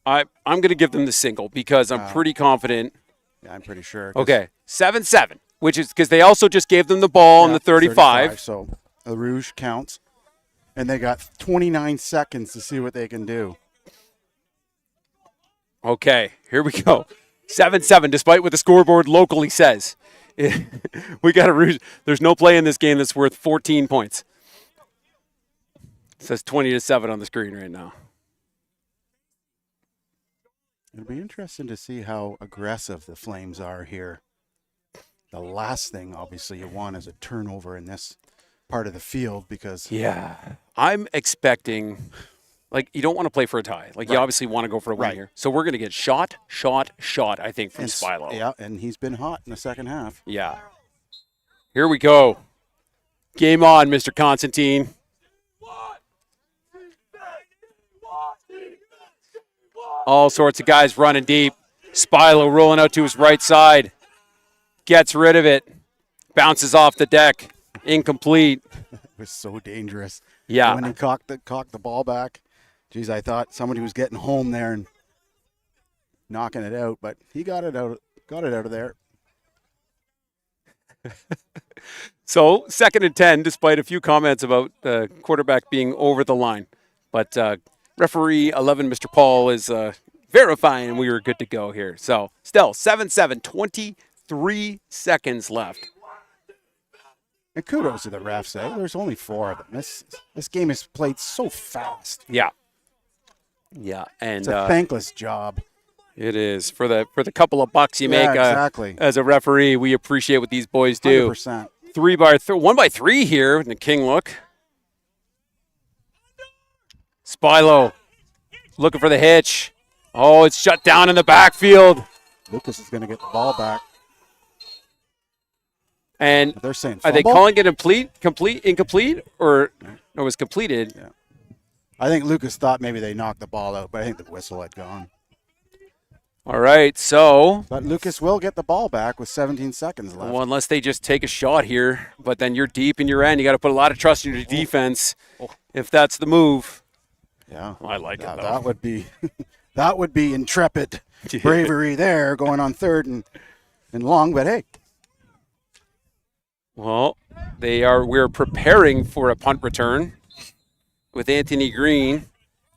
I'm going to give them the single because I'm pretty confident. Yeah, I'm pretty sure. 'Cause, Okay, 7-7, which is because they also just gave them the ball on the 35. So the Rouge counts, and they got 29 seconds to see what they can do. Okay, here we go. 7-7, despite what the scoreboard locally says. We got a there's no play in this game that's worth 14 points. It says 20-7 on the screen right now. It'll be interesting to see how aggressive the Flames are here. The last thing, obviously, you want is a turnover in this part of the field because Yeah, I'm expecting, like, you don't want to play for a tie. Like, you obviously want to go for a win Right. here. So we're going to get shot, I think, from Spilo. Yeah, and he's been hot in the second half. Yeah. Here we go. Game on, Mr. Constantine. All sorts of guys running deep. Spilo rolling out to his right side. Gets rid of it. Bounces off the deck. Incomplete. It was so dangerous. Yeah. When he cocked the ball back, geez, I thought somebody was getting home there and knocking it out, but he got it out of there. So 2nd and 10, despite a few comments about the quarterback being over the line. But referee 11, Mr. Paul, is verifying we were good to go here. So still 7-7, 23 seconds left. And kudos to the refs. There's only 4 of them. This game is played so fast. Yeah. Yeah, and It's a thankless job. it is for the couple of bucks you make exactly. as a referee. We appreciate what these boys do. 100%. 1 by 3 here in the King look. Spilo looking for the hitch. Oh, it's shut down in the backfield. Lucas is going to get the ball back. And They're saying are fumble? they calling it incomplete, or no, it was completed? Yeah. I think Lucas thought maybe they knocked the ball out, but I think the whistle had gone. All right, so But Lucas will get the ball back with 17 seconds left. well, unless they just take a shot here, but then you're deep in your end. You got to put a lot of trust in your defense if that's the move. Yeah, I like it, though. That would be that would be intrepid bravery there, going on 3rd and long. But hey, Well, we're preparing for a punt return with Anthony Green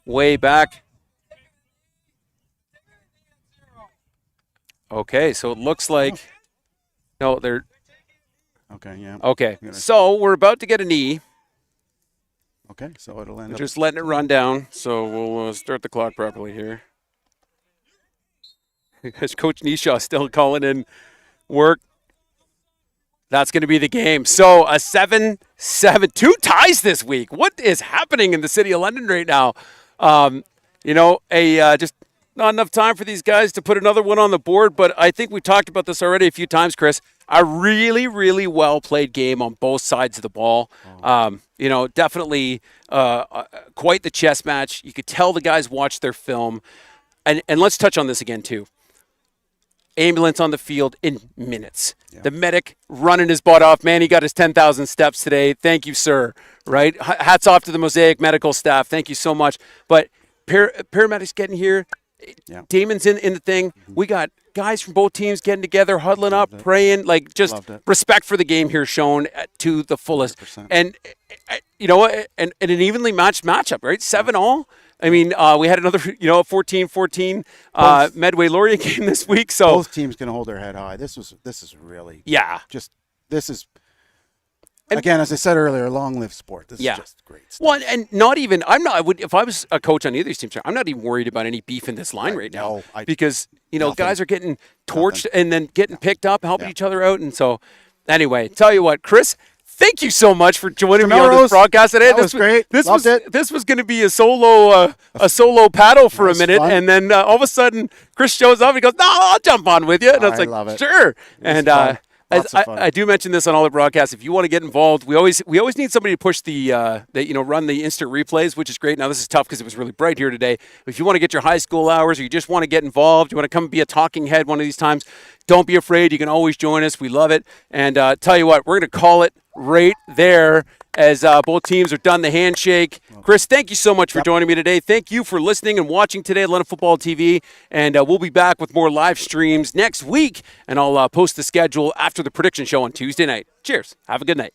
way back. Okay, so it looks like no, they're okay, yeah, okay. So we're about to get a knee. okay. So it'll end We're up. just letting it run down. So we'll start the clock properly here. Is Coach Nishaw still calling in work? That's going to be the game. So a 7-7, 2 ties this week. What is happening in the city of London right now? Just not enough time for these guys to put another one on the board. But I think we talked about this already a few times, Chris. A really, really well played game on both sides of the ball. Definitely quite the chess match. You could tell the guys watched their film. And let's touch on this again, too. Ambulance on the field in minutes. Yeah. The medic running his butt off. Man, he got his 10,000 steps today. Thank you, sir. Right? Hats off to the Mosaic medical staff. Thank you so much. But paramedics getting here. Yeah. Damon's in the thing. Mm-hmm. We got guys from both teams getting together, huddling up, praying. Like, just respect for the game here shown to the fullest. 100%. And, and an evenly matched matchup, right? 7-all. I mean, we had another, 14-14 Medway Laurier game this week. So both teams can hold their head high. This is really again, as I said earlier, long live sport. This is just great stuff. Well, and if I was a coach on either of these teams, I'm not even worried about any beef in this line right now because guys are getting torched and then getting picked up, helping each other out, and so anyway, tell you what, Chris. thank you so much for joining Mr. me on this Melrose, broadcast today. that was great. This Loved was it. this was going to be a solo paddle for a Nice minute, fun. and then all of a sudden Chris shows up. And he goes, "No, I'll jump on with you." And I was I like, love it. "Sure." And fun. Lots of fun. I do mention this on all the broadcasts. If you want to get involved, we always need somebody to push the run the instant replays, which is great. Now this is tough because it was really bright here today. But if you want to get your high school hours, or you just want to get involved, you want to come be a talking head one of these times, don't be afraid. You can always join us. We love it. And tell you what, we're going to call it right there as both teams are done the handshake. Chris, thank you so much for joining me today. Thank you for listening and watching today at Atlanta Football TV. And we'll be back with more live streams next week. And I'll post the schedule after the prediction show on Tuesday night. Cheers. Have a good night.